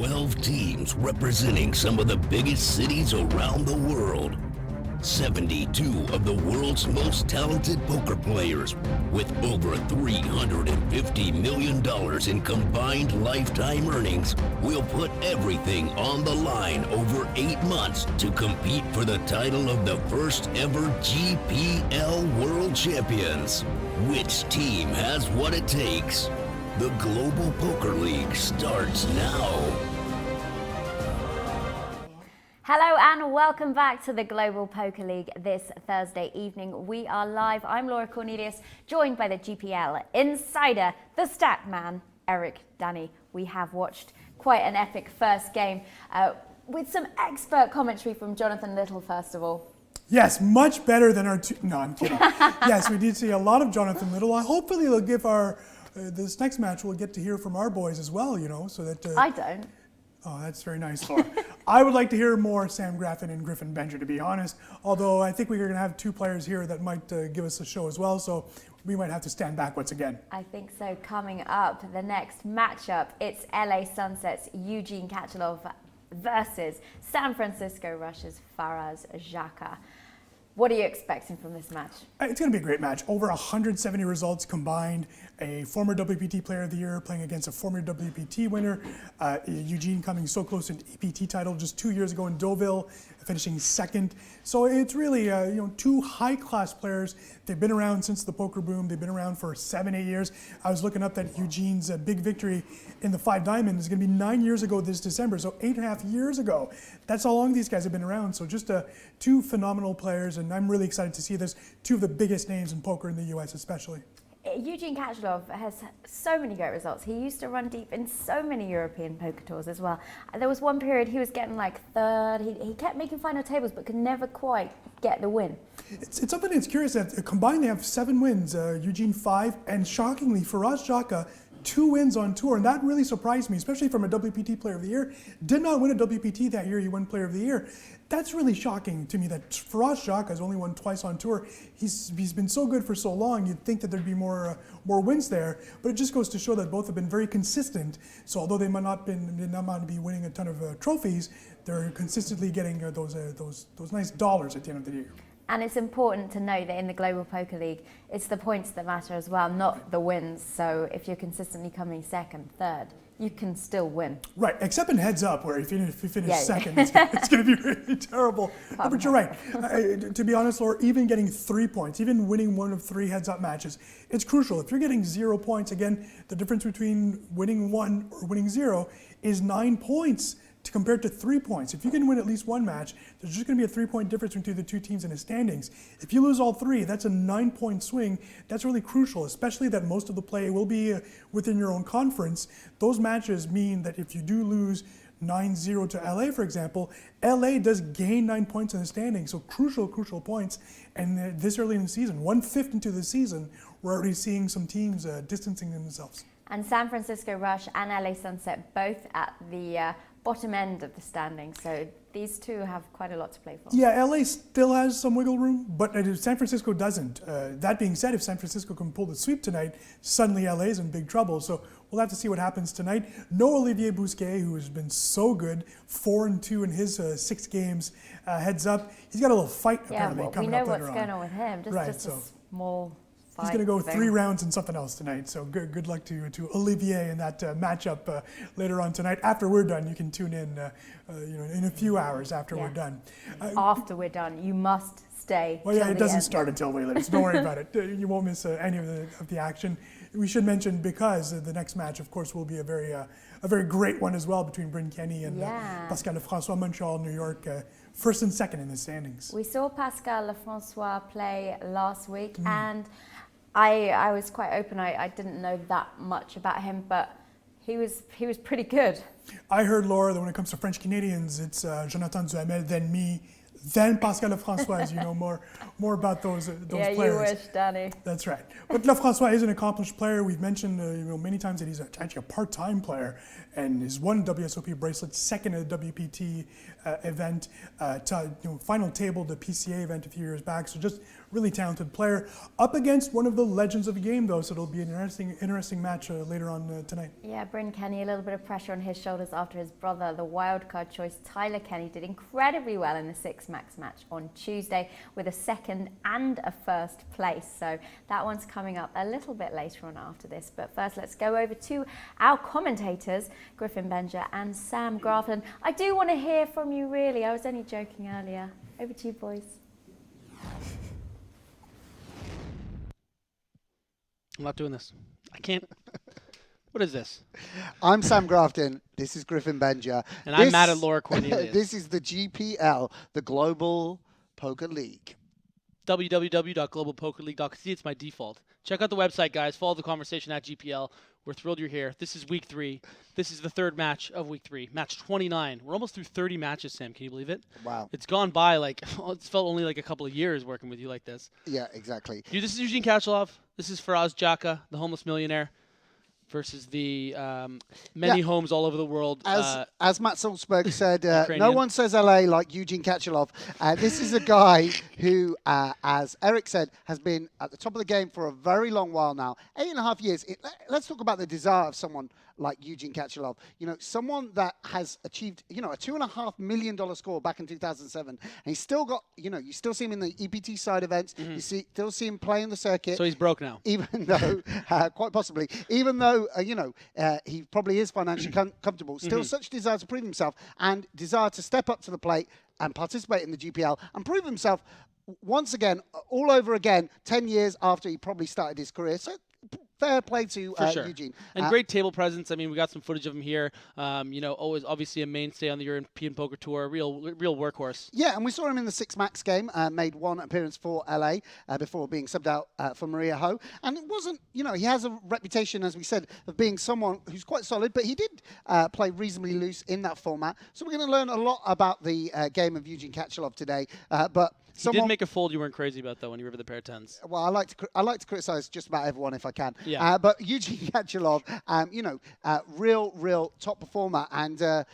12 teams representing some of the biggest cities around the world. 72 of the world's most talented poker players with over $350 million in combined lifetime earnings will put everything on the line over 8 months to compete for the title of the first ever GPL World Champions. Which team has what it takes? The Global Poker League starts now. Hello and welcome back to the Global Poker League this Thursday evening. We are live. I'm Laura Cornelius, joined by the GPL insider, the stat man, Eric Danny. We have watched quite an epic first game with some expert commentary from Jonathan Little, first of all. Yes, much better than our two. No, I'm kidding. Yes, we did see a lot of Jonathan Little. Hopefully they'll give our, this next match we'll get to hear from our boys as well, you know, so that... I don't. Oh, that's very nice, Laura. I would like to hear more Sam Graffin and Griffin Benjer, to be honest. Although I think we're going to have two players here that might give us a show as well, so we might have to stand back once again. I think so. Coming up, the next matchup, it's LA Sunset's Eugene Katchalov versus San Francisco Rush's Faraz Jaka. What are you expecting from this match? It's going to be a great match. Over 170 results combined. A former WPT Player of the Year playing against a former WPT winner. Eugene coming so close to an EPT title just 2 years ago in Deauville, finishing second. So it's really two high-class players. They've been around since the poker boom. They've been around for 7-8 years. I was looking up that Eugene's big victory in the Five Diamond is going to be 9 years ago this December, so 8.5 years ago. That's how long these guys have been around. So just two phenomenal players, and I'm really excited to see this. Two of the biggest names in poker in the U.S. especially. Eugene Katchalov has so many great results. He used to run deep in so many European poker tours as well. There was one period he was getting like third. He kept making final tables but could never quite get the win. It's something that's curious that combined they have 7 wins, Eugene 5, and shockingly Faraz Jaka 2 wins on tour, and that really surprised me, especially from a WPT Player of the Year. Did not win a WPT that year, he won Player of the Year. That's really shocking to me that Faraz Jaka has only won twice on tour. He's been so good for so long, you'd think that there'd be more wins there, but it just goes to show that both have been very consistent. So although they might not be winning a ton of trophies, they're consistently getting those nice dollars at the end of the year. And it's important to note that in the Global Poker League, it's the points that matter as well, not the wins. So if you're consistently coming second, third, you can still win. Right, except in heads up, where if you finish second, it's going to be really terrible. But you're right. To be honest, Laura, even getting 3 points, even winning 1 of 3 heads up matches, it's crucial. If you're getting 0 points, again, the difference between winning 1 or winning 0 is 9 points. Compared to 3 points. If you can win at least 1 match, there's just going to be a 3-point difference between the two teams in the standings. If you lose all 3, that's a 9-point swing. That's really crucial, especially that most of the play will be within your own conference. Those matches mean that if you do lose 9-0 to LA, for example, LA does gain 9 points in the standings. So crucial points. And this early in the season, 1/5 into the season, we're already seeing some teams distancing themselves. And San Francisco Rush and LA Sunset both at the bottom end of the standing, so these two have quite a lot to play for. Yeah, LA still has some wiggle room, but San Francisco doesn't. That being said, if San Francisco can pull the sweep tonight, suddenly LA's in big trouble. So we'll have to see what happens tonight. No Olivier Bousquet, who has been so good, 4-2 in his 6 games. Heads up, he's got a little fight apparently coming up later on. We know what's going on with him. Just a small. He's going to go 3 rounds and something else tonight. So good luck to Olivier in that matchup later on tonight. After we're done, you can tune in, in a few hours after we're done. After we're done, you must stay. Well, yeah, it doesn't start until way later, so don't worry about it. You won't miss any of the action. We should mention, because the next match, of course, will be a very great one as well between Bryn Kenny and Pascal Lefrançois, Montreal, New York. First and second in the standings. We saw Pascal Lefrançois play last week, and I was quite open. I didn't know that much about him, but he was pretty good. I heard, Laura, that when it comes to French Canadians, it's Jonathan Duhamel, then me, then Pascal Lefrançois, as you know more about those players. Yeah, you wish, Danny. That's right. But Lefrançois is an accomplished player. We've mentioned many times that he's actually a part-time player, and he's won WSOP bracelet, second at the WPT event, final table, the PCA event a few years back. So just really talented player. Up against one of the legends of the game, though, so it'll be an interesting match later on tonight. Yeah, Bryn Kenny, a little bit of pressure on his shoulders after his brother, the wildcard choice Tyler Kenny, did incredibly well in the Six Max match on Tuesday with a second and a first place. So that one's coming up a little bit later on after this. But first, let's go over to our commentators, Griffin Benja and Sam Grafton. I do want to hear from you, really. I was only joking earlier. Over to you, boys. I'm not doing this. I can't. What is this? I'm Sam Grafton. This is Griffin Benja. And I'm mad at Laura Cornelius. This is the GPL, the Global Poker League. www.globalpokerleague.com. See, it's my default. Check out the website, guys. Follow the conversation at GPL. We're thrilled you're here. This is week 3. This is the third match of week 3. Match 29. We're almost through 30 matches, Sam. Can you believe it? Wow. It's gone by like, it's felt only like a couple of years working with you like this. Yeah, exactly. This is Eugene Katchalov. This is Faraz Jaka, the homeless millionaire, versus the many homes all over the world. As Matt Salzberg said, no Ukrainian. one says LA like Eugene Katchalov. This is a guy who, as Eric said, has been at the top of the game for a very long while now. 8.5 years. Let's talk about the desire of someone like Eugene Katchalov. You know, someone that has achieved, a $2.5 million score back in 2007. And he's still got, you still see him in the EPT side events. Mm-hmm. You still see him playing the circuit. So he's broke now. Even though, quite possibly, even though, he probably is financially comfortable, still such desire to prove himself and desire to step up to the plate and participate in the GPL and prove himself once again, all over again, 10 years after he probably started his career. So fair play to sure. Eugene. And great table presence. I mean, we got some footage of him here. Always obviously a mainstay on the European Poker Tour, real workhorse. Yeah, and we saw him in the Six Max game, made one appearance for LA before being subbed out for Maria Ho. And it wasn't, he has a reputation, as we said, of being someone who's quite solid, but he did play reasonably loose in that format. So we're going to learn a lot about the game of Eugene Katchalov today. But he did make a fold you weren't crazy about, though, when you were the pair of tens. Well, I like to criticize just about everyone if I can. Yeah. But Eugene Katchalov, real top performer, and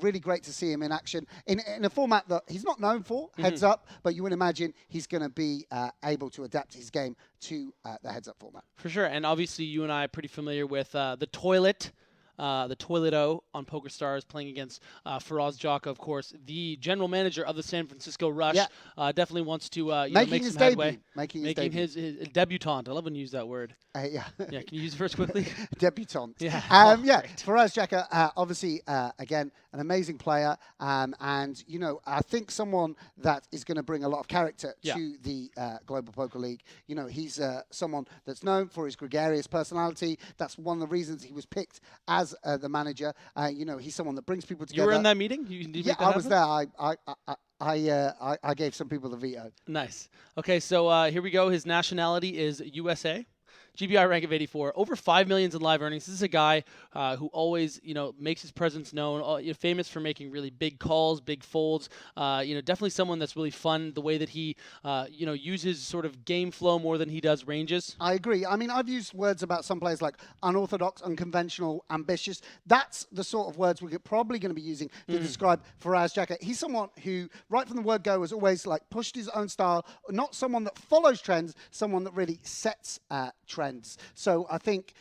really great to see him in action in a format that he's not known for. Heads up, but you would imagine he's going to be able to adapt his game to the heads up format. For sure, and obviously you and I are pretty familiar with the Toilet. The Toilet-O on PokerStars, playing against Faraz Jaka, of course, the general manager of the San Francisco Rush. Yeah. Definitely wants to make some his headway. debut. Making his debutante. I love when you use that word. Yeah. Yeah, can you use it first quickly? Debutante. Yeah. Faraz Jaka, obviously, again, an amazing player. And, I think someone that is going to bring a lot of character to the Global Poker League. He's someone that's known for his gregarious personality. That's one of the reasons he was picked as the manager. He's someone that brings people together. You were in that meeting? I was there. I gave some people the veto. Nice. Okay, so here we go. His nationality is USA. GBI rank of 84, over 5 million in live earnings. This is a guy who always, makes his presence known. Famous for making really big calls, big folds. Definitely someone that's really fun. The way that he, uses sort of game flow more than he does ranges. I agree. I mean, I've used words about some players like unorthodox, unconventional, ambitious. That's the sort of words we're probably going to be using to describe Faraz Jaka. He's someone who, right from the word go, has always pushed his own style. Not someone that follows trends, someone that really sets trends. So I think,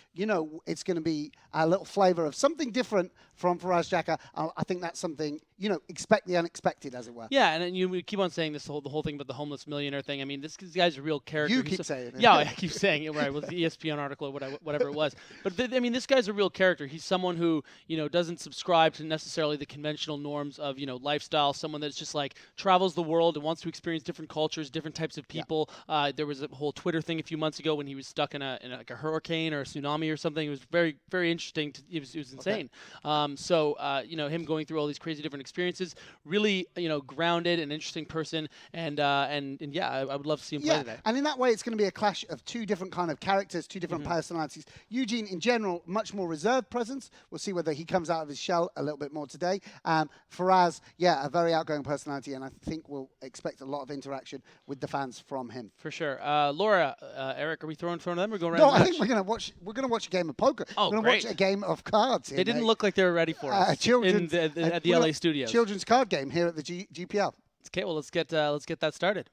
it's going to be a little flavor of something different from Faraz Jaka. I think that's something, expect the unexpected, as it were. Yeah, and we keep on saying the whole thing about the homeless millionaire thing. I mean, this guy's a real character. You keep saying it. Yeah, I keep saying it, right, with the ESPN article or whatever it was. But, this guy's a real character. He's someone who, doesn't subscribe to necessarily the conventional norms of, lifestyle, someone that's just travels the world and wants to experience different cultures, different types of people. Yeah. There was a whole Twitter thing a few months ago when he was stuck in a hurricane or a tsunami or something. It was very, very interesting. It was insane. Okay. Him going through all these crazy different experiences, really, grounded and interesting person. And I would love to see him play today. And in that way, it's going to be a clash of two different kind of characters, two different personalities. Eugene, in general, much more reserved presence. We'll see whether he comes out of his shell a little bit more today. Faraz, a very outgoing personality, and I think we'll expect a lot of interaction with the fans from him. For sure. Laura, Eric, are we throwing them? We're going around. No, I think we're going to watch a game of poker. Oh, we're going to watch a game of cards. They didn't look like they were ready for us at the LA studios. Children's card game here at the GPL. Okay, well let's get that started.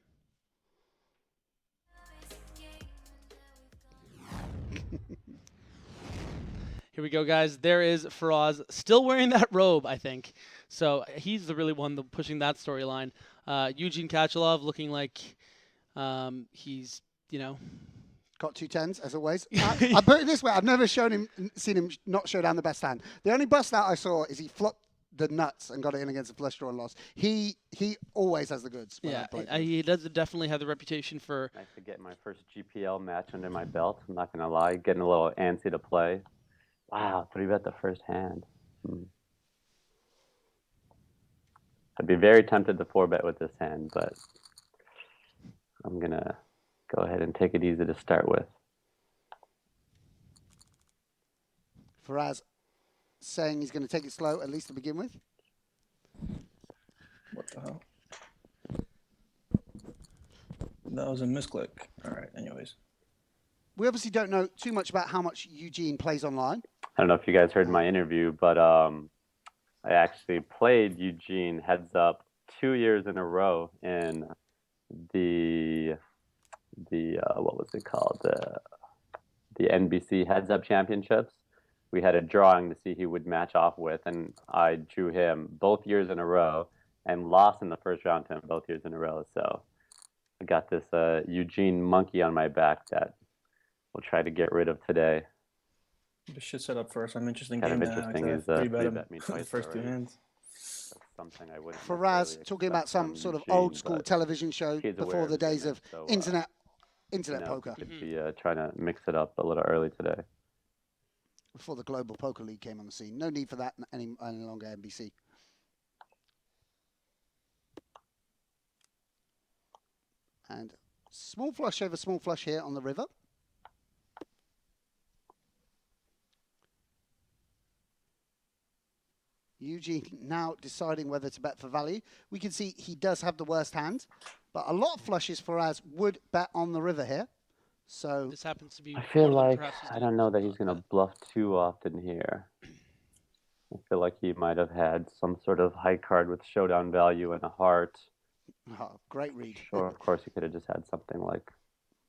Here we go, guys. There is Faraz, still wearing that robe, I think. So he's the really one pushing that storyline. Eugene Katchalov looking like he's, Got 2 tens, as always. I put it this way. I've never seen him not show down the best hand. The only bust out I saw is he flopped the nuts and got it in against a flush draw and lost. He always has the goods. Yeah, he does definitely have the reputation for... Nice to get my first GPL match under my belt. I'm not going to lie. Getting a little antsy to play. Wow, 3-bet the first hand. I'd be very tempted to 4-bet with this hand, but I'm going to go ahead and take it easy to start with. Faraz saying he's going to take it slow, at least to begin with. What the hell? That was a misclick. All right, anyways. We obviously don't know too much about how much Eugene plays online. I don't know if you guys heard my interview, but I actually played Eugene heads up 2 years in a row in the what was it called? The NBC heads up championships. We had a drawing to see who would match off with, and I drew him both years in a row and lost in the first round to him both years in a row. So I got this Eugene monkey on my back that we'll try to get rid of today. This shit set up first. I'm interested in Kind game of now. interesting is 3-bet me the twice first 2 already. hands. That's something I wouldn't. Faraz talking about some sort of old school television show before the days of internet poker. Could be trying to mix it up a little early today. Before the Global Poker League came on the scene. No need for that any longer, NBC. And small flush over small flush here on the river. Eugene now deciding whether to bet for value. We can see he does have the worst hand, but a lot of flushes Faraz would bet on the river here. So this happens to be... I feel like, I don't know that he's going to bluff too often here. I feel like he might have had some sort of high card with showdown value and a heart. oh, great read. Or, of course, he could have just had something like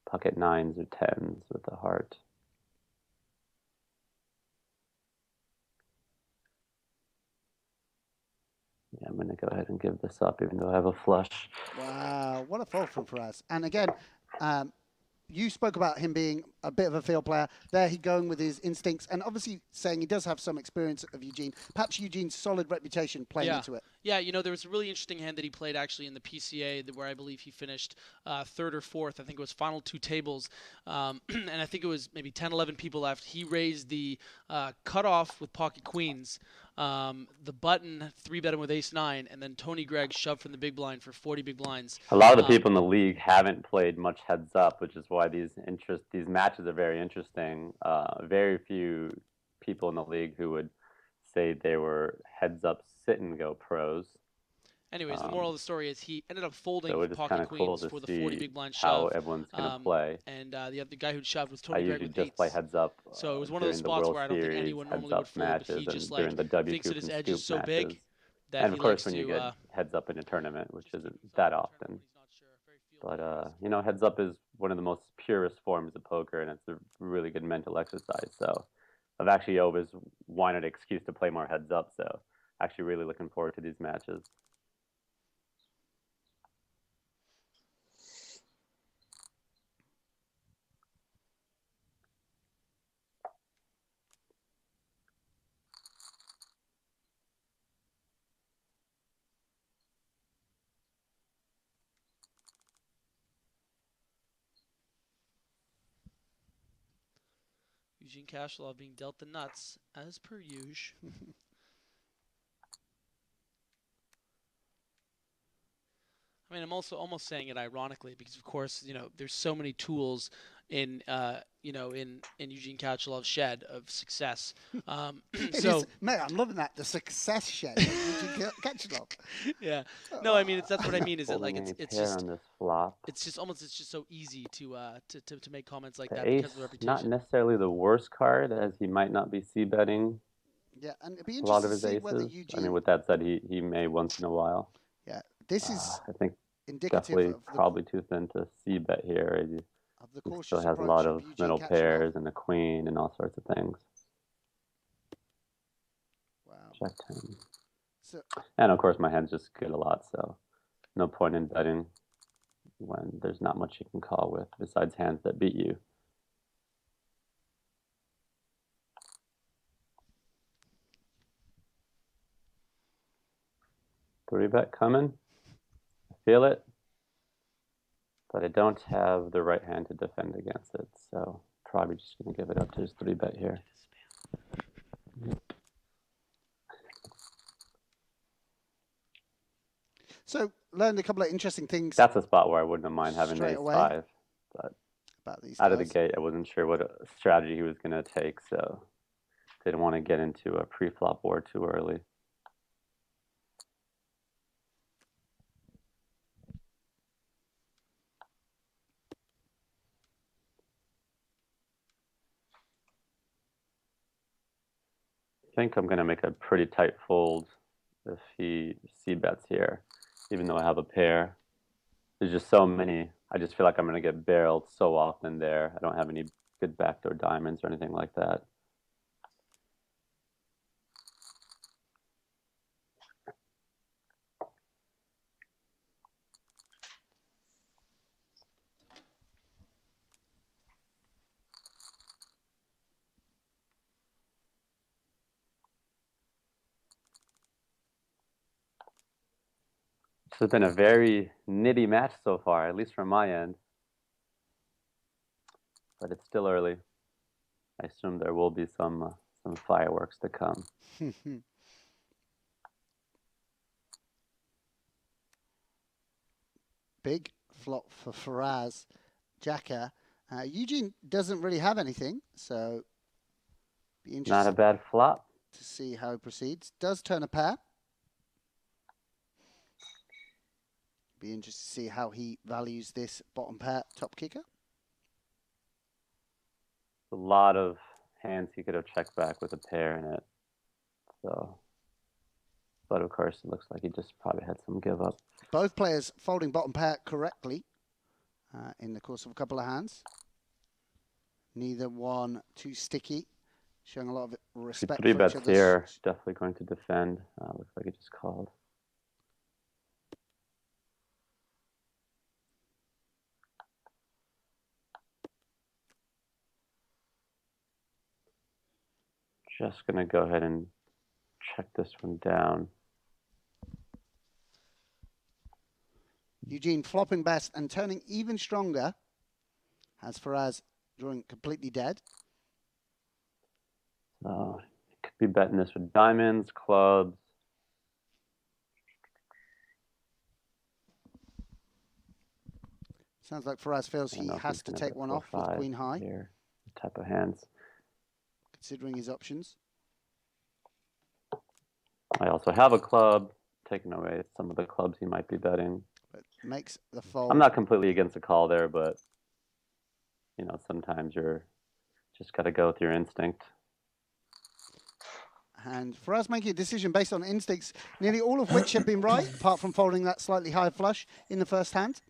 pocket 9s or 10s with a heart. Yeah, I'm going to go ahead and give this up, even though I have a flush. Wow, what a fold from Faraz. And again, you spoke about him being a bit of a field player. There he going with his instincts, and obviously saying he does have some experience of Eugene. Perhaps Eugene's solid reputation playing into it. Yeah, there was a really interesting hand that he played actually in the PCA where I believe he finished 3rd or 4th. I think it was final 2 tables. And I think it was maybe 10, 11 people left. He raised the cutoff with pocket queens, the button 3-bet him with ace-9, and then Tony Gregg shoved from the big blind for 40 big blinds. A lot of the people in the league haven't played much heads up, which is why these matches are very interesting. Very few people in the league who would say they were heads up sit and go pros. Anyways, the moral of the story is he ended up folding so pocket queens for the 40 big blind shove. How everyone's going to play. And the guy who shoved was Tony Gregg with 8s. I usually just play heads up. So it was one of those spots where I don't think anyone normally would fold, but he just like thinks that his edge is so big that and he of course, likes when to you get heads up in a tournament, which isn't that often. But heads up is one of the most purest forms of poker, and it's a really good mental exercise. So I've actually always wanted an excuse to play more heads up. So actually really looking forward to these matches. Eugene Katchalov being dealt the nuts as per usual. I mean, I'm also almost saying it ironically because, of course, there's so many tools in Eugene Katchalov's shed of success. Mate, I'm loving that, the success shed of Eugene Katchalov. Yeah. No, I mean, that's what I mean. Is that like it's just on this flop. It's just so easy to make comments like the that ace, because of the reputation. Not necessarily the worst card, as he might not be c-betting. Yeah, and it'd be a lot of interesting his to see whether aces. Eugene. I mean, with that said, he may once in a while. Yeah, this is. I think indicative definitely of probably too thin to c-bet here. Of the he still has a lot of middle pairs and a queen and all sorts of things. Jack 10. So, And of course, my hand's just good a lot, so no point in betting when there's not much you can call with besides hands that beat you. Three bet coming. I feel it. But I don't have the right hand to defend against it, so probably just going to give it up to his three bet here. so learned a couple of interesting things. That's a spot where I wouldn't have mind having Straight ace away. 5, but About these out of the guys. gate, I wasn't sure what strategy he was going to take, so didn't want to get into a pre-flop war too early. I think I'm going to make a pretty tight fold if he c-bets here, even though I have a pair. There's just so many. I just feel like I'm going to get barreled so often there. I don't have any good backdoor diamonds or anything like that. This has been a very nitty match so far, at least from my end. But it's still early. I assume there will be some fireworks to come. Big flop for Faraz Jaka. Eugene doesn't really have anything, so be Not a interested bad flop. to see how he proceeds. Does turn a pair. Be interested to see how he values this bottom pair top kicker. A lot of hands he could have checked back with a pair in it. So, but of course, it looks like he just probably had some give up. Both players folding bottom pair correctly in the course of a couple of hands. Neither one too sticky, showing a lot of respect Three for each bets other's. here, definitely going to defend. Looks like he just called. Just going to go ahead and check this one down. Eugene flopping best and turning even stronger. As Faraz drawing completely dead. So, could be betting this with diamonds, clubs. Sounds like Faraz feels he has to take one off with queen high. Here, type of hands. Considering his options. I also have a club, taking away some of the clubs he might be betting. But makes the fold. I'm not completely against a call there, but you know, sometimes you're just got to go with your instinct. And Faraz making a decision based on instincts, nearly all of which have been right, apart from folding that slightly higher flush in the first hand.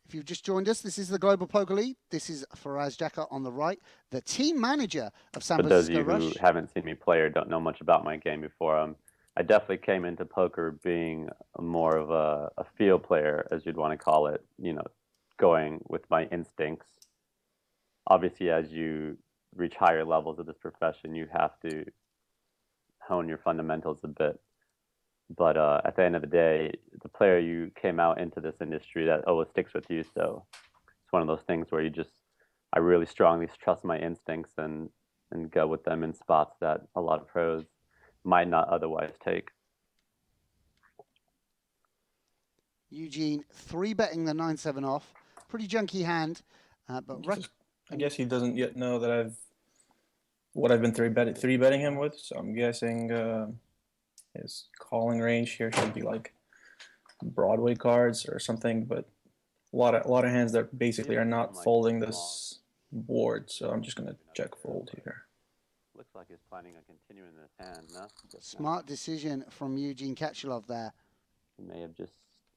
If you've just joined us, this is the Global Poker League. This is Faraz Jaka on the right, the team manager of San For those of Francisco you Rush. who haven't seen me play or don't know much about my game before, I definitely came into poker being more of a field player, as you'd want to call it, you know, going with my instincts. Obviously, as you reach higher levels of this profession, you have to hone your fundamentals a bit. But at the end of the day, the player you came out into this industry, that always sticks with you. So it's one of those things where I really strongly trust my instincts and go with them in spots that a lot of pros might not otherwise take. Eugene 3-betting the 9-7 off. Pretty junky hand. But I guess he doesn't yet know that what I've been three betting him with. So I'm guessing his calling range here should be like Broadway cards or something. But a lot of hands that basically are not folding this board. So I'm just gonna check fold here. Looks like he's planning on continuing this hand, no? Smart decision from Eugene Katchalov there. He may have just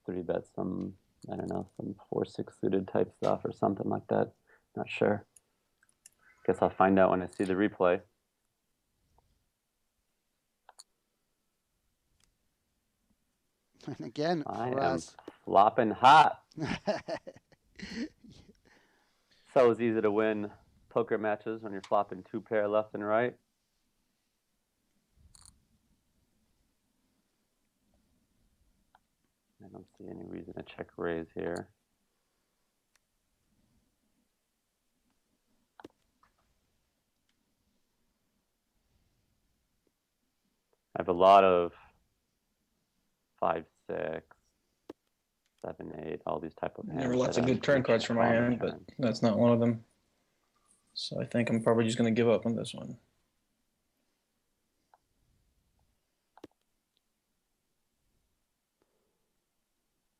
3-bet some, I don't know, some 4-6 suited type stuff or something like that. Not sure. Guess I'll find out when I see the replay. And again, I am Faraz. flopping hot. So it's easy to win poker matches when you're flopping 2 pair left and right. I don't see any reason to check raise here. I have a lot of 5, 6, 7, 8, all these type of hands. There were lots of good turn cards for my hand, but that's not one of them. So I think I'm probably just going to give up on this one.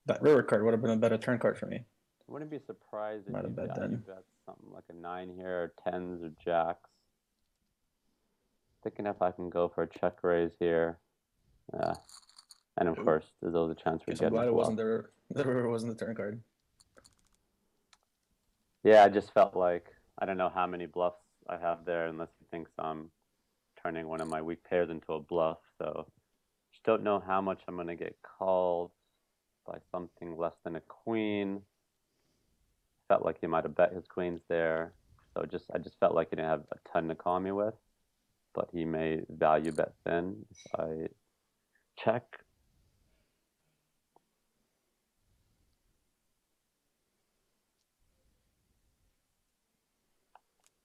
That river card would have been a better turn card for me. I wouldn't be surprised if Might have bet then. bet something like a 9 here, or 10s or jacks. Thinking if I can go for a check raise here. Yeah. And of course, there's always a chance we Guess get I'm glad it bluff. wasn't the river wasn't the turn card. Yeah, I just felt like I don't know how many bluffs I have there unless he thinks I'm turning one of my weak pairs into a bluff. So just don't know how much I'm going to get called by something less than a queen. Felt like he might have bet his queens there. So I just felt like he didn't have a ton to call me with. But he may value bet thin if I check.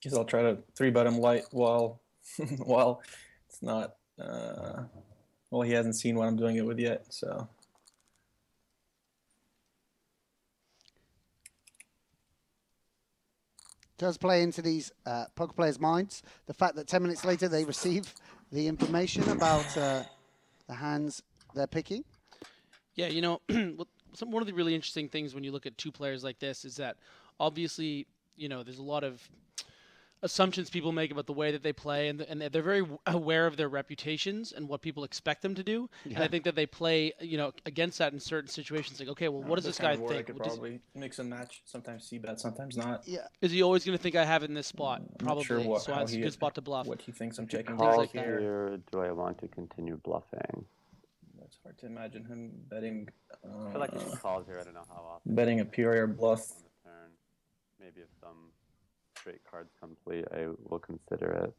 Guess I'll try to 3-bet him light while while it's not well, he hasn't seen what I'm doing it with yet, so. Does play into these poker players' minds the fact that 10 minutes later they receive the information about the hands they're picking. Yeah, you know, one of the really interesting things when you look at 2 players like this is that obviously, you know, there's a lot of assumptions people make about the way that they play, and they're very aware of their reputations and what people expect them to do. Yeah. And I think that they play, you know, against that in certain situations. Like, okay, well, what does this guy think? I could probably mix and match. Sometimes c-bet, sometimes not. Yeah. Is he always going to think I have it in this spot? Probably. Sure So that's a good spot to bluff. What he thinks I'm checking. Call like here. Do I want to continue bluffing? It's hard to imagine him betting. I feel like if he calls here, I don't know how often. Betting a pure air bluff. On the turn. Maybe if some straight cards complete, I will consider it,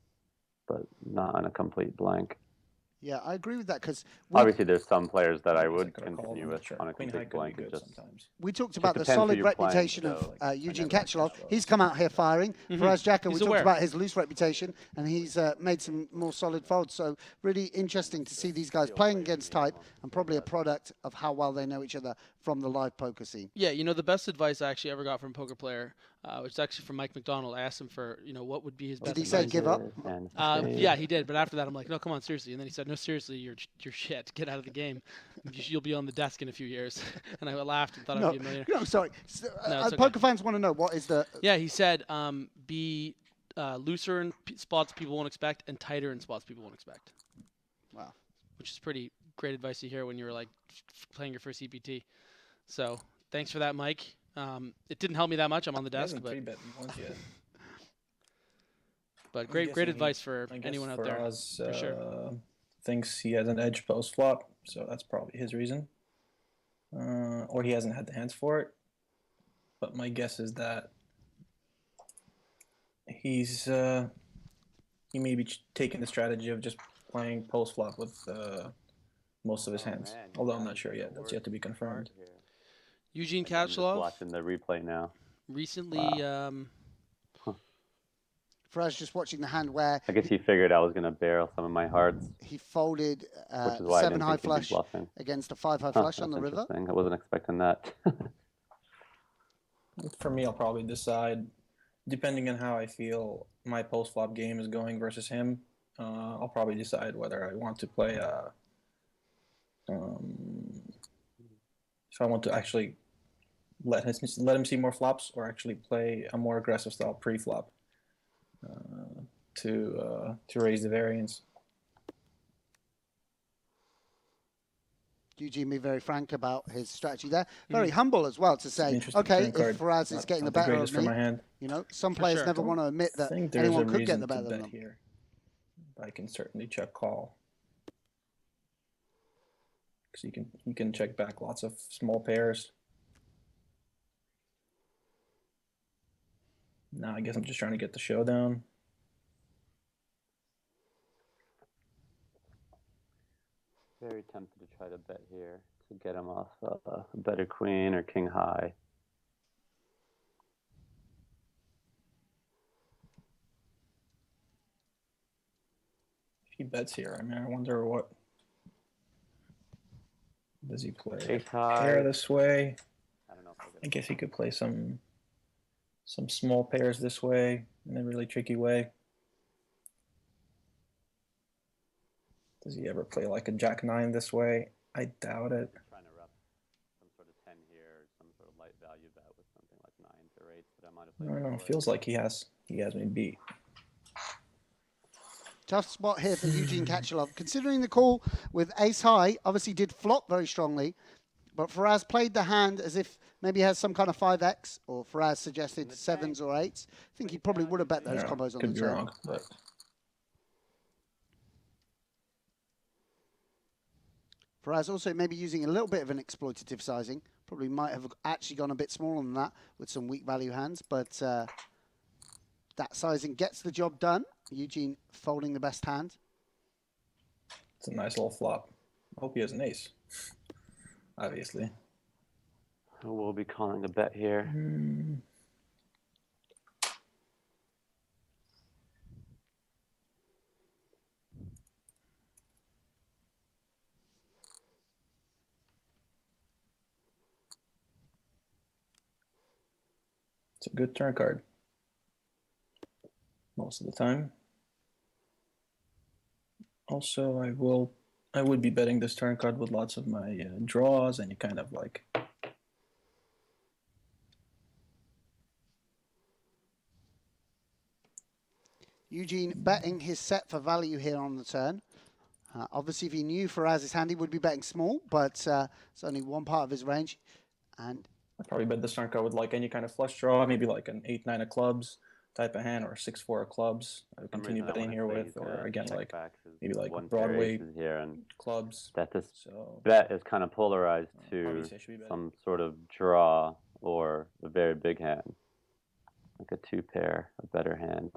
but not on a complete blank. Yeah, I agree with that because obviously there's some players that I would continue with on a complete blank. We talked about the solid reputation of Eugene Katchalov. He's come out here firing. Faraz Jaka, we talked about his loose reputation, and he's made some more solid folds. So really interesting to see these guys playing against type, and probably a product of how well they know each other from the live poker scene. Yeah, you know, the best advice I actually ever got from a poker player, which is actually from Mike McDonald. I asked him for, you know, what would be his best advice. Did he say give up? Yeah, he did. But after that, I'm like, no, come on, seriously. And then he said, no, seriously, you're shit. Get out of the game. You'll be on the desk in a few years. And I laughed and thought I'd be a millionaire. No, sorry. No, poker fans want to know what is the... Yeah, he said be looser in spots people won't expect and tighter in spots people won't expect. Wow. Which is pretty great advice to hear when you're like playing your first EPT. So thanks for that, Mike. It didn't help me that much. I'm on the desk, but great advice for anyone out there. For sure. Thinks he has an edge post flop, so that's probably his reason. Or he hasn't had the hands for it. But my guess is that he's he may be taking the strategy of just playing post flop with most of his hands. Although I'm not sure yet. That's yet to be confirmed. Eugene Katchalov. Watching the replay now. Recently, Faraz just watching the hand where... I guess he figured I was going to barrel some of my hearts. He folded 7 high flush against a 5 high flush on the river. I wasn't expecting that. For me, I'll probably decide, depending on how I feel my post-flop game is going versus him, I'll probably decide whether I want to play if I want to actually let him see more flops or actually play a more aggressive style pre-flop to raise the variance. Eugene be very frank about his strategy there. Very humble as well to say, okay, if Faraz is getting the better of me, you know, some players never want to admit that anyone could get the better of them. Here. I can certainly check call. because he can check back lots of small pairs. Now I guess I'm just trying to get the showdown. Very tempted to try to bet here to get him off a better queen or king high. If he bets here, I mean, I wonder what does he play? Ace high. Pair this way. I don't know if I guess he could play some small pairs this way in a really tricky way. Does he ever play like a Jack-9 this way? I doubt it. Trying to rep some sort of 10 here, or some sort of light value bet with something like 9s or 8s that I might have played. I don't know. before. It feels like he has me beat. Tough spot here for Eugene Katchalov. Considering the call with ace high, obviously did flop very strongly, but Faraz played the hand as if maybe he has some kind of 5x, or Faraz suggested 7s or 8s. I think he probably would have bet those combos on Could the be turn. wrong, but Faraz also maybe using a little bit of an exploitative sizing. Probably might have actually gone a bit smaller than that with some weak value hands, but that sizing gets the job done. Eugene folding the best hand. it's a nice little flop. I hope he has an ace. Obviously. We'll be calling a bet here. It's a good turn card. Most of the time. Also, I would be betting this turn card with lots of my draws, and you kind of like. Eugene betting his set for value here on the turn. Obviously, if he knew Faraz's hand, he would be betting small, but it's only one part of his range. And I'd probably bet this turn card with like any kind of flush draw, maybe like an 8-9 of clubs type of hand, or a 6-4 of clubs. I would continue betting here with, or again like maybe like Broadway here and clubs. That this So bet is kind of polarized to obviously I should be betting. some sort of draw or a very big hand, like a 2-pair, a better hand.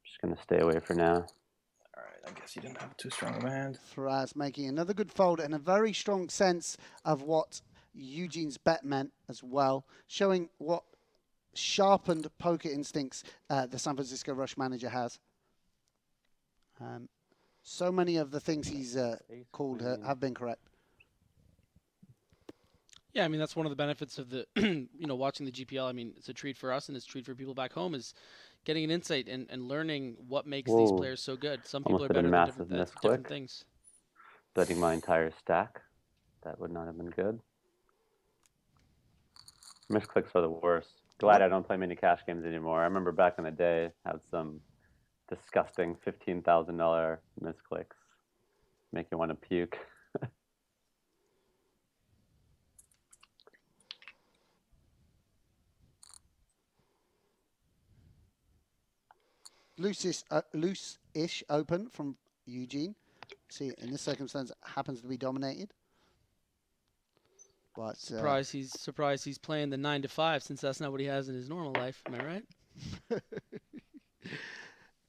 Just gonna stay away for now. All right, I guess he didn't have too strong of a hand. Faraz making another good fold and a very strong sense of what Eugene's bet meant as well, showing what sharpened poker instincts the San Francisco Rush manager has. So many of the things he's called have been correct. Yeah, I mean, that's one of the benefits of the, watching the GPL. I mean, it's a treat for us and it's a treat for people back home, is getting an insight and learning what makes these players so good. Some people are better at different things. Betting my entire stack. That would not have been good. Misclicks are the worst. Glad I don't play many cash games anymore. I remember back in the day, had some disgusting $15,000 misclicks. Make you want to puke. Loose-ish open from Eugene. See, in this circumstance, happens to be dominated. But surprised he's playing the 9 to 5, since that's not what he has in his normal life. Am I right?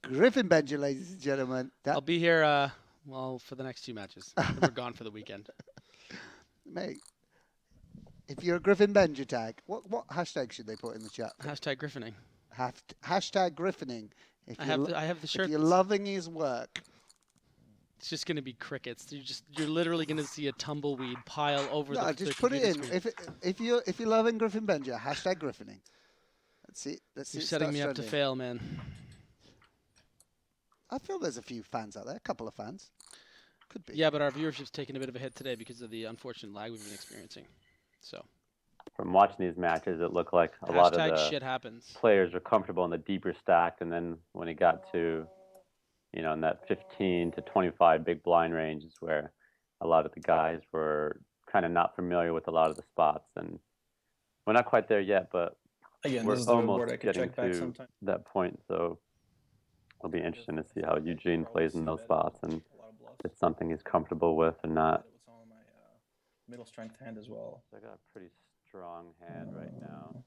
Griffin Benja, ladies and gentlemen. I'll be here, for the next 2 matches. We're gone for the weekend. Mate, if you're a Griffin Benja tag, what hashtag should they put in the chat? Hashtag griffining. Hashtag griffining. I have the shirt. If you're loving his work. It's just going to be crickets. You're literally going to see a tumbleweed pile over the. No, just put it in. If you're loving Griffin Benja, hashtag griffining. Let's see. You're setting me up to fail, man. I feel there's a few fans out there, a couple of fans. Could be. Yeah, but our viewership's taken a bit of a hit today because of the unfortunate lag we've been experiencing. So. From watching these matches, it looked like a lot of the shit happens. Players are comfortable in the deeper stack, and then when it got to, in that 15 to 25 big blind range is where a lot of the guys were kind of not familiar with a lot of the spots, and we're not quite there yet, but again, we're this is the almost board I could getting check back to sometime. that point. So it'll be interesting to see how Eugene plays in those spots and if it's something he's comfortable with or not. middle strength hand as well. I got a pretty strong hand right now.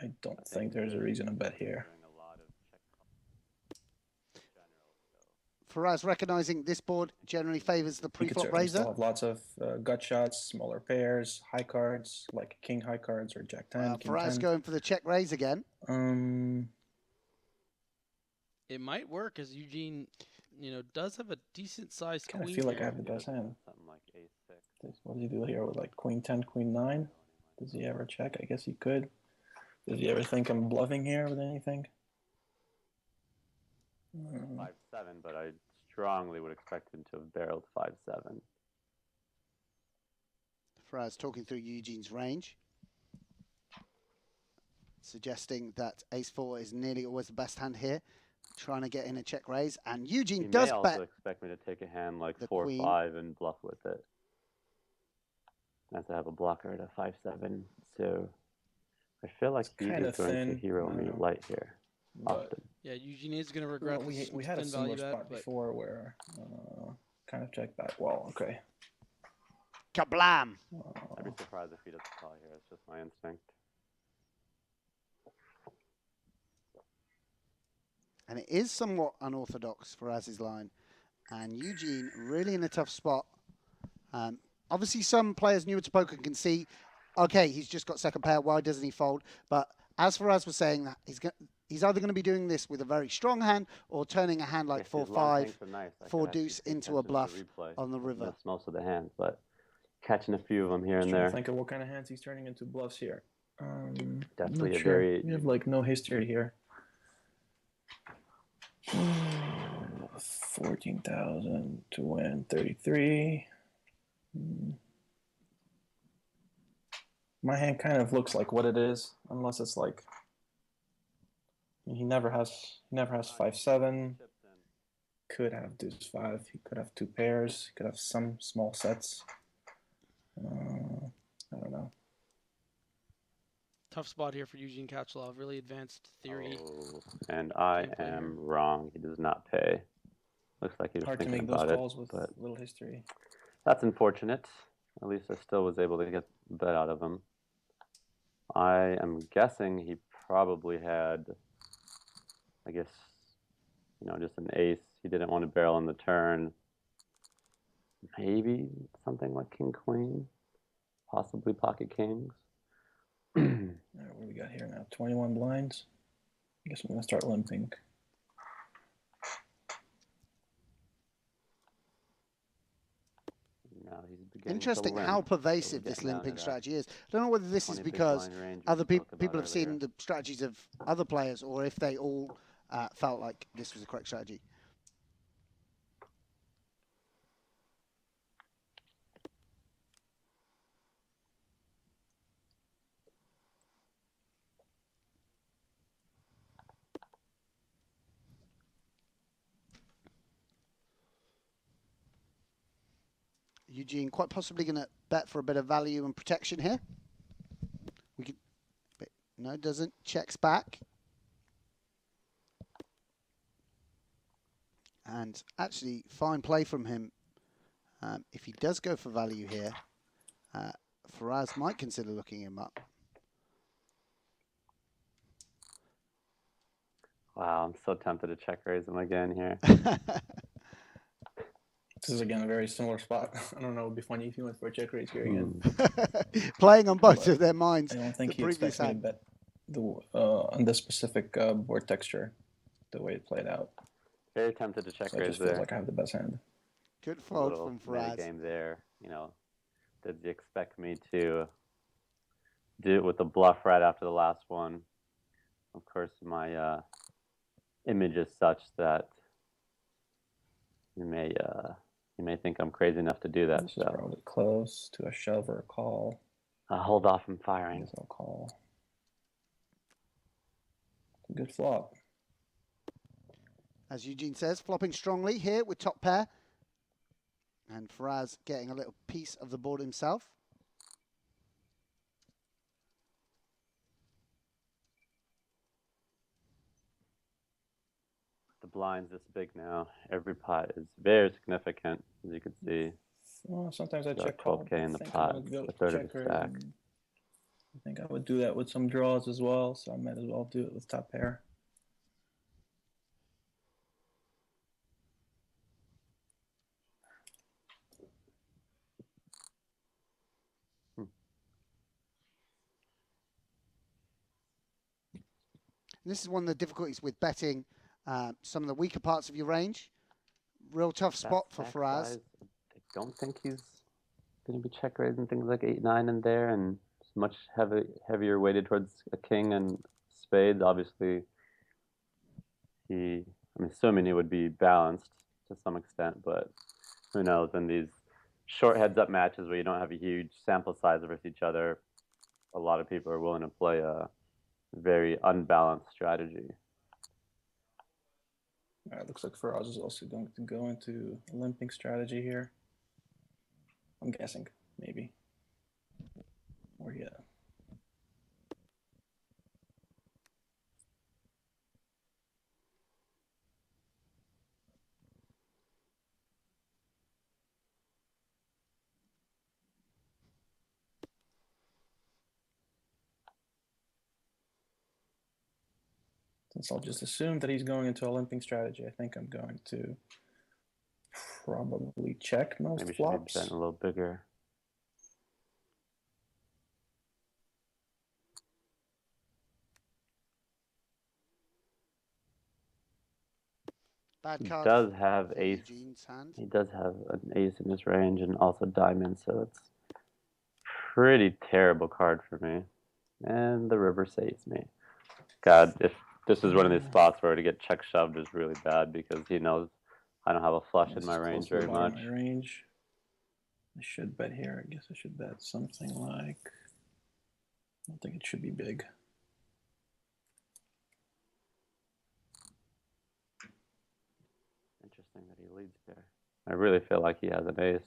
I don't think there's a reason to bet here. Doing a lot of check in general, so. Faraz recognizing this board generally favors the You could pre-flop certainly still raiser. have lots of gut shots, smaller pairs, high cards, like king high cards or jack 10, king Faraz 10. going for the check raise again. It might work, as Eugene, does have a decent sized Kind queen. of feel like I here. have the best hand. Something like ace-6. What does he do here with like queen 10, queen 9? Does he ever check? I guess he could. Does he ever think I'm bluffing here with anything? 5-7, but I strongly would expect him to have barreled 5-7. Faraz talking through Eugene's range, suggesting that ace-4 is nearly always the best hand here, trying to get in a check raise, and Eugene He does may also bet. expect me to take a hand like the 4-5 and bluff with it. As I have a blocker at a 5-7, so I feel like he kinda is going thin, to hero I me know. light here. But Often. Yeah, Eugene is going to regret well, this we had a spin similar value bet, spot but before where kind of check back. Well, okay. Kablam! I'd be surprised if he doesn't call here. It's just my instinct. And it is somewhat unorthodox for Faraz's line. And Eugene really in a tough spot. Obviously, some players newer to poker can see, okay, he's just got second pair. Why doesn't he fold? But as Faraz was saying, that he's either going to be doing this with a very strong hand or turning a hand like 4-5, 4 deuce into a bluff on the river. Miss most of the hands, but catching a few of them here and Trying there. to think of what kind of hands he's turning into bluffs here. Definitely not a sure. very. We have like no history here. 14,000 to win 33. My hand kind of looks like what it is, unless it's like he never has 5-7. Could have deuce 5. He could have 2 pairs. He could have some small sets. I don't know. tough spot here for Eugene Katchalov. Really advanced theory. Oh, and I am wrong. He does not pay. Looks like he was Hard to thinking make those about calls it, with but little history. that's unfortunate. At least I still was able to get a bet out of him. I am guessing he probably had, I guess, just an ace. He didn't want to barrel on the turn. Maybe something like king, queen, possibly pocket kings. All right, what do we got here now? 21 blinds. I guess I'm going to start limping. Now he's beginning Interesting to limp. how So pervasive we're this getting down limping to that strategy is. I don't know whether this is 20 big because blind range we other spoke about people have seen earlier. the strategies of other players, or if they all felt like this was the correct strategy. Eugene quite possibly going to bet for a bit of value and protection here. We could, but no, doesn't. Checks back. And actually, fine play from him. If he does go for value here, Faraz might consider looking him up. Wow, I'm so tempted to check raise him again here. This is again a very similar spot. I don't know. It would be funny if he went for a check raise here again. Playing on both of their minds. I don't think the he expects me to bet on this specific board texture, the way it played out. Very tempted to check So I raise just feel there. like I have the best hand. Good A fold little from Faraz. game there. Did he expect me to do it with the bluff right after the last one? Of course, my image is such that you may think I'm crazy enough to do that. This is probably close to a shove or a call. I'll hold off from I firing. guess I'll call. Good flop. As Eugene says, flopping strongly here with top pair. And Faraz getting a little piece of the board himself. The blind's this big now. Every pot is very significant, as you can see. Well, sometimes I Got check call. 12K in the I think pot, I'm gonna go a third of check the raise, stack. and I think I would do that with some draws as well, so I might as well do it with top pair. And this is one of the difficulties with betting some of the weaker parts of your range. Real tough spot for Stack Faraz. size, I don't think he's going to be check raising things like 8-9 in there, and it's much heavier weighted towards a king and spades. Obviously, I'm assuming he would be balanced to some extent, but who knows? In these short heads-up matches where you don't have a huge sample size versus each other, a lot of people are willing to play a very unbalanced strategy. All right, looks like Faraz is also going to go into a limping strategy here. I'm guessing, maybe. Or yeah. Since I'll just assume that he's going into a limping strategy, I think I'm going to probably check most Maybe should be flops. betting a little bigger. Bad He card does have for ace. Eugene's hand. He does have an ace in his range and also diamond, so it's pretty terrible card for me. And the river saves me. God, if this is one of these spots where to get check shoved is really bad because he knows I don't have a flush This in my is close range to the very bottom of much. my range. I should bet here. I guess I should bet something like. I don't think it should be big. Interesting that he leads there. I really feel like he has an ace.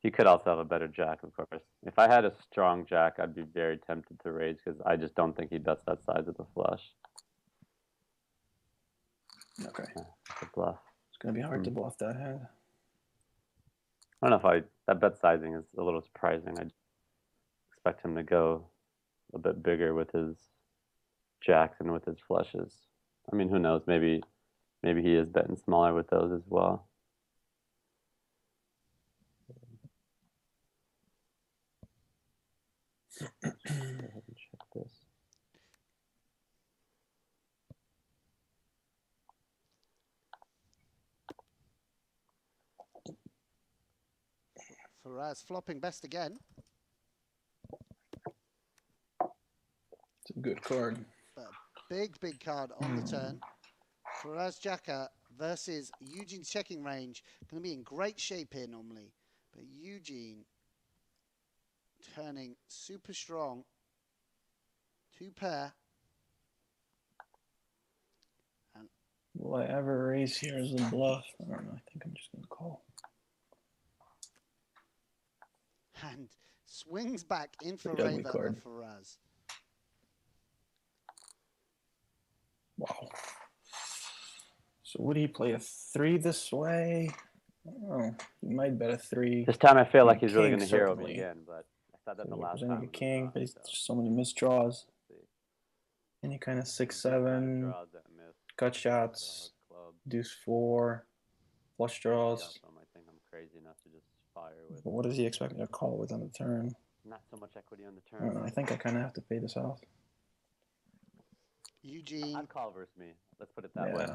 He could also have a better jack, of course. If I had a strong jack, I'd be very tempted to raise because I just don't think he bets that size of the flush. Okay. Yeah, it's a bluff. It's going to be hard to bluff that hand. I don't know if that bet sizing is a little surprising. I expect him to go a bit bigger with his jacks and with his flushes. I mean, who knows? Maybe he is betting smaller with those as well. Go ahead and check this. Faraz flopping best again. It's a good card. But a big card on the turn. Faraz Jaka versus Eugene's checking range. Going to be in great shape here normally. But Eugene turning super strong. 2 pair. And Will I ever raise here as a bluff? I don't know. I think I'm just going to call. and swings back in for Pretty ugly Raver card. of Faraz. Wow. So would he play a 3 this way? Oh, he might bet a 3. This time I feel like he's really King, going to hero me certainly. again, but I said that So the we're last presenting time. a king, but so just so many misdraws. let's see. Any kind of 6, Kind of 7, draws that miss. gut shots, Club. deuce 4, flush He draws. also might think I'm crazy enough to just fire with But what does he expect me to call with on the turn? not so much equity on the I don't turn. know. I think I kind of have to pay this off. Eugene I'd call versus me. Let's put it that way.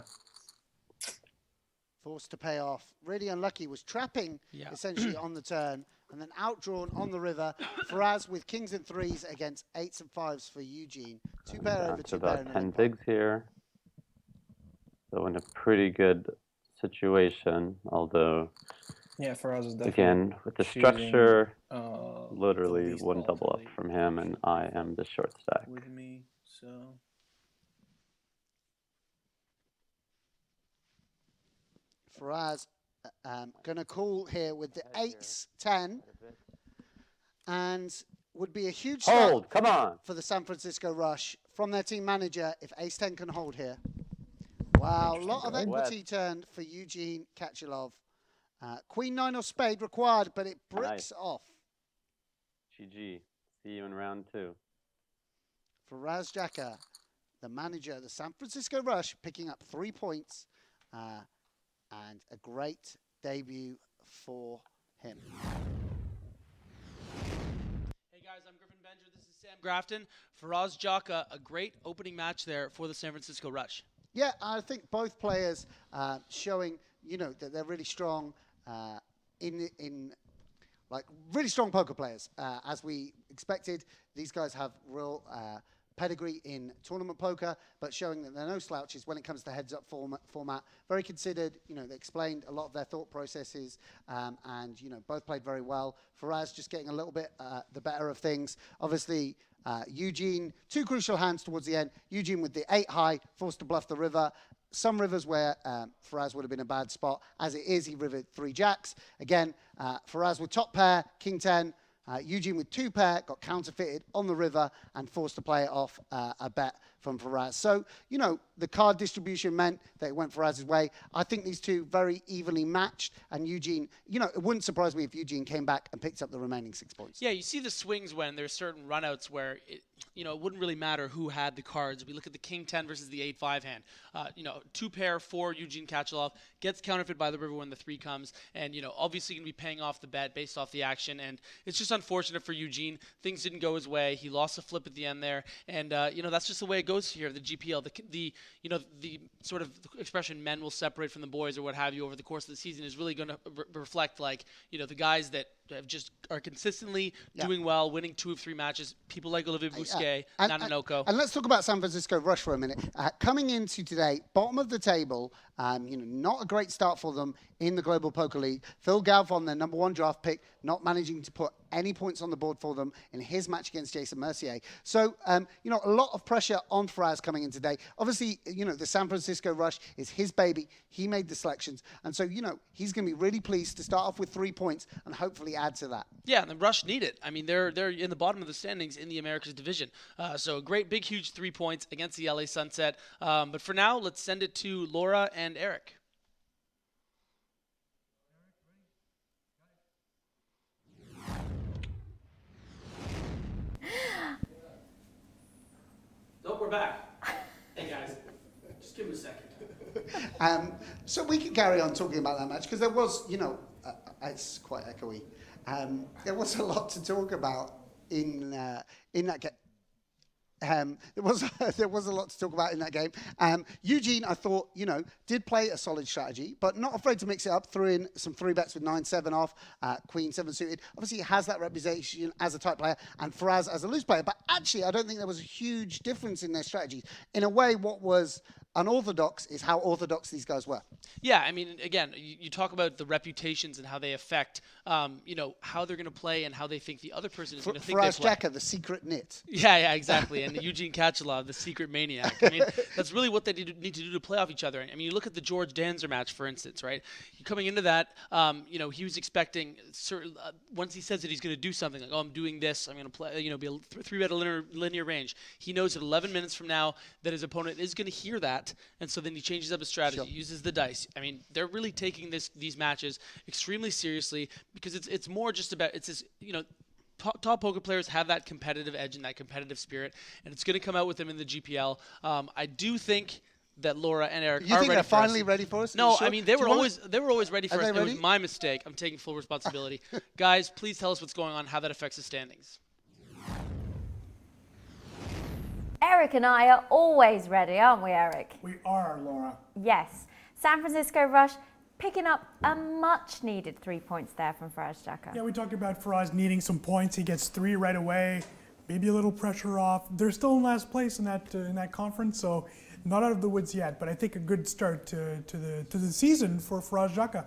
forced to pay off. Really unlucky. Was trapping essentially on the turn and then outdrawn on the river. Faraz with kings and 3s against 8s and 5s for Eugene. 2 pair Down over to 2 pair. about in a 10 limp. bigs here. So in a pretty good situation, although Yeah, Faraz is definitely again with the choosing, structure, the literally least one double up volatility from him, and I am the short stack. with me. So Faraz going to call here with the 8s, 10, and would be a huge Hold, start come on. for the San Francisco Rush from their team manager if ace 10 can hold here. Wow, a lot of Go West. equity turn for Eugene Katchalov. Queen 9 or spade required, but it bricks Nice. off. GG. See you in round 2. Faraz Jaka, the manager of the San Francisco Rush, picking up 3 points and a great debut for him. Hey guys, I'm Griffin Benger. This is Sam Grafton. Faraz Jaka, a great opening match there for the San Francisco Rush. Yeah, I think both players showing, that they're really strong like really strong poker players. As we expected, these guys have real pedigree in tournament poker, but showing that they're no slouches when it comes to heads-up format. Very considered. They explained a lot of their thought processes, and both played very well. Faraz just getting a little bit the better of things. Obviously, Eugene, 2 crucial hands towards the end. Eugene with the 8 high, forced to bluff the river. Some rivers where Faraz would have been a bad spot. As it is, he rivered 3 jacks. Again, Faraz with top pair, king 10. Eugene with 2 pair, got counterfeited on the river and forced to play it off a bet from Faraz. So, the card distribution meant that it went Faraz's way. I think these two very evenly matched. And Eugene, it wouldn't surprise me if Eugene came back and picked up the remaining 6 points. Yeah, you see the swings when there's certain runouts where it wouldn't really matter who had the cards. We look at the king 10 versus the 8-5 hand. 2 pair for Eugene Katchalov, gets counterfeit by the river when the 3 comes, and obviously going to be paying off the bet based off the action. And it's just unfortunate for Eugene. Things didn't go his way. He lost a flip at the end there, and that's just the way it goes here. The GPL, the sort of expression "men will separate from the boys" or what have you over the course of the season is really going to reflect the guys that have just are consistently doing well, winning 2 of 3 matches. People like Olivier Bousquet, Nanonoko. And let's talk about San Francisco Rush for a minute. Coming into today, bottom of the table, not a great start for them in the Global Poker League. Phil Galfond, their number 1 draft pick, not managing to put any points on the board for them in his match against Jason Mercier. So, a lot of pressure on Faraz coming in today. Obviously, the San Francisco Rush is his baby. He made the selections. And so, he's going to be really pleased to start off with 3 points and hopefully add to that. Yeah, and the Rush need it. I mean, they're in the bottom of the standings in the Americas division. So a great, big, huge 3 points against the LA Sunset. But for now, let's send it to Laura and Eric. Oh, we're back. Hey, guys. Just give me a second. So we can carry on talking about that match because there was, it's quite echoey. There was a lot to talk about in that game. There was a lot to talk about in that game. Eugene, I thought, did play a solid strategy, but not afraid to mix it up. Threw in some 3 bets with 9-7 off, Queen 7 suited. Obviously, he has that reputation as a tight player, and Faraz as a loose player. But actually, I don't think there was a huge difference in their strategies. In a way, what was unorthodox is how orthodox these guys were. Yeah, I mean, again, you talk about the reputations and how they affect, how they're going to play and how they think the other person is going to think they play. Faraz Jaka, the secret nit. Yeah, exactly. And Eugene Katchalov, the secret maniac. I mean, that's really what they need to do to play off each other. I mean, you look at the George Danzer match, for instance, right? Coming into that, he was expecting certain, once he says that he's going to do something, like, I'm doing this, I'm going to play, be a 3-bet linear range. He knows that 11 minutes from now that his opponent is going to hear that. And so then he changes up his strategy, uses the dice. I mean, they're really taking these matches extremely seriously because it's more just about top poker players have that competitive edge and that competitive spirit, and it's going to come out with them in the GPL. I do think that Laura and Eric are ready for us. ready for us? No, I mean they were always ready for us. Ready? It was my mistake. I'm taking full responsibility. Guys, please tell us what's going on, how that affects the standings. Eric and I are always ready, aren't we, Eric? We are, Laura. Yes. San Francisco Rush picking up a much-needed 3 points there from Faraz Jaka. Yeah, we talked about Faraz needing some points. He gets 3 right away, maybe a little pressure off. They're still in last place in that conference, so not out of the woods yet. But I think a good start to the season for Faraz Jaka.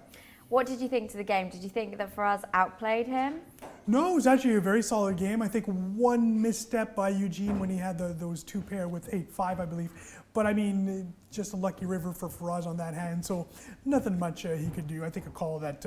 What did you think to the game? Did you think that Faraz outplayed him? No, it was actually a very solid game. I think one misstep by Eugene when he had those 2 pair with 8-5, I believe. But I mean, just a lucky river for Faraz on that hand, so nothing much he could do. I think a call that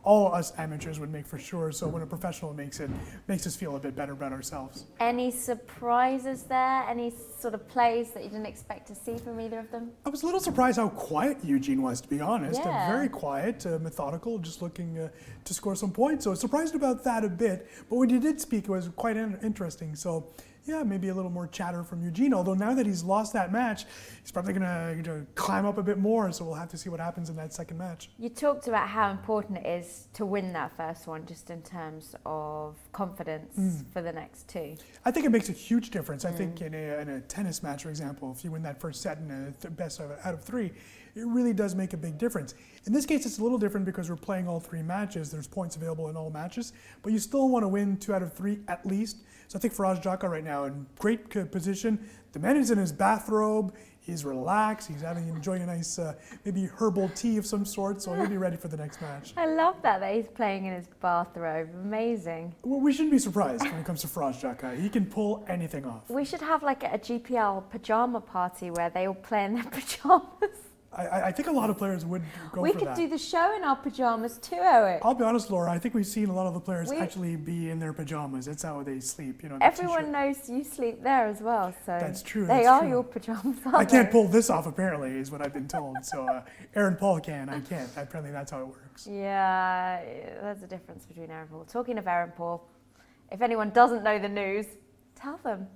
all us amateurs would make for sure. So when a professional makes it, makes us feel a bit better about ourselves. Any surprises there? Any sort of plays that you didn't expect to see from either of them? I was a little surprised how quiet Eugene was, to be honest. Yeah. Very quiet, methodical, just looking to score some points. So I was surprised about that a bit. But when he did speak, it was quite interesting. So yeah, maybe a little more chatter from Eugene. Although now that he's lost that match, he's probably going to climb up a bit more. So we'll have to see what happens in that second match. You talked about how important it is to win that first one, just in terms of confidence for the next two. I think it makes a huge difference. I think in a tennis match, for example, if you win that first set in a best out of three, it really does make a big difference. In this case, it's a little different because we're playing all three matches. There's points available in all matches, but you still want to win 2 out of 3 at least. So I think Faraz Jaka right now in great position. The man is in his bathrobe. He's relaxed. He's enjoying a nice maybe herbal tea of some sort. So he'll be ready for the next match. I love that he's playing in his bathrobe. Amazing. Well, we shouldn't be surprised when it comes to Faraz Jaka. He can pull anything off. We should have like a GPL pajama party where they all play in their pajamas. I think a lot of players would go We for could that. do the show in our pajamas too, Eric. I'll be honest, Laura. I think we've seen a lot of the players actually be in their pajamas. That's how they sleep. You know. the Everyone t-shirt. knows you sleep there as well, so That's true, They that's are true. your pajamas, aren't I can't they? pull this off. Apparently, is what I've been told. So Aaron Paul can. I can't. Apparently, that's how it works. Yeah, there's a difference between Aaron Paul. Talking of Aaron Paul, if anyone doesn't know the news, tell them.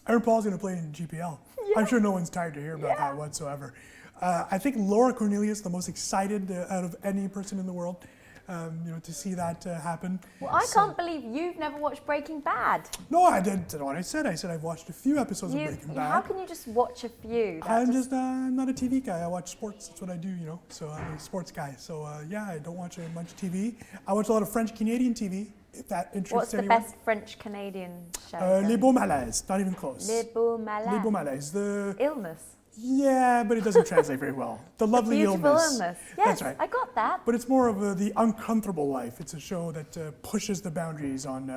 Aaron Paul's going to play in GPL. I'm sure no one's tired to hear about that whatsoever. I think Laura Cornelius, the most excited out of any person in the world, to see that happen. Well, I can't believe you've never watched Breaking Bad. No, I didn't know what I said. I said I've watched a few episodes of Breaking Bad. How can you just watch a few? I'm just not a TV guy. I watch sports. That's what I do, So I'm a sports guy. So I don't watch much TV. I watch a lot of French-Canadian TV, if that interests What's the anyone. best French-Canadian show? Les Beaux Malaises. Not even close. Les Beaux Malaises. Les Beaux Malaises. Illness. Yeah, but it doesn't translate very well. The lovely Beautiful illness. Yes, That's right. I got that. But it's more of the uncomfortable life. It's a show that pushes the boundaries on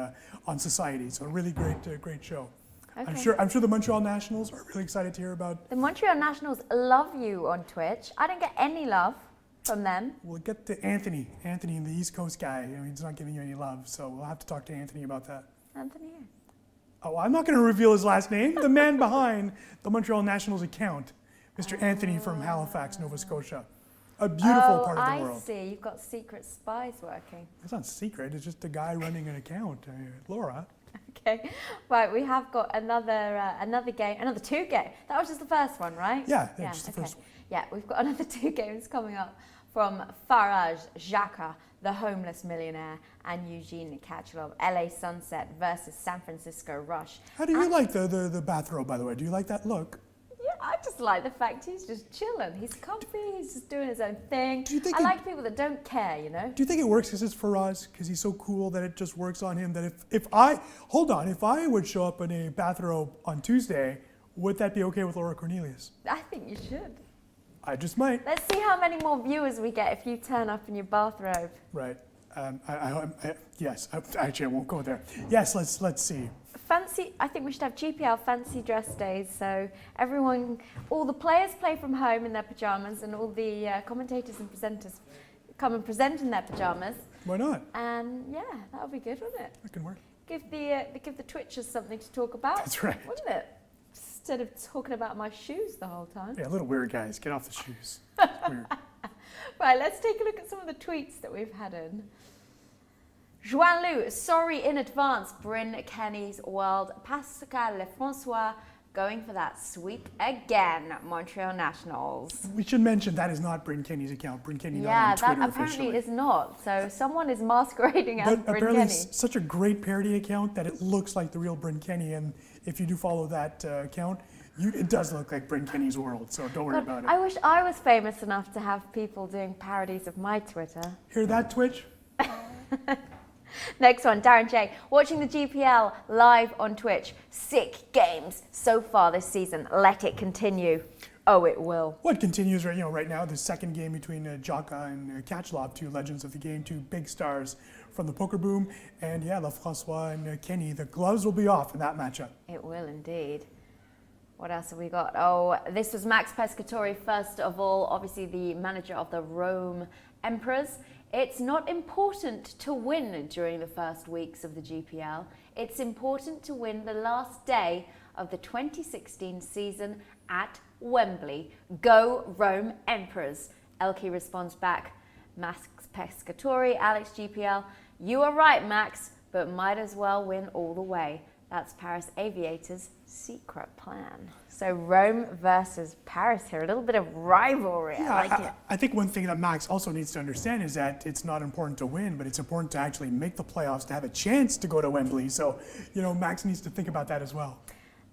society. So a really great show. Okay. I'm sure the Montreal Nationals are really excited to hear about. The Montreal Nationals love you on Twitch. I don't get any love from them. We'll get to Anthony, the East Coast guy. He's not giving you any love, so we'll have to talk to Anthony about that. Anthony. Oh, I'm not going to reveal his last name. The man behind the Montreal Nationals account, Mr. Anthony from Halifax, Nova Scotia. A beautiful part of the world. I see. You've got secret spies working. It's not secret. It's just a guy running an account. Laura. Okay. Right, we have got another game, another 2 games. That was just the first one, right? Yeah, just the first one. Yeah, we've got another 2 games coming up from Faraz Jaka, the homeless millionaire, and Eugene Katchalov, LA Sunset versus San Francisco Rush. How do you like the bathrobe, by the way? Do you like that look? Yeah, I just like the fact he's just chilling. He's comfy, he's just doing his own thing. I like people that don't care, Do you think it works because it's Faraz, because he's so cool that it just works on him? That if I would show up in a bathrobe on Tuesday, would that be okay with Laura Cornelius? I think you should. I just might. Let's see how many more viewers we get if you turn up in your bathrobe. Right. Yes. Actually, I won't go there. Yes. Let's see. I think we should have GPL fancy dress days, so all the players play from home in their pajamas, and all the commentators and presenters come and present in their pajamas. Why not? And yeah, that would be good, wouldn't it? That can work. Give the Twitchers something to talk about. That's right. Wouldn't it? Instead of talking about my shoes the whole time. Yeah, little weird guys. Get off the shoes. Weird. Right, let's take a look at some of the tweets that we've had in. Joan Lou, sorry in advance, Bryn Kenny's world. Pascal Lefrancois going for that sweep again, Montreal Nationals. We should mention that is not Bryn Kenny's account. Bryn Kenny not on Twitter that apparently officially. is not. So someone is masquerading as But Bryn apparently Kenny. it's such a great parody account that it looks like the real Bryn Kenny. And if you do follow that account, it does look like Bryn Kenny's world. So don't worry about it. I wish I was famous enough to have people doing parodies of my Twitter. Hear that, Twitch? Next one, Darren J. Watching the GPL live on Twitch. Sick games so far this season. Let it continue. Oh, it will. What continues right now, the second game between Jaka and Katchalov, 2 legends of the game, 2 big stars from the poker boom. And yeah, Lefrancois and Kenny, the gloves will be off in that matchup. It will indeed. What else have we got? Oh, this was Max Pescatori, first of all, obviously the manager of the Rome Emperors. It's not important to win during the first weeks of the GPL. It's important to win the last day of the 2016 season at Wembley. Go Rome Emperors. Elke responds back, Max Pescatori, Alex GPL, you are right, Max, but might as well win all the way. That's Paris Aviators' secret plan. So Rome versus Paris here, a little bit of rivalry. Yeah, I like it. I think one thing that Max also needs to understand is that it's not important to win, but it's important to actually make the playoffs, to have a chance to go to Wembley. So, Max needs to think about that as well.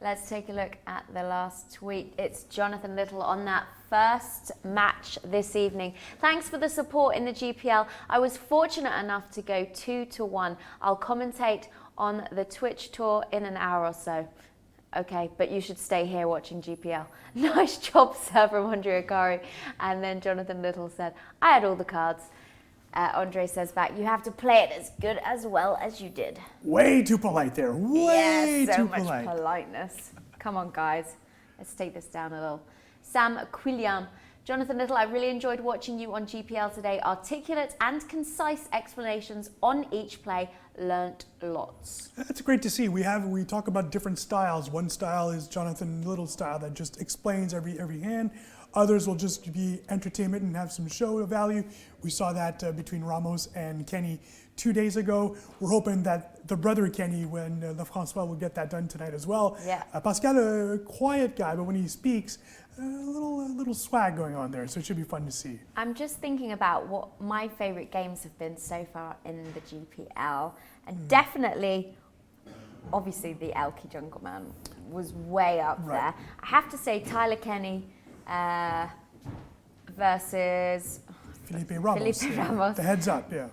Let's take a look at the last tweet. It's Jonathan Little on that first match this evening. Thanks for the support in the GPL. I was fortunate enough to go 2-1. I'll commentate on the Twitch tour in an hour or so. Okay, but you should stay here watching GPL. Nice job, sir, from Andre Akari. And then Jonathan Little said, I had all the cards. Andre says back, you have to play it as good as well as you did. Way too polite there. Way so too much polite. politeness. Come on, guys. Let's take this down a little. Sam Quilliam. Jonathan Little, I really enjoyed watching you on GPL today. Articulate and concise explanations on each play. Learnt lots. That's great to see. We talk about different styles. One style is Jonathan Little's style that just explains every hand. Others will just be entertainment and have some show value. We saw that between Ramos and Kenny 2 days ago. We're hoping that the brother Kenny, when Lefrancois, will get that done tonight as well. Yeah. Pascal, a quiet guy, but when he speaks, a little swag going on there, so it should be fun to see. I'm just thinking about what my favourite games have been so far in the GPL, and definitely, obviously, the Elke Jungle Man was way up there. I have to say, Tyler Kenny versus Felipe Ramos. The heads up, yeah.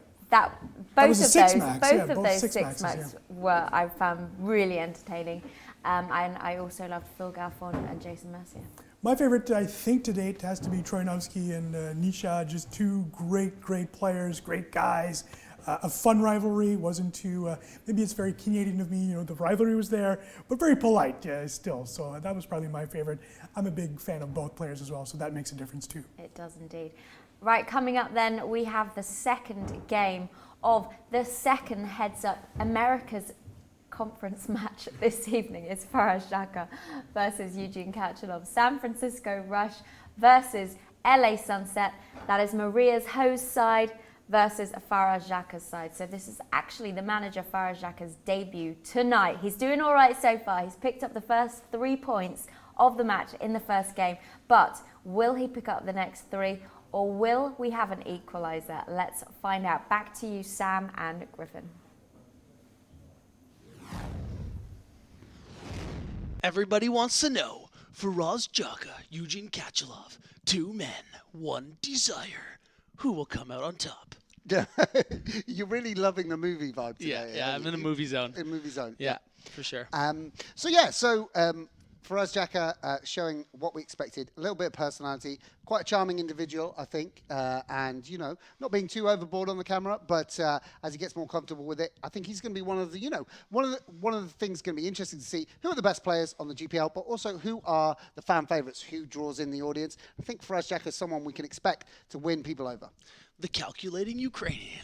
Both was a of six-max, those, yeah, both of both those six-maxes, six-max were, I found, really entertaining. And I also loved Phil Galfond and Jason Mercier. My favorite, I think, to date has to be Troianovski and Nisha. Just two great players, great guys. A fun rivalry. Wasn't too, maybe it's very Canadian of me, the rivalry was there, but very polite still. So that was probably my favorite. I'm a big fan of both players as well, so that makes a difference too. It does indeed. Right, coming up then, we have the second game of the second Heads Up America's conference match this evening. It's Faraz Jaka versus Eugene Katchalov. San Francisco Rush versus LA Sunset. That is Maria's Hose side versus Faraz Jaka's side. So this is actually the manager Faraz Jaka's debut tonight. He's doing all right so far. He's picked up the first 3 points of the match in the first game. But will he pick up the next 3? Or will we have an equaliser? Let's find out. Back to you, Sam and Griffin. Everybody wants to know, Faraz Jaka, Eugene Katchalov, 2 men, 1 desire. Who will come out on top? You're really loving the movie vibe today. Yeah, I'm in the movie zone. In movie zone. Yeah, for sure. So Faraz Jaka showing what we expected. A little bit of personality. Quite a charming individual, I think. And, not being too overboard on the camera, but as he gets more comfortable with it, I think he's going to be one of the, one of the things going to be interesting to see who are the best players on the GPL, but also who are the fan favourites, who draws in the audience. I think Faraz Jaka is someone we can expect to win people over. The calculating Ukrainian.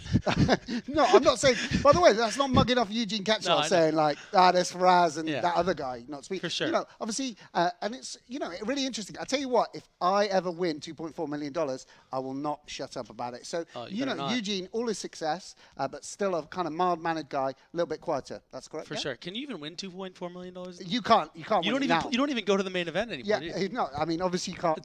No, I'm not saying. By the way, that's not mugging off Eugene Katchalov saying there's Faraz and that other guy not speaking. For sure. Obviously, and it's really interesting. I tell you what, if I ever win $2.4 million, I will not shut up about it. So Eugene, all his success, but still a kind of mild-mannered guy, a little bit quieter. That's correct. For sure. Can you even win $2.4 million? You can't. You can't. You don't even go to the main event anymore. Yeah. No. I mean, obviously you can't.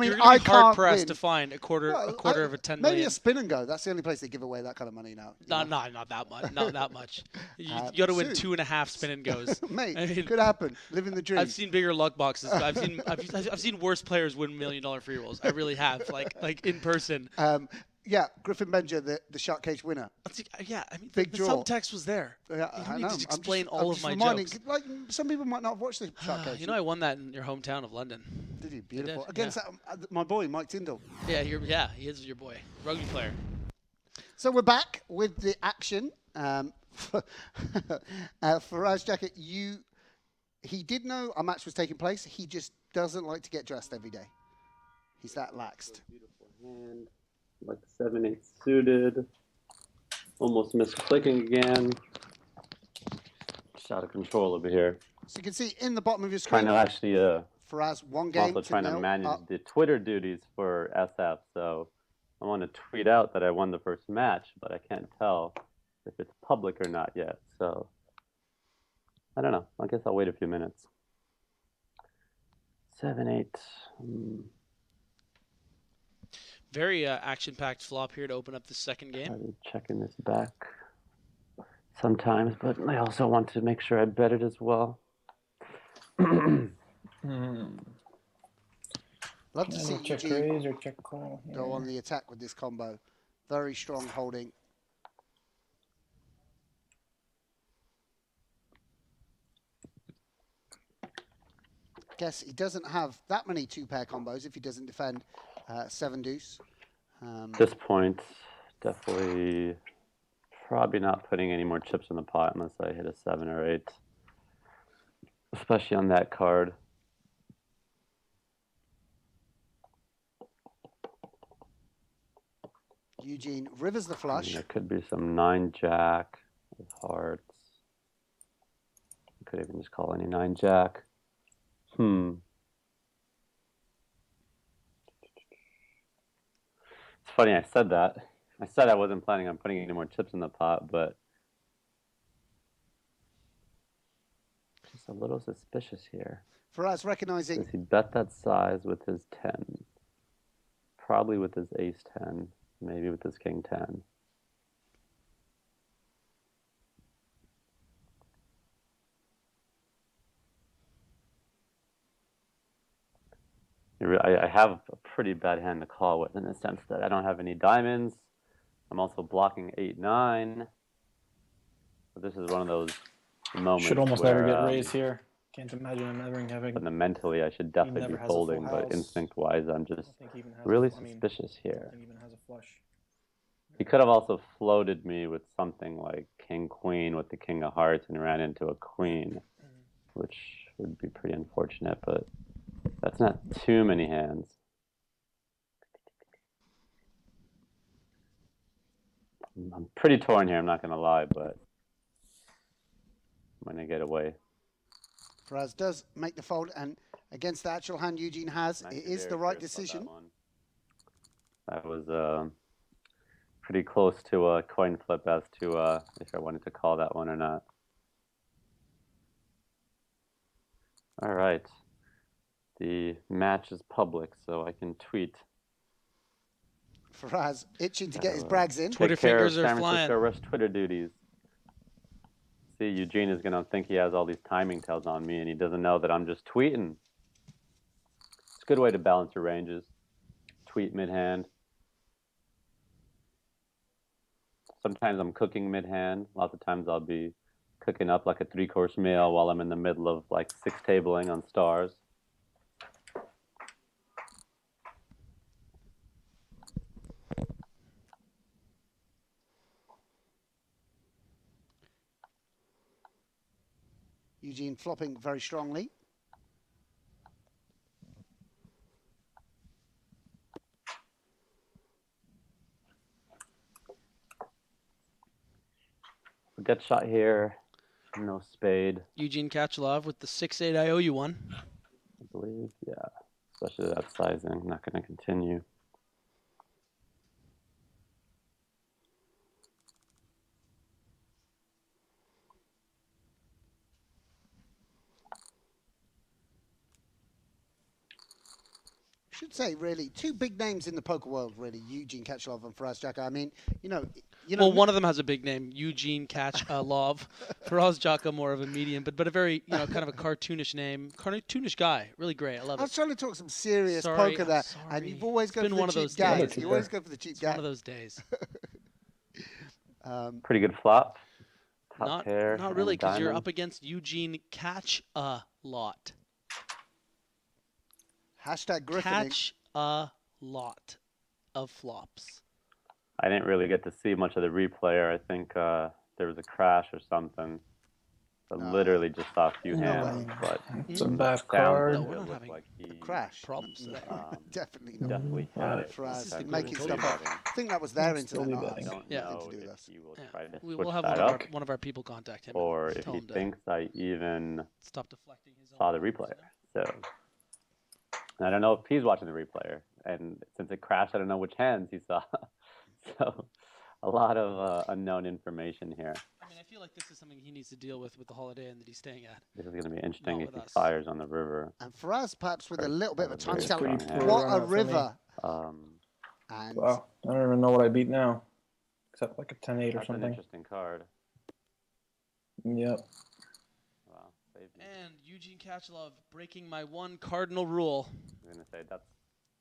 You're hard can't pressed win. to find a quarter of a $10 million. Maybe a spin and go. That's the only place they give away that kind of money now. Not that much. Not that much. You got to win 2.5 spin and goes. Mate, could happen. Living the dream. I've seen bigger luck boxes. I've seen worse players win $1 million free rolls. I really have. Like in person. Griffin Benja, the shark cage winner. Yeah, I mean, Big the draw. subtext was there. Yeah, I know. need to explain I'm all just of my jokes. Like some people might not have watched the shark cage. I won that in your hometown of London. Did you? Beautiful. Did, Against my boy Mike Tyndall. Yeah, he is your boy, rugby player. So we're back with the action. Faraz Jaka, he did know a match was taking place. He just doesn't like to get dressed every day. He's that laxed. Beautiful hand, like 7-8 suited. Almost missed clicking again. Just out of control over here. So you can see in the bottom of your Trying screen, to actually, Faraz, one I'm game also trying to nil manage up. the Twitter duties for SF. So I want to tweet out that I won the first match, but I can't tell if it's public or not yet. So I don't know. I guess I'll wait a few minutes. 7-8. Very action-packed flop here to open up the second game. I'm checking this back sometimes, but I also want to make sure I bet it as well. Love to see Check Eugene raise or check call. go on the attack with this combo. Very strong holding. Guess he doesn't have that many two-pair combos if he doesn't defend 7 deuce. At this point, definitely probably not putting any more chips in the pot unless I hit a 7 or 8, especially on that card. Eugene rivers the flush. There could be some 9-jack with hearts. I could even just call any 9-jack. It's funny I said that. I said I wasn't planning on putting any more chips in the pot, but just a little suspicious here. Faraz recognizing. Does he bet that size with his 10? Probably with his ace 10, maybe with his king 10. I have a pretty bad hand to call with in the sense that I don't have any diamonds. I'm also blocking 8-9. But this is one of those moments Should almost where, never get raised here. Can't imagine him ever having. fundamentally, I should definitely never be has a full folding, but house. instinct-wise, I'm just I think he even has really I mean, suspicious I here. don't think he even has a flush. He could have also floated me with something like king queen with the king of hearts and ran into a queen, which would be pretty unfortunate, but that's not too many hands. I'm pretty torn here, I'm not going to lie, but I'm going to get away. Faraz does make the fold, and against the actual hand Eugene has, it is the right decision. That was pretty close to a coin flip as to if I wanted to call that one or not. All right. The match is public, so I can tweet. Faraz itching to get his brags in. Twitter Take care fingers of are San flying. Francisco Rush Twitter duties. See, Eugene is going to think he has all these timing tells on me, and he doesn't know that I'm just tweeting. It's a good way to balance your ranges. Tweet mid-hand. Sometimes I'm cooking mid-hand. Lots of times I'll be cooking up like a 3-course meal while I'm in the middle of like 6 tabling on stars. Eugene flopping very strongly. Gut shot here. No spade. Eugene Katchalov with the 6-8 I owe you one. I believe, yeah. Especially that sizing. I'm not going to continue. Should say really two big names in the poker world, really, Eugene Katchalov and Faraz Jaka. I mean, you know. Well, one of them has a big name, Eugene Katchalov. Faraz Jaka, more of a medium, but a very kind of a cartoonish name, cartoonish guy. Really great. I love it. I was trying to talk some serious Sorry, poker there, sorry. and you've always gone been for one the of cheap those gags. days. You always go for the cheap It's gag. one of those days. Pretty good flop. Top Not pair. not and really, because you're diamond. up against Eugene Katchalov. Hashtag griffining. Catch a lot of flops. I didn't really get to see much of the replay. I think there was a crash or something. I literally just saw a few No hands, way. but It's a from the bad sounds card. of No, we're it, not looked having like he Crash. problems today. Definitely not. definitely had it. Faraz This is making Three stuff up. betting. I think that was their Still internet, be not betting. us. I don't Yeah. know to do with if us. he will Yeah. try to We'll switch have that one up, of our people contact him. or and if tell he him to thinks I even stop deflecting his own saw the calls, replay. you know? So and I don't know if he's watching the replayer. And since it crashed, I don't know which hands he saw. So a lot of unknown information here. I mean, I feel like this is something he needs to deal with the Holiday Inn that he's staying at. This is going to be interesting Not if with he us. fires on the river. And Faraz perhaps with a First, little bit of a time very tell. strong hand. What run a out for me. river! And Wow, I don't even know what I beat now, except like a 10-8 or That's an something. interesting card. Yep. Wow, saved me. And Eugene Katchalov breaking my one cardinal rule. I'm going to say that's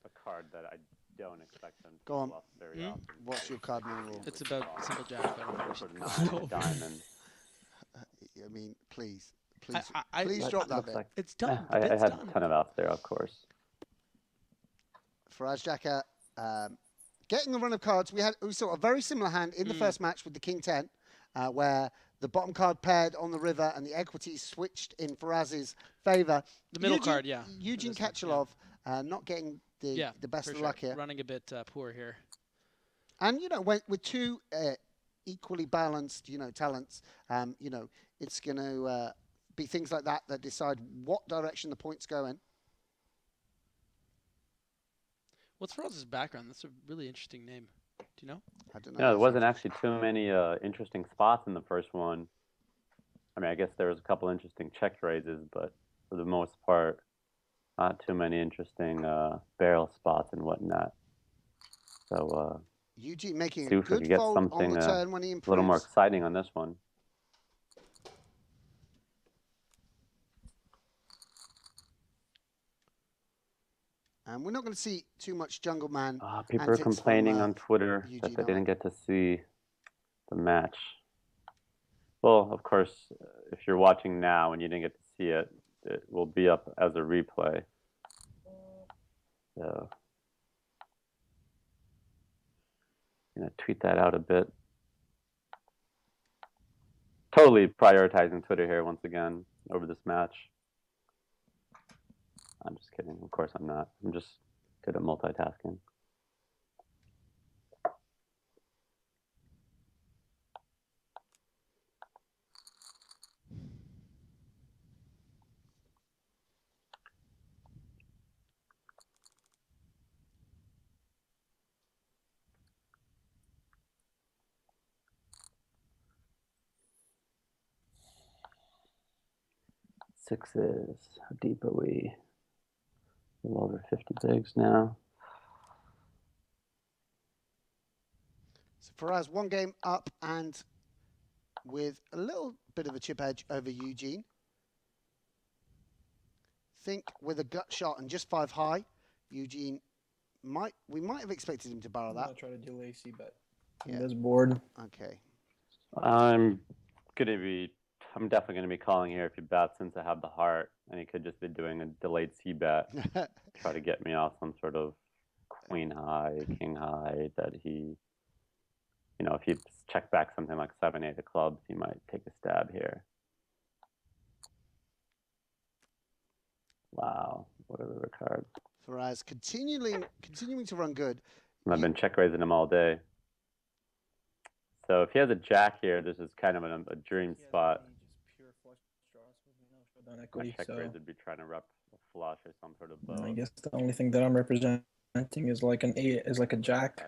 a card that I don't expect him to Go on. bluff very often. what's your cardinal rule? It's about simple jack. I don't think we For should nine, diamond. I mean, please I- please But drop it that looks bit. like It's done. I The bit's had done. a ton of outs there, of course. Faraz Jaka getting a run of cards. We saw a very similar hand in the first match with the King 10, where the bottom card paired on the river and the equities switched in Faraz's favour. The middle card, yeah. Eugene For this one, Katchalov not getting the best for of sure. luck here. Running a bit poor here. And, with two equally balanced, talents, it's going to be things like that that decide what direction the points go in. What's Faraz's background? That's a really interesting name. Do you know? I don't know. Yeah, there wasn't actually too many interesting spots in the first one. I mean, I guess there was a couple interesting check raises, but for the most part, not too many interesting barrel spots and whatnot. So Eugene making see a if we good could get fold on something the turn when he a improves. little more exciting on this one. And we're not going to see too much Jungle Man. People are antics complaining from, on Twitter Eugene, that they are didn't get to see the match. Well, of course, if you're watching now and you didn't get to see it, it will be up as a replay. So I'm going to tweet that out a bit. Totally prioritizing Twitter here once again over this match. I'm just kidding. Of course I'm not. I'm just good at multitasking. Sixes. How deep are we? A little over 50 bigs now. So Faraz, one game up and with a little bit of a chip edge over Eugene. Think with a gut shot and just 5 high, Eugene we might have expected him to barrel I'm that. gonna try to delay c-bet. Yeah. This board. Okay. I'm definitely gonna be calling here if he bets, since I have the heart, and he could just be doing a delayed c-bet, try to get me off some sort of queen high, king high that he, if he checked back something like 7-8 of clubs, he might take a stab here. Wow, what a river card. Faraz continuing to run good. I've been check raising him all day. So if he has a jack here, this is kind of a dream spot. Just pure flush draws with no showdown My equity. check So raise would be trying to rep a flush or some sort of bow. I guess the only thing that I'm representing is like an eight, is like a jack.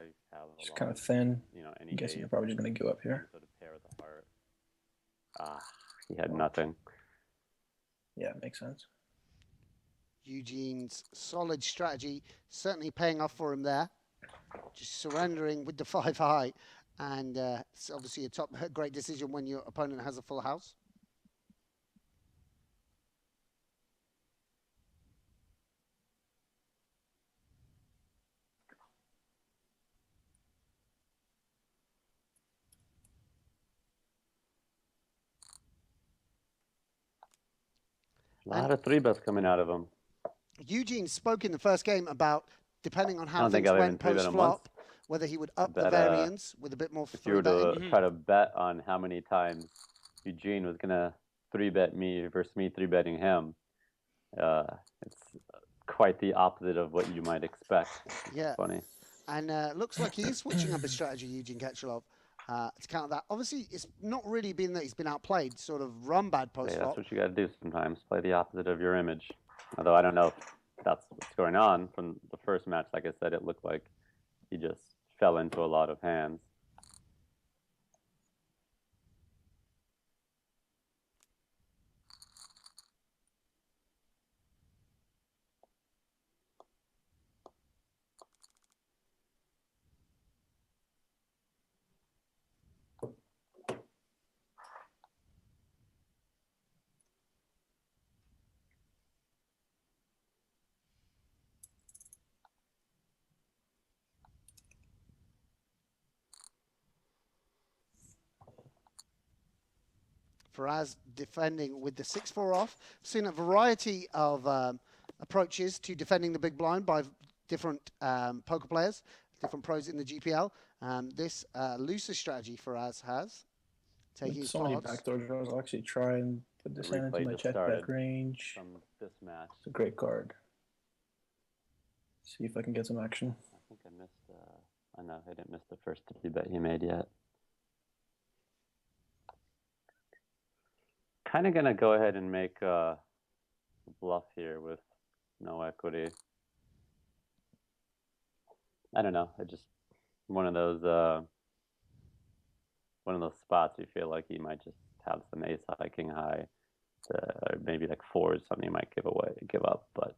It's kind of thin. Any I'm guessing ace, you're probably just gonna go up here. sort of pair with the heart. He had nothing. Yeah, it makes sense. Eugene's solid strategy certainly paying off for him there. Just surrendering with the 5 high. And it's obviously a great decision when your opponent has a full house. A lot of 3-bets coming out of him. Eugene spoke in the first game about, depending on I how don't think things I've went even 3-bet him once. post-flop, whether he would up the Bet, variance with a bit more If you were free betting. to try to bet on how many times Eugene was going to 3-bet me versus me 3-betting him. It's quite the opposite of what you might expect. Yeah. Funny. And looks like he is switching up his strategy, Eugene Katchalov, to counter that. Obviously, it's not really been that he's been outplayed, sort of run bad post Hey, flop. that's what you got to do sometimes. Play the opposite of your image. Although I don't know if that's what's going on. From the first match, like I said, it looked like he just fell into a lot of hands. Faraz defending with the 6-4 off. Seen a variety of approaches to defending the big blind by different poker players, different pros in the GPL. This looser strategy Faraz has, taking With his so many pots. backdoor draws, I'll actually try and put this hand into Replay my just check started back range. from this match. It's a great card. See if I can get some action. I think I missed. I know I didn't miss the first 3-bet he made yet. Kind of gonna go ahead and make a bluff here with no equity. I don't know. I just one of those spots you feel like he might just have some ace high, king high, or maybe like fours, something he might give up. But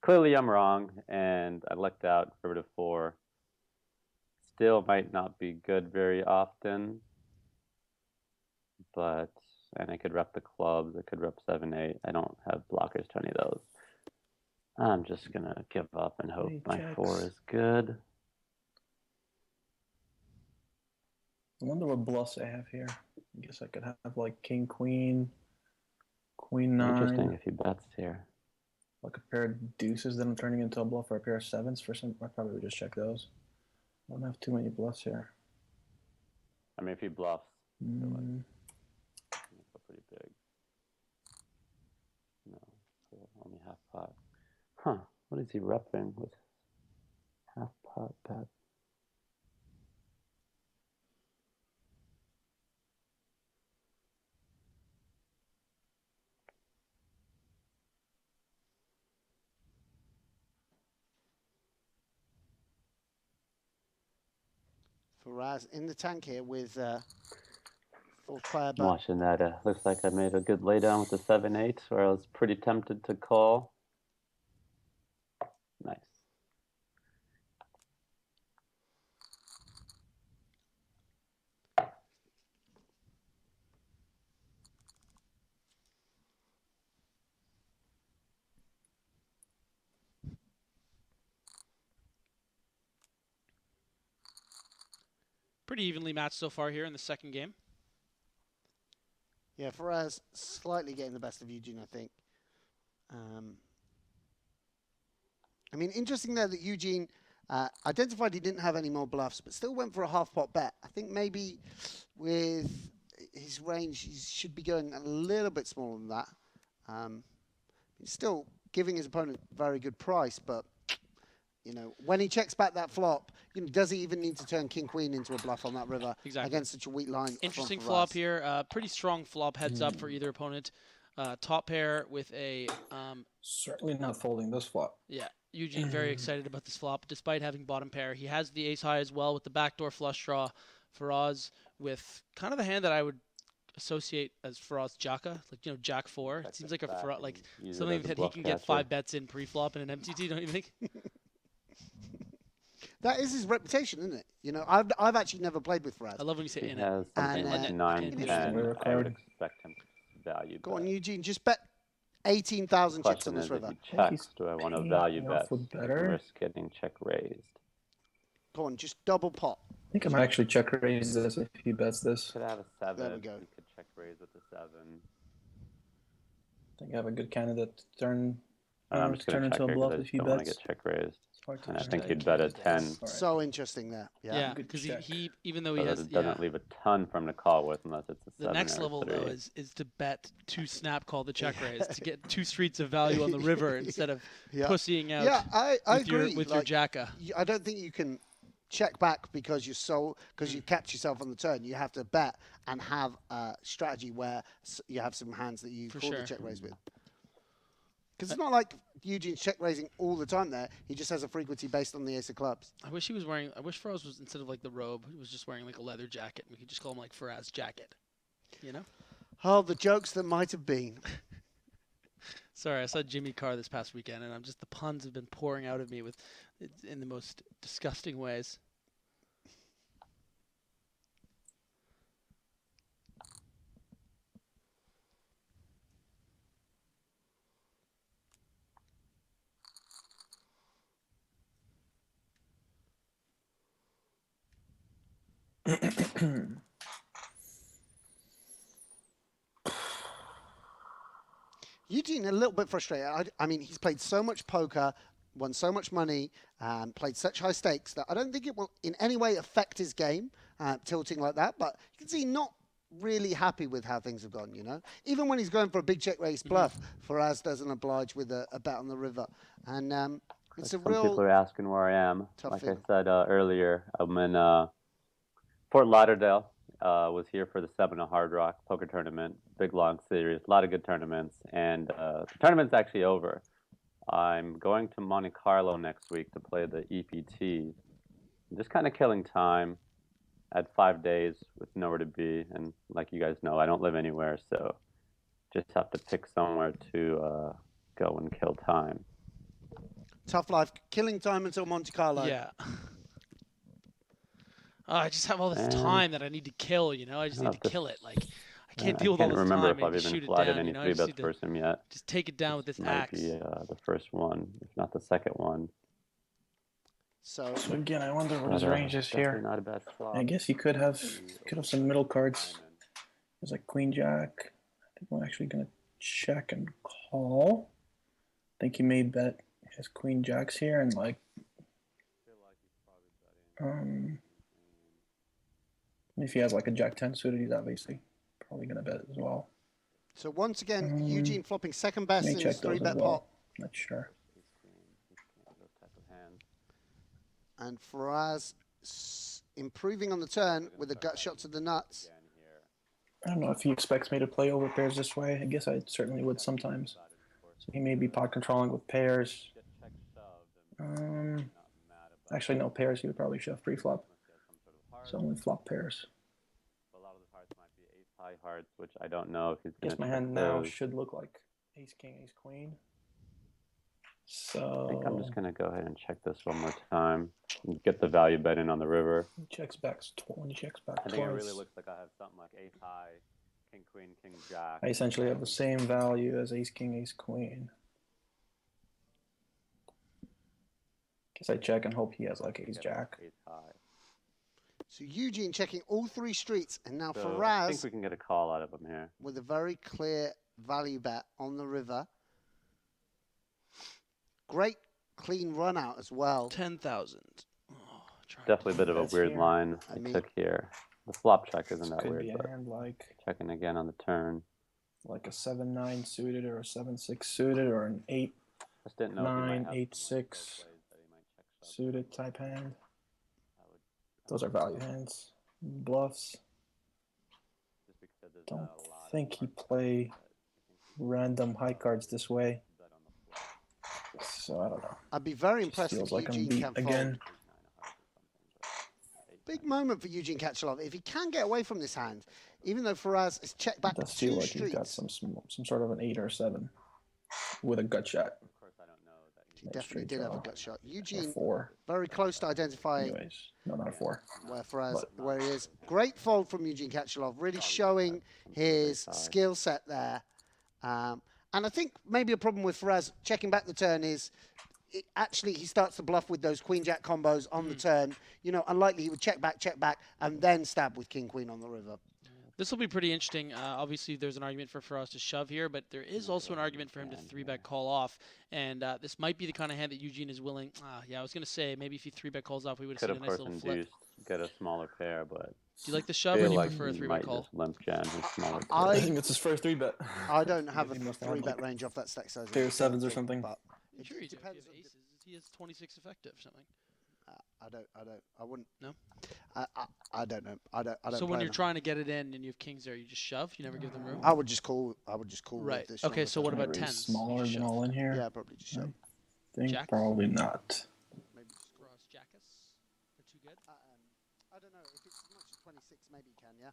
clearly I'm wrong, and I lucked out. River to 4. Still might not be good very often, but and I could rep the clubs. I could rep 7-8. I don't have blockers to any of those. I'm just gonna give up and hope my 4 is good. I wonder what bluffs I have here. I guess I could have like king, queen, queen 9. Interesting if he bets here. Like a pair of deuces that I'm turning into a bluff, or a pair of 7s for some. I probably would just check those. I don't have too many bluffs here. I mean, if he bluffs, pretty big. No, only half pot. Huh? What is he repping with half pot bet? Faraz in the tank here with full player. I'm watching that. Looks like I made a good laydown with the 7-8, where I was pretty tempted to call. Nice. Pretty evenly matched so far here in the second game. Yeah, Faraz slightly getting the best of Eugene, I think. I mean, interesting there that Eugene identified he didn't have any more bluffs, but still went for a half-pot bet. I think maybe with his range, he should be going a little bit smaller than that. He's still giving his opponent a very good price, but you know, when he checks back that flop, you know, does he even need to turn king queen into a bluff on that river against such a weak line? Interesting flop here. Pretty strong flop heads up for either opponent. Top pair with a certainly not folding this flop. Yeah, Eugene very excited about this flop, despite having bottom pair. He has the ace high as well with the backdoor flush draw. Faraz with kind of the hand that I would associate as Faraz Jaka, like, you know, Jack 4. It seems like a Faraz, like something that he can get 5 bets in pre-flop in an MTT, don't you think? That is his reputation, isn't it? You know, I've actually never played with Faraz. I love when you say in it. He has something like 9-10. I would expect him to value. Go on, Eugene. Just bet 18,000 chips on this river. If he checks, do I want to value bet? Risk getting check raised. Go on, just double pot. I think I might actually check raise this if he bets this. Could have a 7. There we go. We could check raise with the 7. I think I have a good candidate to turn. I'm just going to check into a bluff here if he don't want to bets. get check raised. And I think he'd bet a 10. So interesting there. Yeah, Good because check. he even though So he that has it doesn't leave a ton for him to call with unless it's a 7 the next or level 3. though is to bet 2 snap call the check raise to get 2 streets of value on the river instead of pussying out Yeah, I with agree. your Jaka. I don't think you can check back because you catch yourself on the turn. You have to bet and have a strategy where you have some hands that you call the check raise with. Because it's not like Eugene's check raising all the time there. He just has a frequency based on the ace of clubs. I wish Faraz was, instead of like the robe, he was just wearing like a leather jacket. We could just call him like Faraz Jacket. You know? Oh, the jokes that might have been. Sorry, I saw Jimmy Carr this past weekend, and the puns have been pouring out of me in the most disgusting ways. Eugene, a little bit frustrated. I mean, he's played so much poker, won so much money, played such high stakes that I don't think it will in any way affect his game, tilting like that. But you can see not really happy with how things have gone, you know. Even when he's going for a big check raise bluff, Faraz doesn't oblige with a bet on the river. And it's a Some real... people are asking where I am. Like feeling. I said earlier, I'm in Fort Lauderdale. Was here for the 7 Hard Rock poker tournament, big long series, a lot of good tournaments, and the tournament's actually over. I'm going to Monte Carlo next week to play the EPT. I'm just kind of killing time. I had 5 days with nowhere to be, and like you guys know, I don't live anywhere, so just have to pick somewhere to go and kill time. Tough life, killing time until Monte Carlo. Yeah. I just have all this time that I need to kill, you know? I just need to kill it. Like, I can't deal with all this time. I can't remember if Maybe I've even shoot it flatted down, any you know? 3-bets versus him yet. Just take it down with this Might axe. be the first one, if not the second one. So again, I wonder what his range is here. Not a bad flop. I guess he could have some middle cards. There's like Queen Jack. I think we're actually gonna check and call. I think he may bet his Queen Jacks here and like if he has like a Jack 10 suited, he's obviously probably gonna bet as well. So once again, Eugene flopping second best May in check his those 3-bet as well. pot. Not sure. And Faraz improving on the turn with a gut shot to the nuts. I don't know if he expects me to play over pairs this way. I guess I certainly would sometimes. So he may be pot controlling with pairs. Actually, no pairs. He would probably shove pre-flop. So only flop pairs. A lot of the hearts might be ace-high hearts, which I don't know if he's going Guess to my hand now should look like ace king, ace queen. So I think I'm just going to go ahead and check this one more time. And get the value bet in on the river. he checks back when he checks back I think it twice. really looks like I have something like ace-high, king, queen, king, jack. I essentially have the same value as ace king, ace queen. Guess I check and hope he has like ace jack. Ace-high. So Eugene checking all 3 streets, and now So Faraz I think we can get a call out of him here. with a very clear value bet on the river. Great clean run out as well. 10,000. Oh, Definitely a bit of a weird here. line I took here. The flop check isn't that Could weird, be a but hand like checking again on the turn. a 7-9 suited or a 7-6 suited or an 8 Just didn't know if he might 9 have 8 some, like, 6 both ways that he might check shove. suited type hand. Those are value hands. Bluffs. Just because there's Don't not a lot think of he hearts play that I think he random high cards this way. bet on the flop. So I don't know. I'd be very Just impressed feels if like I'm Eugene beat can fold. again. Big moment for Eugene Katchalov. If he can get away from this hand, even though Faraz has checked back It does 2 feel like streets. he's got some sort of an 8 or 7 with a gut shot. Of course, I don't know that He definitely did have a gut shot. Or Eugene 4. very close to identifying Anyways, no, not a 4. where Faraz, But- where he is. Great fold from Eugene Katchalov, really showing his skill set there. And I think maybe a problem with Faraz checking back the turn is actually he starts to bluff with those queen jack combos on the turn. You know, unlikely he would check back, and then stab with king queen on the river. This will be pretty interesting. Obviously, there's an argument for Faraz to shove here, but there is also an argument for him to 3-bet call off. And this might be the kind of hand that Eugene is willing. Yeah, I was going to say maybe if he 3-bet calls off, we would have seen a nice little flip. Induced, get a smaller pair, but do you like the shove, or do you prefer a 3-bet call? Just limp jam his smaller pair. I think it's his first 3-bet. I don't have a 3-bet range off that stack size. Pair of sevens or something. But Sure, it you do. If you depends. have aces, he has 26 effective or something. I wouldn't. No? I don't know. I don't. So when play you're them. trying to get it in and you have kings there, you just shove? You never give them room? I would just call. Right. With this Okay, number so what first. about Maybe 10s? smaller Just than shove. all in here? Yeah, probably just shove. I think Jacks? probably not. Maybe just Faraz Jakas? Are too good? I don't know. If it's as much as 26, maybe you can. Yeah.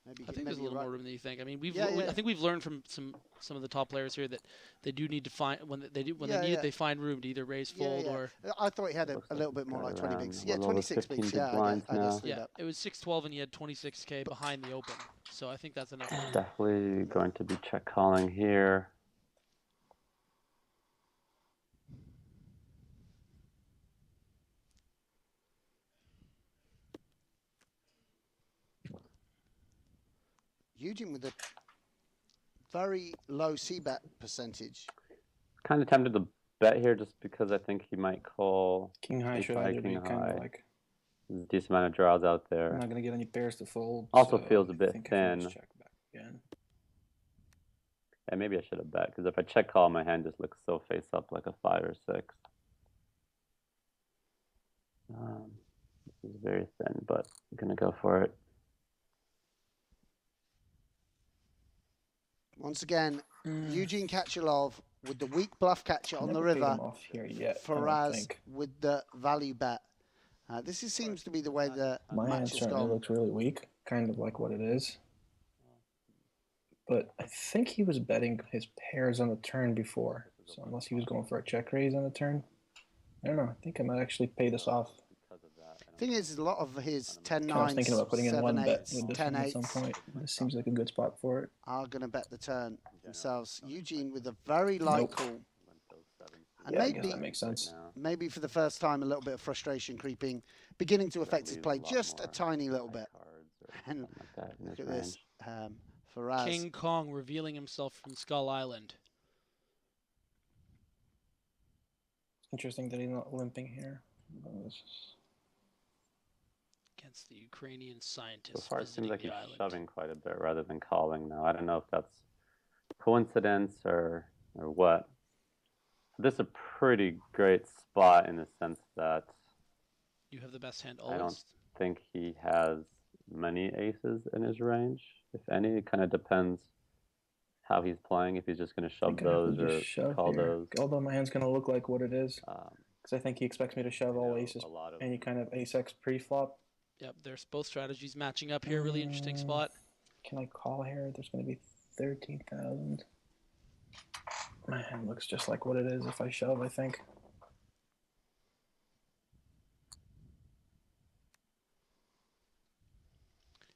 Maybe. I think there's a little more room than you think. I mean, I think we've learned from some of the top players here that they do need to find when they need it, they find room to either raise, fold, or. I thought he had a little bit more like 20 bigs. Yeah, well, 26 bigs. 15 Yeah, blinds I guess. now. Yeah, it was 6-12 and he had 26K behind the open. So I think that's enough. Definitely going to be check calling here. Eugene with a very low c-bet percentage. Kind of tempted to bet here just because I think he might call King high ace should high, either be king kind high. of like. There's a decent amount of draws out I'm there. not going to get any pairs to fold. Also so feels a I bit think I should just thin. check back again. Yeah, maybe I should have bet because if I check call, my hand just looks so face up like a 5 or 6. This is very thin, but I'm gonna go for it. Once again, Eugene Katchalov with the weak bluff catcher on the Never paid river. him off here yet, I don't Faraz think. with the value bet. Seems to be the way the My hand match has certainly gone. looks really weak, kind of like what it is. But I think he was betting his pairs on the turn before. So unless he was going for a check raise on the turn, I don't know. I think I might actually pay this off. Thing is, a lot of his 10 I was 9s, thinking about putting in 7 one bet 8s, with this 10 one at some 8s point. This seems like a good spot for it. are going to bet the turn themselves. Eugene with a very light Nope. call. And Yeah, I guess maybe, that makes sense. maybe for the first time, a little bit of frustration beginning to affect his play just a tiny little bit. And look at this, Faraz. King Kong revealing himself from Skull Island. Interesting that he's not limping here. Against the Ukrainian So scientists far, it seems visiting like the he's island. shoving quite a bit rather than calling now. I don't know if that's coincidence or what. This is a pretty great spot in the sense that You have the best hand I don't always. think he has many aces in his range, if any. It kind of depends how he's playing, if he's just going to I shove think I have to those or just shove call here. those. Although my hand's going to look like what it is. Um, Because I think he expects me to shove you all know, aces, a lot of any kind of ace-x pre-flop. Yep, there's both strategies matching up here. Really interesting spot. Can I call here? There's going to be 13,000. My hand looks just like what it is if I shove, I think.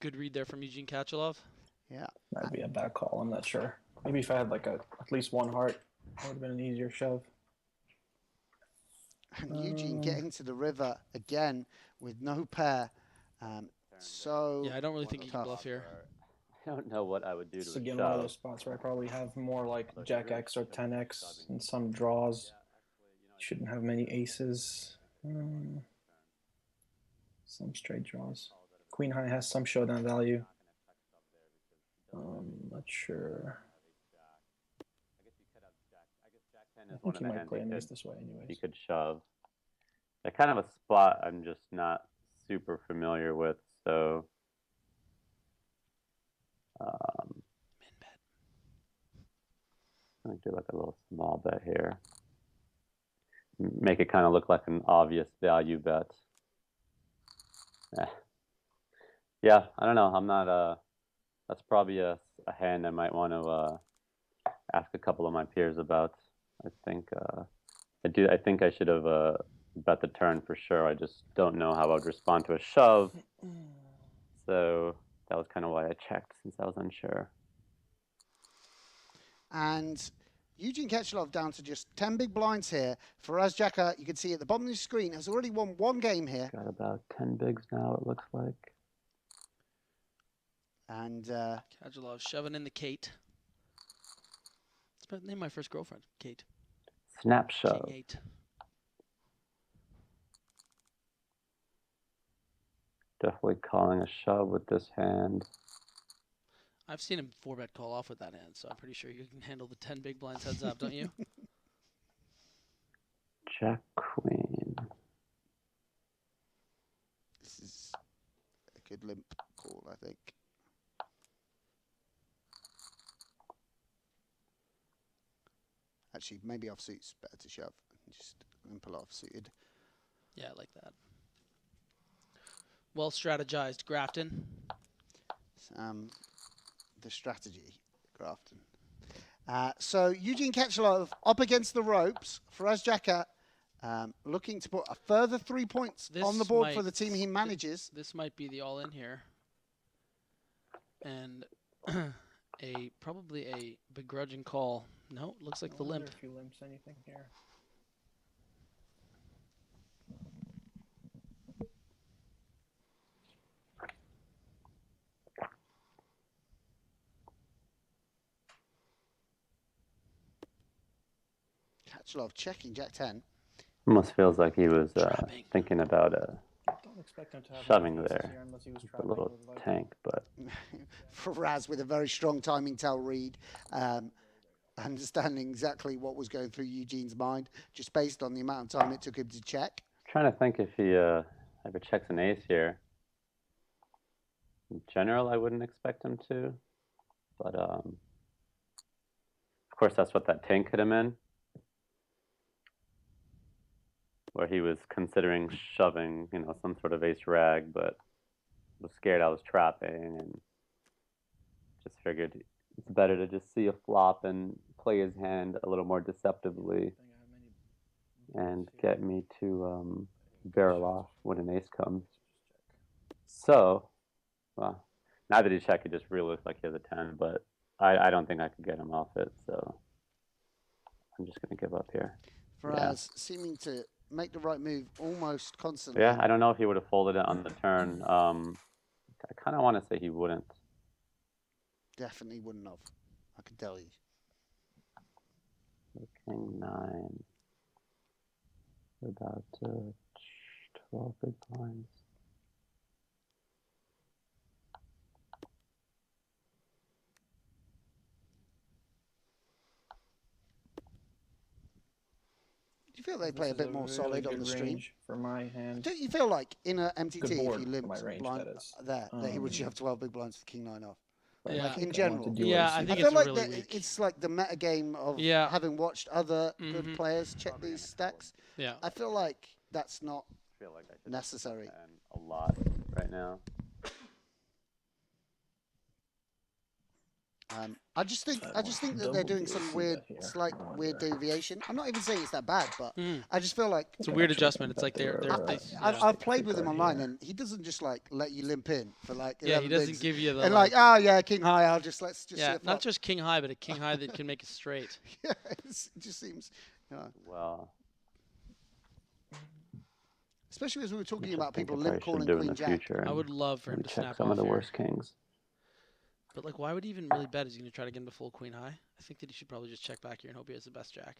Good read there from Eugene Katchalov. Yeah. That'd be a bad call, I'm not sure. Maybe if I had like at least one heart, that would have been an easier shove. And Eugene getting to the river again with no pair. So Yeah, I don't really think he can tough. bluff here. I don't know what I would do This is to a again one of shove. those spots where I probably have more like Jack X or 10X and some draws. Shouldn't have many aces. Some straight draws. Queen high has some showdown value. Not sure. I think he might play an ace this way He anyways. could shove. That kind of a spot I'm just not super familiar with, so Min bet. I'm gonna do like a little small bet here. Make it kind of look like an obvious value bet. Yeah, I don't know. I'm not. That's probably a hand I might want to ask a couple of my peers about. I think I think I should have bet the turn for sure. I just don't know how I would respond to a shove. So that was kind of why I checked, since I was unsure. And Eugene Katchalov down to just 10 big blinds here. Faraz Jaka, you can see at the bottom of the screen, has already won one game here. Got about 10 bigs now, it looks like. And Katchalov shoving in the Kate. Let's name my first girlfriend, Kate. Snap shove. King 8. Definitely calling a shove with this hand. I've seen him 4-bet call off with that hand, so I'm pretty sure you can handle the 10 big blinds heads up, don't you? Jack queen. this is a good limp call, I think. Actually, maybe offsuit's better to shove. Just limp a lot offsuited. Yeah, I like that. Well strategized, Grafton. The strategy, Grafton. So Eugene Katchalov up against the ropes. Faraz Jaka looking to put a further 3 points on the board for the team he manages. This might be the all-in here. And probably a begrudging call. No, looks like the limp. If he limps anything here. Katchalov checking Jack 10. Almost feels like he was thinking about Don't expect him to have shoving any aces there. here unless he was A trapping little with, like, tank, but Faraz with a very strong timing tell read, understanding exactly what was going through Eugene's mind, just based on the amount of time it took him to check. trying to think if he ever checks an ace here. In general, I wouldn't expect him to, but of course that's what that tank hit him in, where he was considering shoving, some sort of ace rag, but was scared I was trapping and just figured it's better to just see a flop and play his hand a little more deceptively and get me to barrel off when an ace comes. So, well, now that he checked, it just really looks like he has a 10, but I don't think I could get him off it, so I'm just going to give up here. Faraz seeming to make the right move almost constantly. Yeah, I don't know if he would have folded it on the turn. I kind of want to say he wouldn't. Definitely wouldn't have, I can tell you. King 9. About 12 big blinds. Do you feel they play a bit more solid on the stream? For my hand. Don't you feel like in a MTT, if board you for limped my range, blind that is. that he would shove 12 big blinds for King 9 off? Yeah. Like in I want general. to do Yeah, aces. I I think feel it's like really that weak. it's like the meta game of Yeah. having watched other good players check these stacks. Yeah. I feel like that's not I feel like I should necessary. a lot right now. I just think that they're double doing do some see weird, that here. slight I weird wonder. deviation. I'm not even saying it's that bad, but I just feel like It's a weird adjustment. It's like I've played with him online, and he doesn't just like let you limp in for like Yeah, 11 he doesn't bigs. give you the and like, oh yeah, king high. Let's just see yeah, a flop. not just king high, but a king high that can make it straight. Yeah, it just seems, Well, especially as we were talking which I about think people I limp probably should calling do in queen the jack. future. I would love for him and to check snap some off of the here. worst kings. But like, why would he even really bet? Is he going to try to get him to full queen high? I think that he should probably just check back here and hope he has the best jack.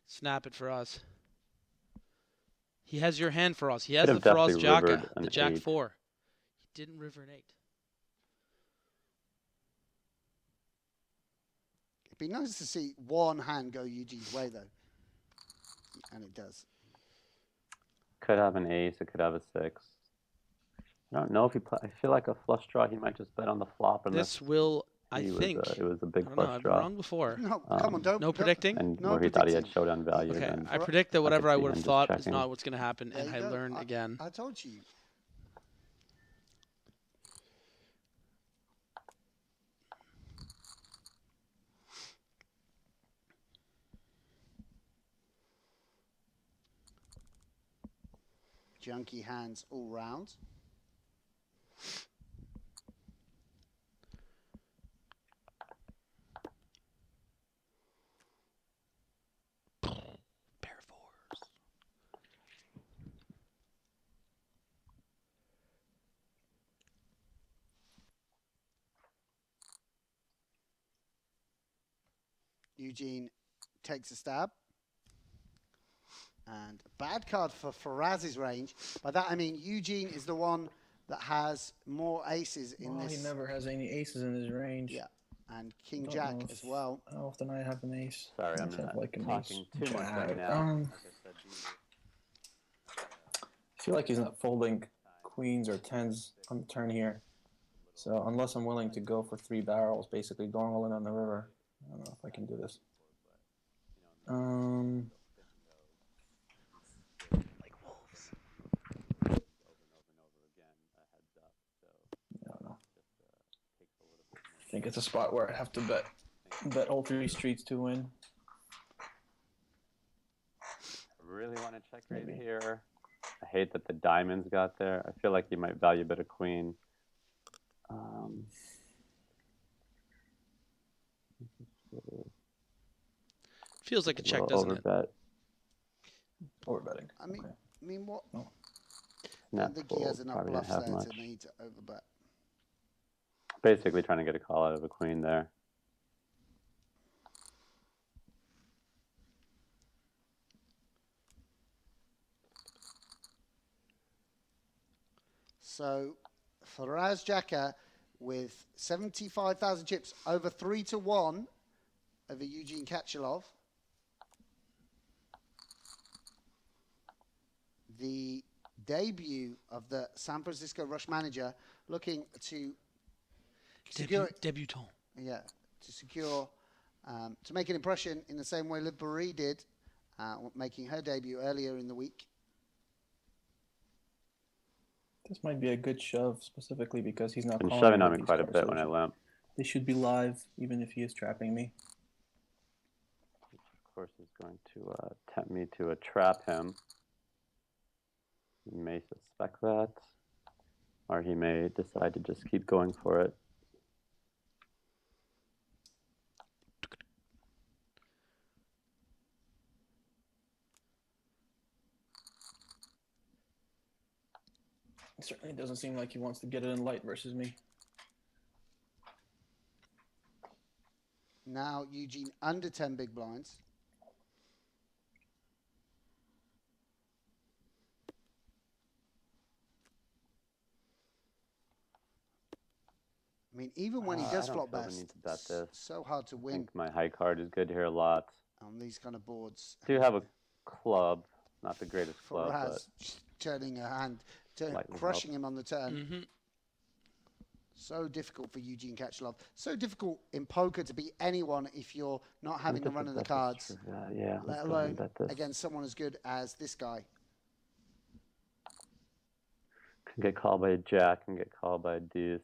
Snap it for us. He has your hand for us. He has Could the have Faraz definitely Jaka, rivered the an jack 8. 4. He didn't river an 8. It'd be nice to see one hand go Eugene's way though, and it does. Could have an ace. It could have a 6. I don't know if I feel like a flush draw. He might just bet on the flop. This will, I he think. was, it was a big I don't know. flush I've been draw. wrong before. No, come on, don't. No predicting? And No where he thought he had predicting. showdown value. Okay, then I predict that whatever I see would him have just thought is checking. not what's going to happen, There and you I go. learned again. I told you. Junky hands all round. Pair of 4s. Eugene takes a stab. And a bad card for Faraz's range. By that I mean Eugene is the one that has more aces in this. He never has any aces in his range. Yeah, and King Don't Jack know as well. How often I have an ace? Sorry, I'm I have like an talking ace too much jack. right now. Like I said, I feel like he's not folding queens or tens on the turn here. So unless I'm willing to go for 3 barrels, basically going all in on the river, I don't know if I can do this. Like wolves. I don't know. I think it's a spot where I have to bet all 3 streets to win. I really want to check right here. I hate that the diamonds got there. I feel like you might value a bit of queen. Feels like a check, doesn't it? Overbetting. I mean, what? No. I don't think he has enough bluffs there to need to overbet. Basically trying to get a call out of a queen there. So, Faraz Jaka with 75,000 chips, over 3-1 over Eugene Katchalov. The debut of the San Francisco Rush manager, looking to secure Debutant. Yeah, to secure, to make an impression in the same way Liv Boeri did, making her debut earlier in the week. This might be a good shove, specifically because he's not Been calling shoving on with me these quite a cards, bit so when I limp. They should be live, even if he is trapping me. Which, of course, is going to tempt me to trap him. He may suspect that, or he may decide to just keep going for it. It certainly doesn't seem like he wants to get it in light versus me. Now Eugene under 10 big blinds. I mean, even when he does flop best, it's so hard to win. I think my high card is good here a lot. On these kind of boards. Do have a club, not the greatest club, but turning a hand, crushing him on the turn. So difficult for Eugene Katchalov. So difficult in poker to beat anyone if you're not having the run of the cards. Yeah, let alone against someone as good as this guy. Can get called by a jack, can get called by a deuce.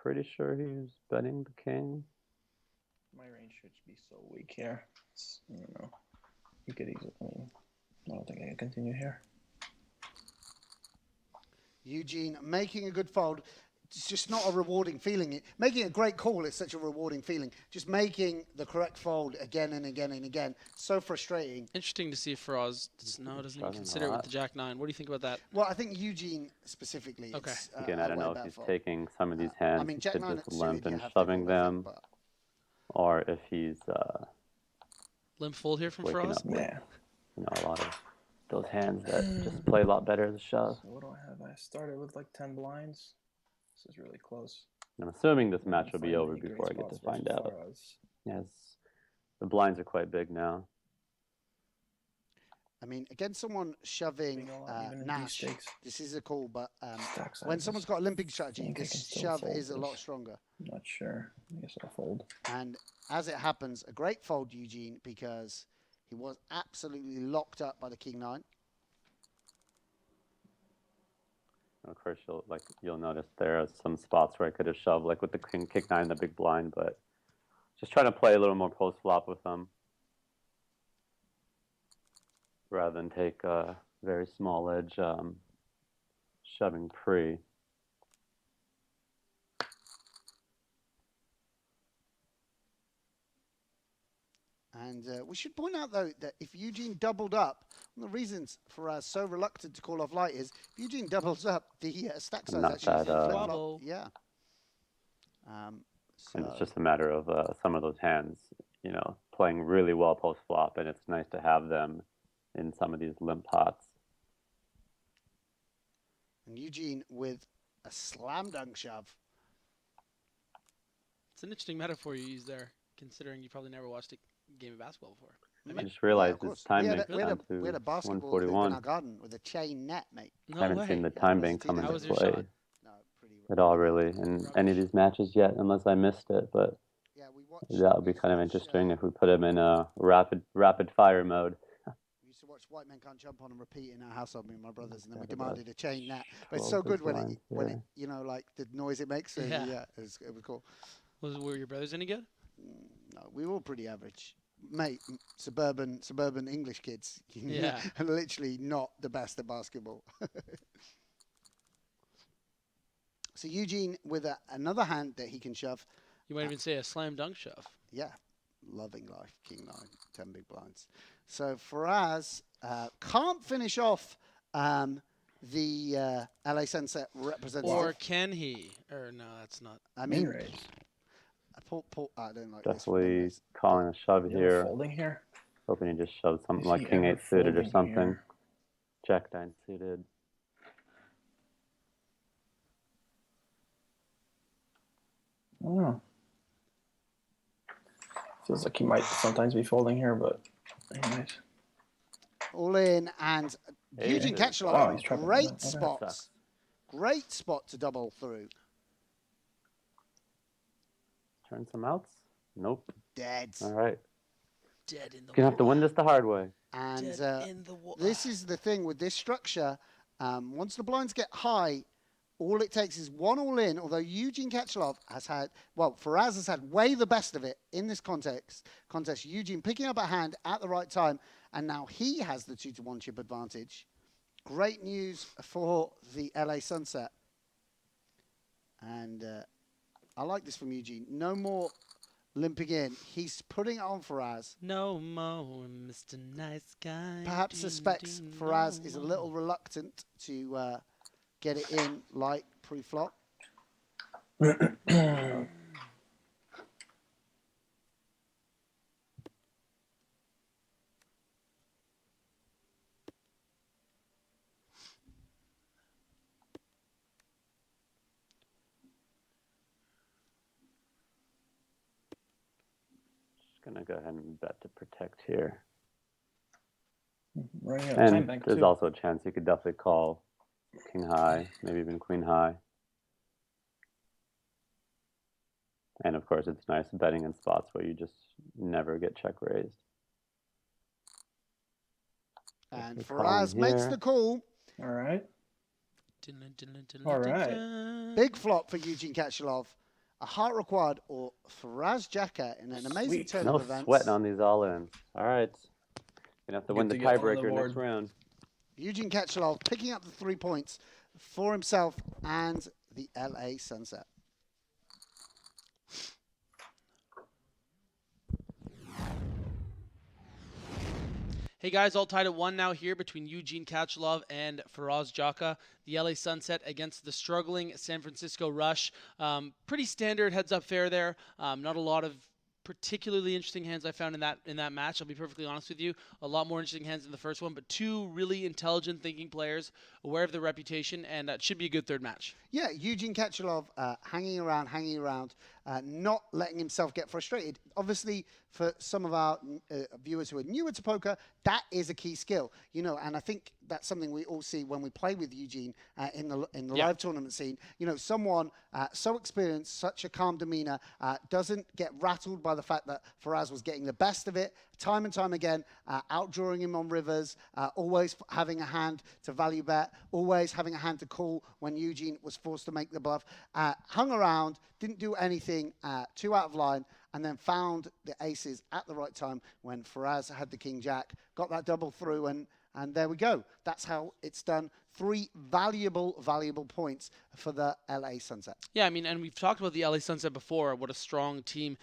Pretty sure he's betting the king. My range should be so weak here. I don't know. He could easily. I don't think I can continue here. Eugene making a good fold. It's just not a rewarding feeling. Making a great call is such a rewarding feeling. Just making the correct fold again and again and again. So frustrating. Interesting to see if Faraz doesn't even consider it with the Jack-9. What do you think about that? Well, I think Eugene specifically. Okay. Again, I don't know if he's taking some of these hands. I mean, he Jack could 9 just limp and have shoving them, or if he's limp fold here from waking Faraz. up with, a lot of those hands that just play a lot better as a shove. So what do I have? I started with like 10 blinds. This is really close. I'm assuming this match will be over before I get to find out. Yes, the blinds are quite big now. I mean, against someone shoving Nash, this is a call, but when someone's got a limping strategy, this shove is a lot stronger. I'm not sure. I guess I'll fold. And as it happens, a great fold, Eugene, because he was absolutely locked up by the King 9. Of course, you'll notice there are some spots where I could have shoved, like with the King Kick 9 in the big blind, but just trying to play a little more post flop with them, rather than take a very small edge shoving pre. And we should point out, though, that if Eugene doubled up, one of the reasons for us so reluctant to call off light is if Eugene doubles up, the stack size actually bad, yeah. And it's just a matter of some of those hands, you know, playing really well post flop, and it's nice to have them in some of these limp pots. And Eugene with a slam dunk shove. It's an interesting metaphor you use there, considering you probably never watched a game of basketball before. I just realized Yeah, this time we bank had down to we had a basketball hoop in 141. our garden with a chain net, mate. No I haven't way. seen the Yeah, time it was bank a come teenager. into How was your play shot? No, pretty. at all, really, in any of these matches yet, unless I missed it. But Yeah, we watched. that would be kind of interesting if we put him in a rapid fire mode. We used to watch White Men Can't Jump on and repeat in our household, me and my brothers, and then we Yeah, demanded a chain net. But it's 12 so good big when blinds it, you know, like the noise it makes. So Yeah. it was cool. Were your brothers any good? No, we were all pretty average, mate. Suburban English kids. Yeah. And literally not the best at basketball. So Eugene with another hand that he can shove. You might even say a slam dunk shove. Yeah, loving life, King 9, 10 big blinds. So Faraz can't finish off the LA Sunset representative. Or can he? Or no, that's not. I Min mean, raise. I don't like Definitely this. calling a shove No here. folding here. Hoping he just shoves something Is like he King ever 8 suited or folding something. here? Jack 9 suited. I don't know. Feels like he might sometimes be folding here, but anyways. All in, and Hey, Eugene hey. Katchalov, Wow, he's trapping great that. Okay. spot. Sucks. Great spot to double through. Turn some outs? Nope. Dead. All right. Dead in the Gonna have to win this the hard way. And Dead in the water. this is the thing with this structure. Once the blinds get high, all it takes is one all in, although Eugene Katchalov has had, well, Faraz has had way the best of it in this contest. Eugene picking up a hand at the right time, and now he has the 2-to-1 chip advantage. Great news for the LA Sunset. And I like this from Eugene. No more limping in. He's putting it on Faraz. No more, Mr. Nice Guy. Perhaps suspects Faraz is a little reluctant to get it in like pre-flop. Just gonna go ahead and bet to protect here. Running out of time And bank there's too. also a chance you could definitely call King high, maybe even Queen high. And of course, it's nice betting in spots where you just never get check raised. And Good Faraz calling makes here. the call. All right. All All right. Big flop for Eugene Katchalov. A heart required or Faraz Jaka in an amazing Sweet. turn No of events. sweating on these all-ins. All right. Gonna have to Good win the to get one on the tiebreaker board. next round. Eugene Katchalov picking up the 3 points for himself and the LA Sunset. Hey guys, all tied at 1 now here between Eugene Katchalov and Faraz Jaka. The LA Sunset against the struggling San Francisco Rush. Pretty standard heads-up fair there. Not a lot of particularly interesting hands I found in that match. I'll be perfectly honest with you. A lot more interesting hands in the first one, but two really intelligent thinking players, aware of their reputation, and it should be a good third match. Yeah, Eugene Katchalov hanging around, not letting himself get frustrated. Obviously, for some of our viewers who are newer to poker, that is a key skill, you know. And I think that's something we all see when we play with Eugene in the live tournament scene. You know, someone so experienced, such a calm demeanor, doesn't get rattled by the fact that Faraz was getting the best of it time and time again, outdrawing him on rivers, always having a hand to value bet, always having a hand to call when Eugene was forced to make the bluff. Hung around, didn't do anything, too out of line, and then found the aces at the right time when Faraz had the king jack, got that double through, and there we go. That's how it's done. 3 valuable points for the LA Sunset. Yeah, I mean, and we've talked about the LA Sunset before, what a strong team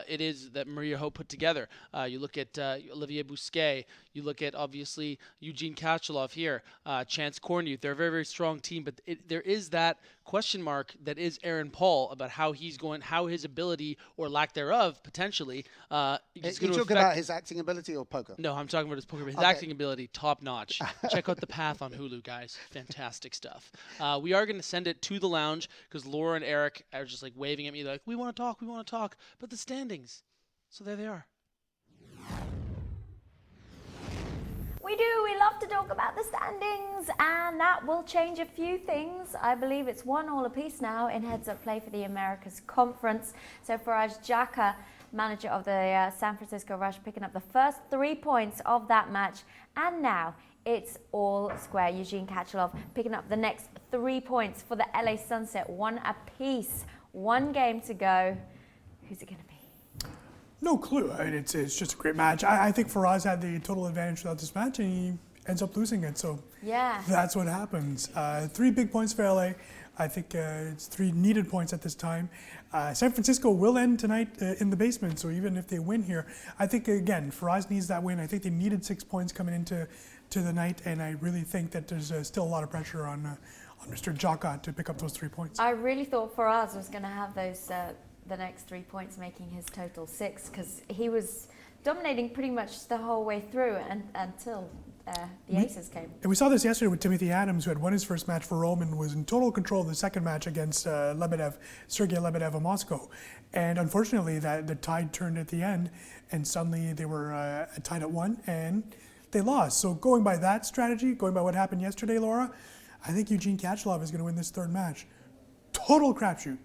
it is that Maria Ho put together. You look at Olivier Bousquet, you look at, obviously, Eugene Katchalov here, Chance Cornu. They're a very, very strong team, but there is that question mark that is Aaron Paul about how his ability, or lack thereof, potentially, is You going to talk about his acting ability or poker? No, I'm talking about his poker. His acting ability, top notch. Check out The Path on Hulu, guys. Fantastic stuff. We are going to send it to the lounge because Laura and Eric are just like waving at me like, we want to talk. But the standings. So there they are. We do. We love to talk about the standings, and that will change a few things. I believe it's 1-1 apiece now in heads-up play for the Americas Conference. So Faraz Jaka, manager of the San Francisco Rush, picking up the first 3 points of that match, and now it's all square. Eugene Katchalov picking up the next 3 points for the LA Sunset, 1 apiece. 1 game to go. Who's it going to be? No clue. I mean, it's just a great match. I think Faraz had the total advantage throughout this match, and he ends up losing it. So yeah, that's what happens. 3 big points for LA. I think it's 3 needed points at this time. San Francisco will end tonight in the basement, so even if they win here, I think, again, Faraz needs that win. I think they needed 6 points coming into the night, and I really think that there's still a lot of pressure on Mr. Jaka to pick up those 3 points. I really thought Faraz was going to have those the next 3 points, making his total 6, because he was dominating pretty much the whole way through until the aces came. And we saw this yesterday with Timothy Adams, who had won his first match for Rome and was in total control of the second match against Sergei Lebedev of Moscow. And unfortunately, the tide turned at the end, and suddenly they were tied at 1, and they lost. So going by that strategy, going by what happened yesterday, Laura, I think Eugene Katchalov is going to win this 3rd match. Total crapshoot.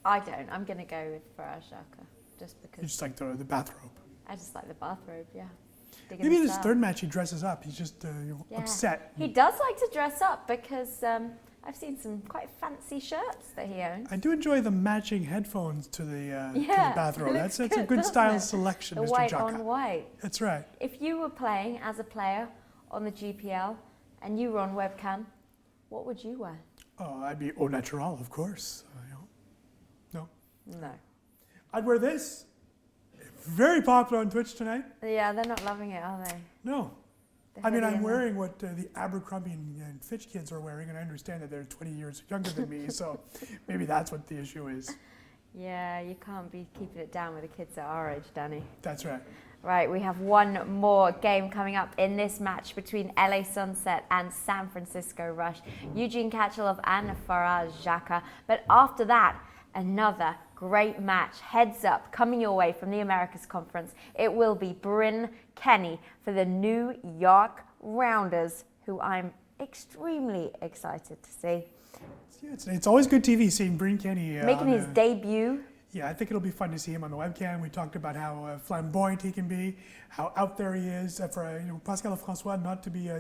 I don't. I'm going to go with Faraz Jaka, just because. You just like the bathrobe. I just like the bathrobe, yeah. Maybe in his 3rd match he dresses up. He's just upset. He does like to dress up because I've seen some quite fancy shirts that he owns. I do enjoy the matching headphones to the bathrobe. That's a good style selection, the Mr. white Jaka. on white. That's right. If you were playing as a player on the GPL and you were on webcam, what would you wear? Oh, I'd be au naturel, of course. No. No. I'd wear this. Very popular on Twitch tonight. Yeah, they're not loving it, are they? No. I mean, I'm wearing what the Abercrombie and Fitch kids are wearing, and I understand that they're 20 years younger than me, so maybe that's what the issue is. Yeah, you can't be keeping it down with the kids at our age, Danny. That's right. Right, we have one more game coming up in this match between LA Sunset and San Francisco Rush. Eugene Katchalov and Faraz Jaka. But after that, another great match, heads up, coming your way from the Americas Conference. It will be Bryn Kenny for the New York Rounders, who I'm extremely excited to see. Yeah, it's always good TV seeing Bryn Kenny. Making his debut. Yeah, I think it'll be fun to see him on the webcam. We talked about how flamboyant he can be, how out there he is. For Pascal Lefrançois not to be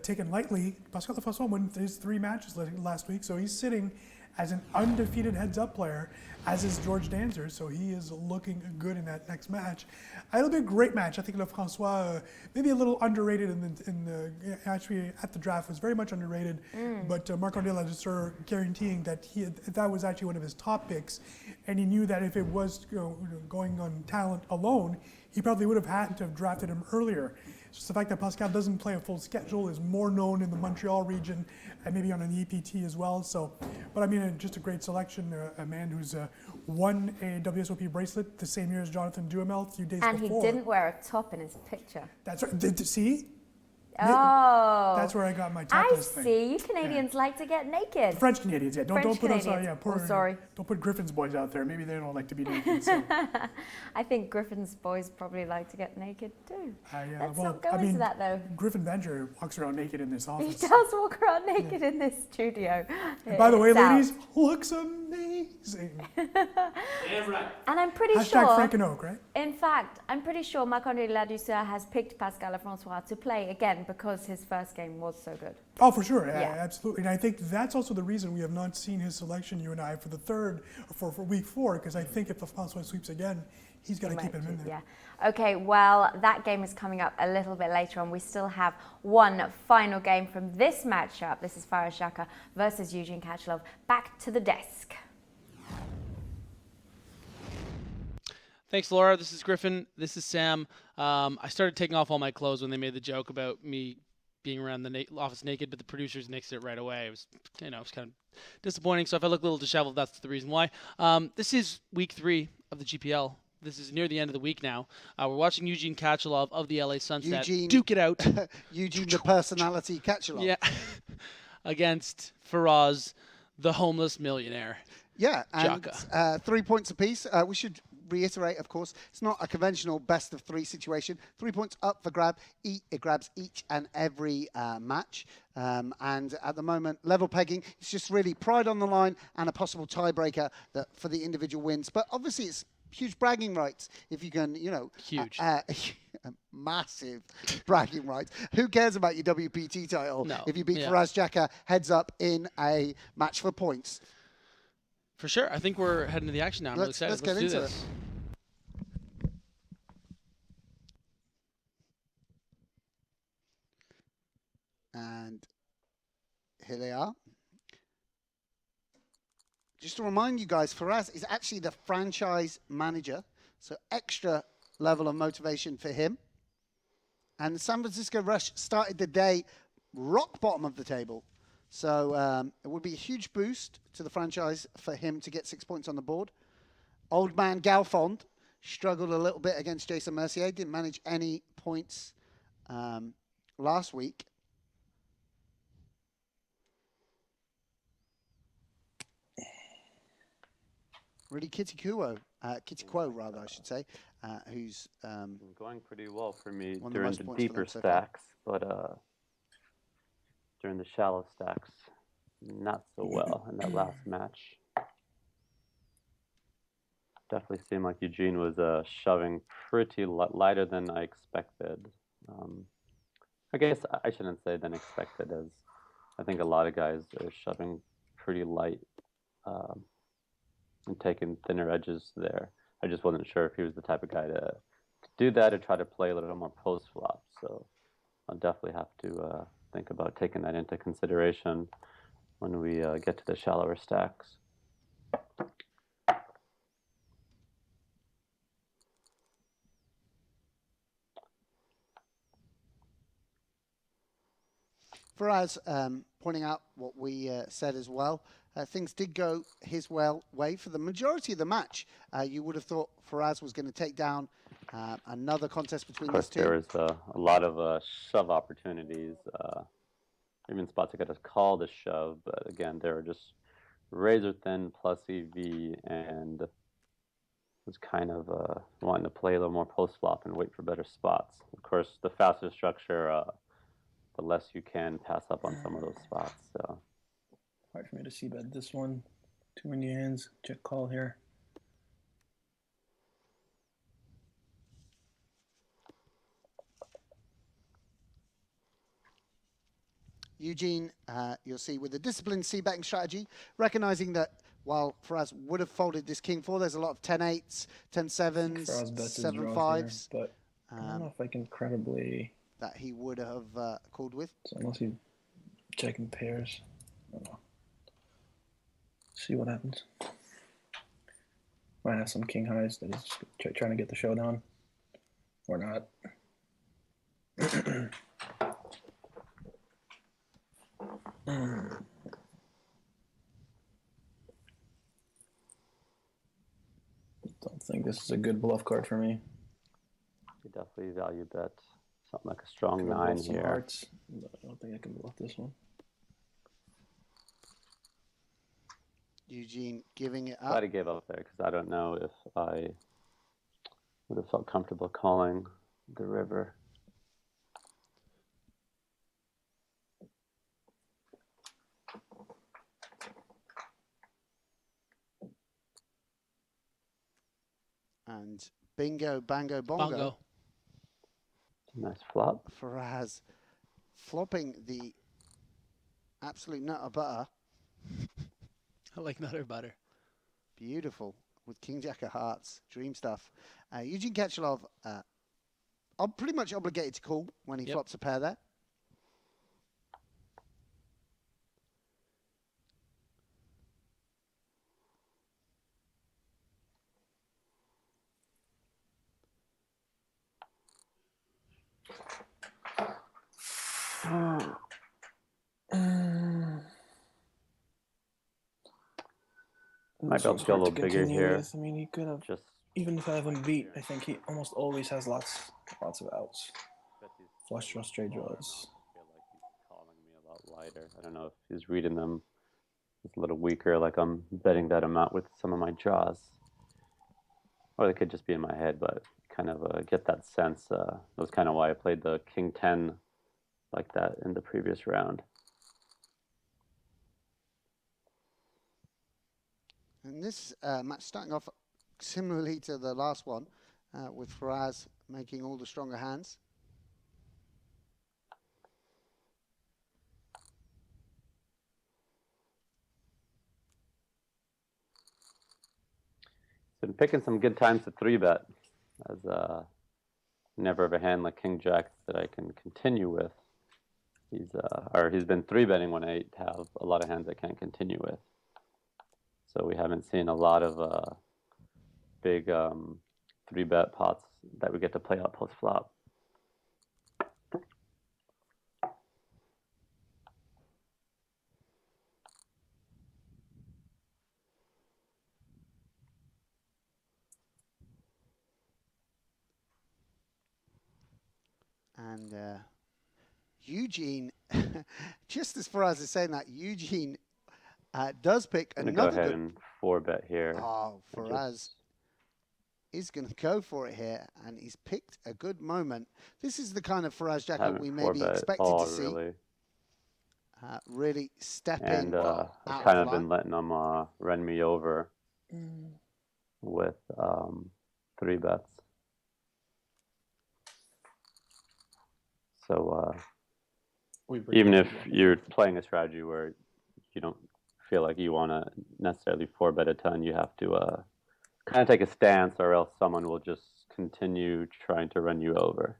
taken lightly. Pascal Lefrançois won his 3 matches last week, so he's sitting as an undefeated heads-up player, as is George Danzer, so he is looking good in that next match. It'll be a great match. I think Lefrançois, maybe a little underrated actually at the draft, was very much underrated, but Marc-André Ladouceur guaranteeing that that was actually one of his top picks, and he knew that if it was going on talent alone, he probably would have had to have drafted him earlier. It's just the fact that Pascal doesn't play a full schedule, is more known in the Montreal region, and maybe on an EPT as well. So, but I mean, just a great selection. A man who's won a WSOP bracelet the same year as Jonathan Duhamel a few days before. And he didn't wear a top in his picture. That's right. See? Oh. That's where I got my topless thing. I see. You Canadians like to get naked. French Canadians, yeah. Don't put us, sorry. Don't put Griffin's boys out there. Maybe they don't like to be naked. So. I think Griffin's boys probably like to get naked too. Let's not go into that though. Griffin Venger walks around naked in this office. He does walk around naked in this studio. And by the way, ladies, looks amazing. Damn right. And I'm pretty # sure. Frank and Oak, right? In fact, I'm pretty sure Marc-André Ladouceur has picked Pascal Lefrançois to play again because his first game was so good. Oh, for sure, Yeah. absolutely. And I think that's also the reason we have not seen his selection, you and I, for the third, for week 4, because I think if the Francois sweeps again, he's got to keep him in there. Yeah. Okay, well, that game is coming up a little bit later on. We still have one final game from this matchup. This is Faraz Jaka versus Eugene Katchalov. Back to the desk. Thanks, Laura. This is Griffin. This is Sam. I started taking off all my clothes when they made the joke about me being around the office naked, but the producers nixed it right away. It was, it was kind of disappointing. So if I look a little disheveled, that's the reason why. This is week 3 of the GPL. This is near the end of the week now. We're watching Eugene Katchalov of the LA Sunset duke it out. Eugene, the personality Katchalov. Yeah, against Faraz, the homeless millionaire. Yeah, and Jaka. 3 points apiece. We should reiterate, of course, it's not a conventional best of 3 situation. 3 points up for grab. It grabs each and every match. And at the moment, level pegging, it's just really pride on the line and a possible tiebreaker for the individual wins. But obviously, it's huge bragging rights if you can, Huge. Massive bragging rights. Who cares about your WPT title if you beat Faraz Jaka heads up in a match for points? For sure. I think we're heading to the action now. I'm really excited. Let's get into it. And here they are. Just to remind you guys, Faraz is actually the franchise manager, so extra level of motivation for him. And the San Francisco Rush started the day rock bottom of the table. So it would be a huge boost to the franchise for him to get 6 points on the board. Old man Galfond struggled a little bit against Jason Mercier, didn't manage any points last week. Really Kitty Quo, rather, I should say, who's going pretty well for me won during most the points for deeper them so far. stacks, but during the shallow stacks, not so well in that last match. Definitely seemed like Eugene was shoving pretty lighter than I expected. I guess I shouldn't say than expected, as I think a lot of guys are shoving pretty light and taking thinner edges there. I just wasn't sure if he was the type of guy to do that or try to play a little more post flop. So I'll definitely have to think about taking that into consideration when we get to the shallower stacks. Faraz pointing out what we said as well. Things did go his way for the majority of the match. You would have thought Faraz was going to take down another contest between these two. There was a lot of shove opportunities, even spots I got to call the shove, but again, they were just razor thin plus EV, and was kind of wanting to play a little more post flop and wait for better spots. Of course, the faster structure, the less you can pass up on some of those spots. So hard for me to see bet this one. Too many hands. Check call here. Eugene, you'll see, with a disciplined c-betting strategy, recognizing that while Faraz would have folded this king four, there's a lot of 10-8s, 10-7s, 7-5s. But I don't know if I can credibly... that he would have called with. So unless he's checking pairs, I don't know. See what happens. Might have some king highs that he's trying to get the showdown, or not. Don't think this is a good bluff card for me. you definitely value bet something like a strong 9 here. Hearts, but I don't think I can bluff this one. Eugene giving it up. Glad he gave up there because I don't know if I would have felt comfortable calling the river. And bingo, bango, bongo. Nice flop. Faraz flopping the Absolute nutter butter. I like nutter butter. Beautiful. With King Jack of Hearts. Dream stuff. Eugene Katchalov, I'm pretty much obligated to call when he flops a pair there. Might be able to go a little bigger here. I mean, he could have. Just Even if I have him beat, I think he almost always has lots of outs. Flush draws, straight draws. I feel like he's calling me a lot lighter. I don't know if he's reading them. It's a little weaker, like I'm betting that amount with some of my draws. Or they could just be in my head, but kind of get that sense. That was kind of why I played the King 10 like that in the previous round. And this match starting off similarly to the last one, with Faraz making all the stronger hands. Been picking some good times to 3-bet, as never have a hand like King Jack that I can continue with. He's been 3-betting when I have a lot of hands I can't continue with. So we haven't seen a lot of big 3-bet pots that we get to play out post flop. And Eugene, just as Faraz is saying that, Eugene does pick another go ahead good... and 4-bet here. Oh, Faraz is going to go for it here, and he's picked a good moment. This is the kind of Faraz Jaka we maybe expected to see. Really. Really step in. And I've kind of been letting them run me over with 3-bets. So even if you're playing a strategy where you don't feel like you want to necessarily 4-bet a ton, you have to kind of take a stance, or else someone will just continue trying to run you over.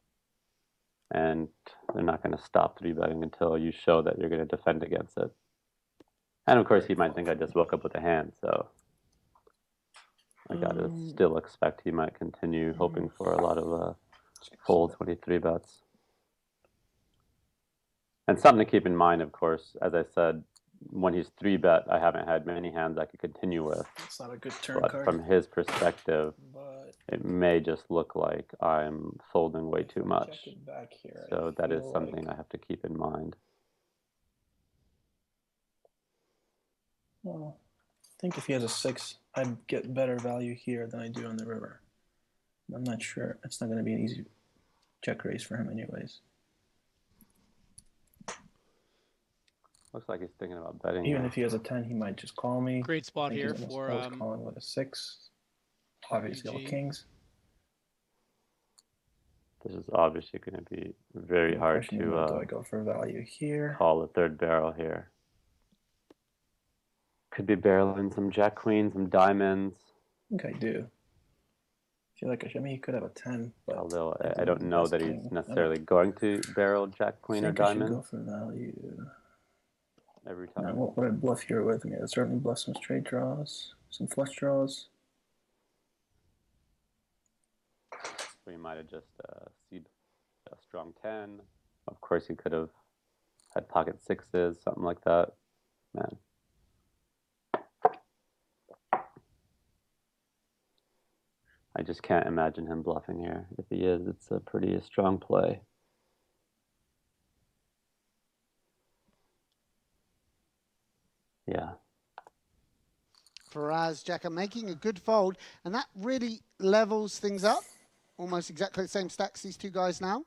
And they're not going to stop 3-betting until you show that you're going to defend against it. And of course, he might think I just woke up with a hand, so I got to still expect he might continue hoping for a lot of folds when he 3-bets. And something to keep in mind, of course, as I said, when he's 3-bet, I haven't had many hands I could continue with. It's not a good turn but card. From his perspective, it may just look like I'm folding way too much. Back here, so that is something I have to keep in mind. Well, I think if he has a 6, I'd get better value here than I do on the river. I'm not sure. It's not going to be an easy check raise for him anyways. Looks like he's thinking about betting. Even if he has a 10, he might just call me. Great spot here for calling with a 6. Obviously, all kings. This is obviously going to be very hard to do I go for value here? Call a third barrel here. Could be barreling some jack queen, some diamonds. I think I do. I feel like he could have a 10. But although I don't know that he's necessarily going to barrel jack queen or diamond. I should go for value. Every time. Now, what would I bluff here with? I mean, I'd certainly bluff some straight draws, some flush draws. So he might have just seed a strong 10. Of course, he could have had pocket 6s, something like that. Man. I just can't imagine him bluffing here. If he is, it's a pretty strong play. Yeah. Faraz Jaka making a good fold, and that really levels things up. Almost exactly the same stacks, these two guys now.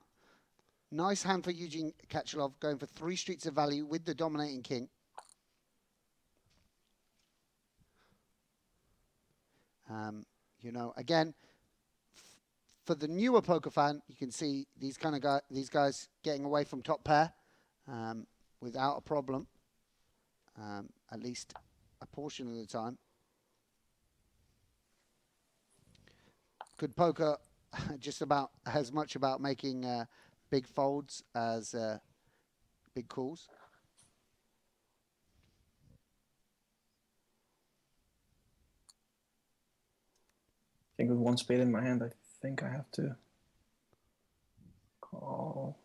Nice hand for Eugene Katchalov, going for 3 streets of value with the dominating king. You know, again, for the newer poker fan, you can see these guys getting away from top pair without a problem. at least a portion of the time. Good poker, just about as much about making big folds as big calls. I think with one spade in my hand, I think I have to call.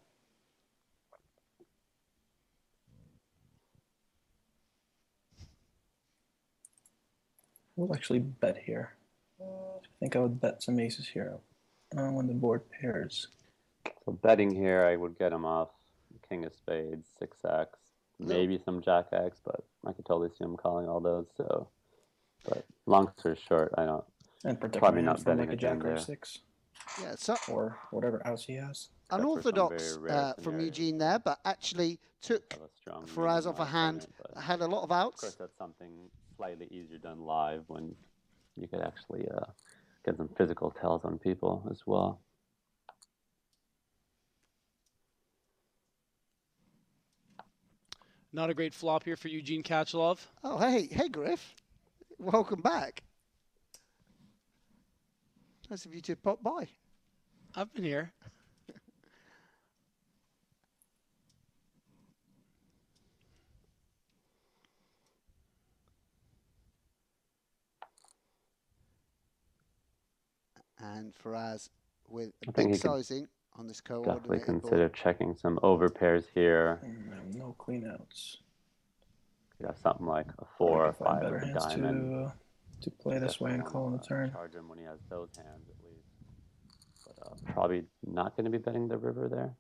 We'll actually bet here. I think I would bet some aces here when the board pairs. So betting here, I would get him off king of spades, 6x, maybe some jack x, but I could totally see him calling all those. So, but long story short, I don't. And protect Probably my hand not from betting like a again jack or a there. 6. Yeah, so Or whatever else he has. unorthodox from scenarios. Eugene there, but actually took Have a strong Faraz reading off a live hand opponent, but that had a lot of of course, outs. that's something slightly easier done live when you could actually get some physical tells on people as well. Not a great flop here for Eugene Katchalov. Oh, hey, Griff. Welcome back. Nice of you to pop by. I've been here. And Faraz with I big think he could sizing on this definitely coordinated consider board. checking some over pairs here. No queen outs. You have something like a Or 4 I or could find 5 better with a hands diamond. to play this way and call on the turn. Charge him when he has those hands at least. But probably not going to be betting the river there.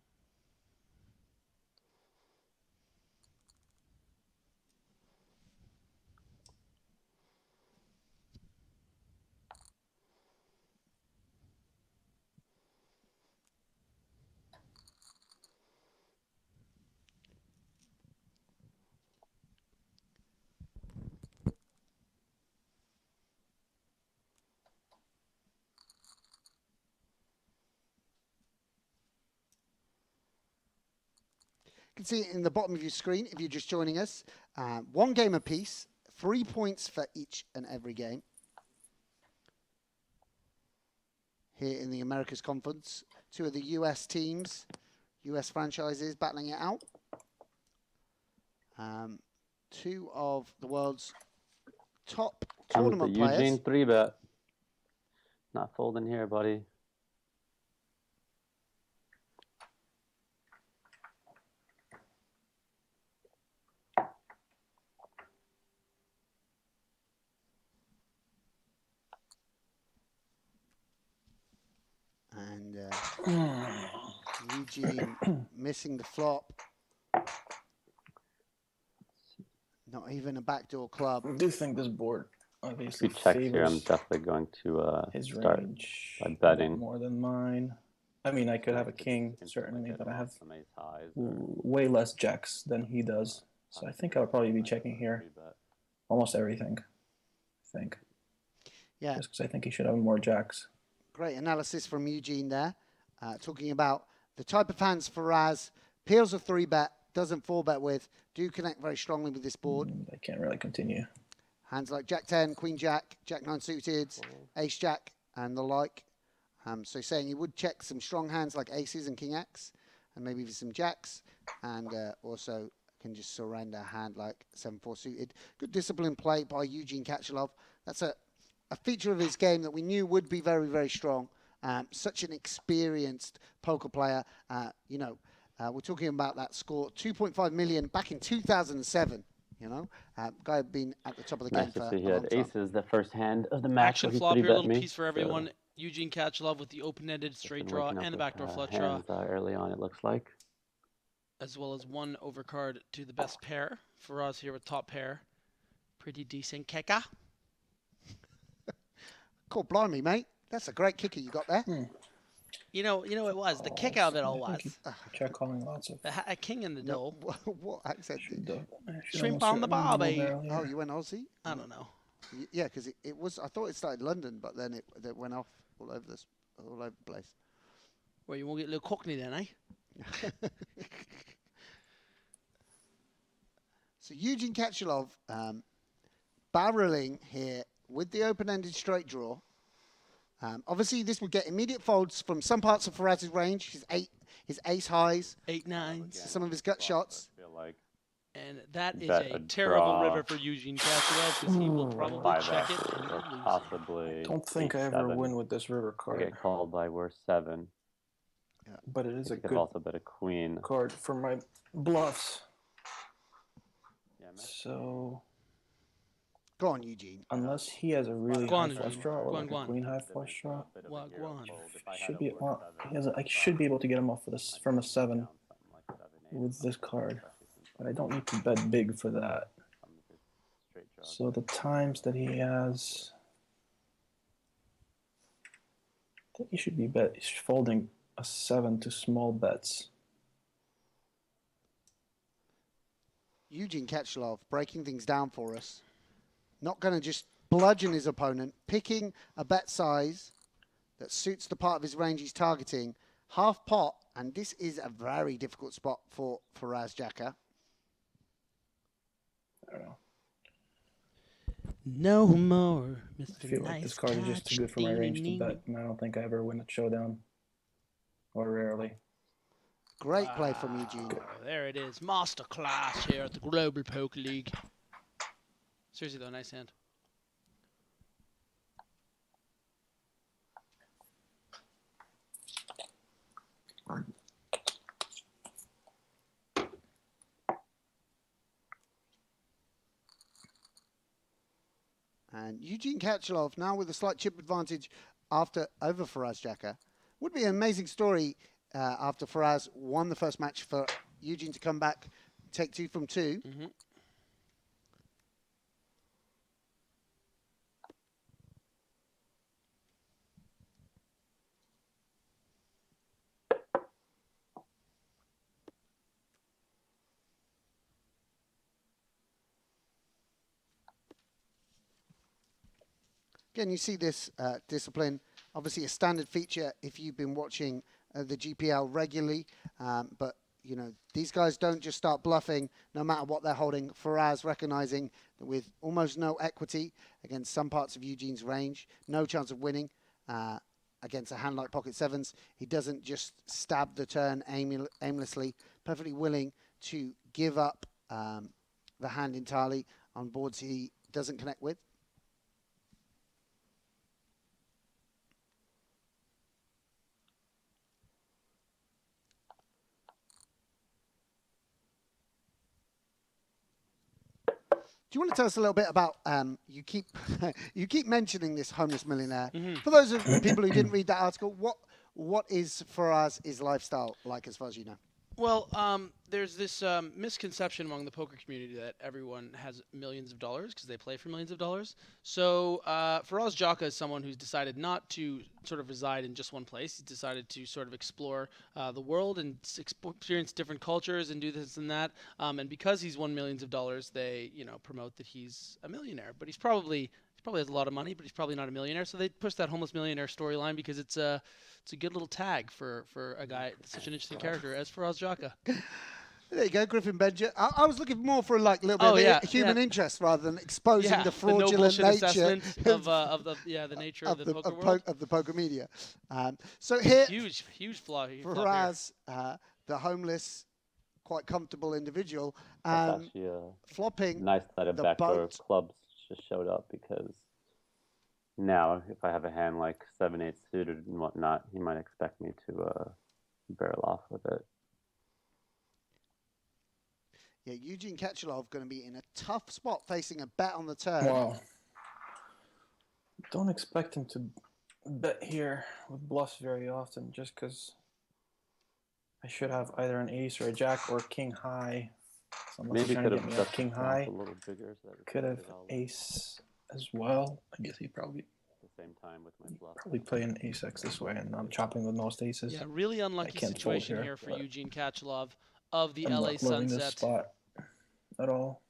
You can see it in the bottom of your screen if you're just joining us. One game apiece, 3 points for each and every game. Here in the Americas Conference, 2 of the US teams, US franchises battling it out. 2 of the world's top tournament players. Eugene 3-bet. Not folding here, buddy. And Eugene missing the flop. Not even a backdoor club. I do think this board obviously If he checks here, I'm favors definitely going to his start range by a bit betting. more than mine. I mean, I could have a king, certainly, but I have some ace highs. way less jacks than he does. So I think I would probably be checking here almost everything, I think. Yeah. Just because I think he should have more jacks. Great analysis from Eugene there, talking about the type of hands Faraz peels a 3-bet, doesn't 4-bet with, do connect very strongly with this board. I can't really continue. Hands like Jack 10, Queen Jack, Jack 9 suited, Ace Jack, and the like. So saying you would check some strong hands like aces and King X, and maybe some jacks, and also can just surrender a hand like 7-4 suited. Good disciplined play by Eugene Katchalov. That's a feature of his game that we knew would be very, very strong. Such an experienced poker player. We're talking about that score, 2.5 million back in 2007. Guy had been at the top of the game Nice for to see a he long had time. aces the first hand of the match. Action He flop here, a 3-bet little me, piece for everyone. Eugene Katchalov with the open-ended straight draw and the backdoor flush draw, hands, early on, it looks like. as well as one overcard to the best pair. Faraz here with top pair. Pretty decent kicker. Cool, blimey, mate. That's a great kicker you got there. You know it was. The kick out of it all was. Check calling lots of. A king in the dough. What accent did you? Shrimp on the barbie. Oh, you went Aussie? I don't know. Yeah, because it was. I thought it started London, but then it went off all over the place. Well, you won't get a little cockney then, eh? So So Eugene Katchalov barreling here with the open-ended straight draw. Obviously, this would get immediate folds from some parts of Faraz's range, his ace highs, 8-9s. some of his gut shots. I feel like And that is Bet a a terrible draw. river for Eugene Katchalov because he will probably 5 check it X's and or lose it. possibly Don't think I ever 8-7. win with this river I card, get called by worse 7. but it is a You could good also bet a queen. card for my bluffs. Yeah, So Go on, Eugene. unless he has a really Go on, high flush Eugene. draw or Go like on, go a on. queen high flush draw, Wagwan. should be I should be able to get him off with from a 7 with this card, but I don't need to bet big for that. So the times that he has, I think he should be he's folding a 7 to small bets. Eugene Katchalov breaking things down for us. Not going to just bludgeon his opponent, picking a bet size that suits the part of his range he's targeting. Half pot, and this is a very difficult spot for Faraz Jaka. I don't know. No more, Mr. I feel like this card is just too good for my range to bet, and I don't think I ever win a showdown, or rarely. Great play from Eugene. There it is. Masterclass here at the Global Poker League. Seriously, though, nice hand. And Eugene Katchalov now with a slight chip advantage over Faraz Jaka. Would be an amazing story after Faraz won the first match for Eugene to come back, take 2 from 2. Mm-hmm. Again, you see this discipline, obviously a standard feature if you've been watching the GPL regularly, but you know, these guys don't just start bluffing no matter what they're holding. Faraz recognizing that with almost no equity against some parts of Eugene's range, no chance of winning against a hand like pocket sevens, he doesn't just stab the turn aimlessly, perfectly willing to give up the hand entirely on boards he doesn't connect with. Do you want to tell us a little bit about you keep you keep mentioning this homeless millionaire? Mm-hmm. For those of people who didn't read that article, what is Faraz's lifestyle like as far as you know? Well, there's this misconception among the poker community that everyone has millions of dollars because they play for millions of dollars. So Faraz Jaka is someone who's decided not to sort of reside in just one place. He's decided to sort of explore the world and experience different cultures and do this and that. And because he's won millions of dollars, they promote that he's a millionaire. But he probably has a lot of money, but he's probably not a millionaire. So they push that homeless millionaire storyline because it's a good little tag for a guy, such an interesting character as Faraz Jaka. There you go, Griffin Benja. I was looking more for like a little bit of human interest rather than exposing the fraudulent nature of the nature of the poker world. Of the poker media. So here, huge flaw. Faraz, the homeless, quite comfortable individual, That's actually flopping nice that a the backdoor boat. clubs just showed up, because now if I have a hand like 7-8 suited and whatnot, he might expect me to barrel off with it. Yeah, Eugene Katchalov going to be in a tough spot facing a bet on the turn. Wow. Don't expect him to bet here with bluffs very often, just because I should have either an ace or a jack or king high. So unless Maybe he's trying could to have get me a just king bounced high, a little bigger, so that could have it all ace as well. I guess he probably at the same time with my bluff. play an ace x this way, and I'm chopping with most aces. Yeah, really unlucky can't fold situation here, here for but Eugene Katchalov of the I'm LA not loving this Sunset. spot at all.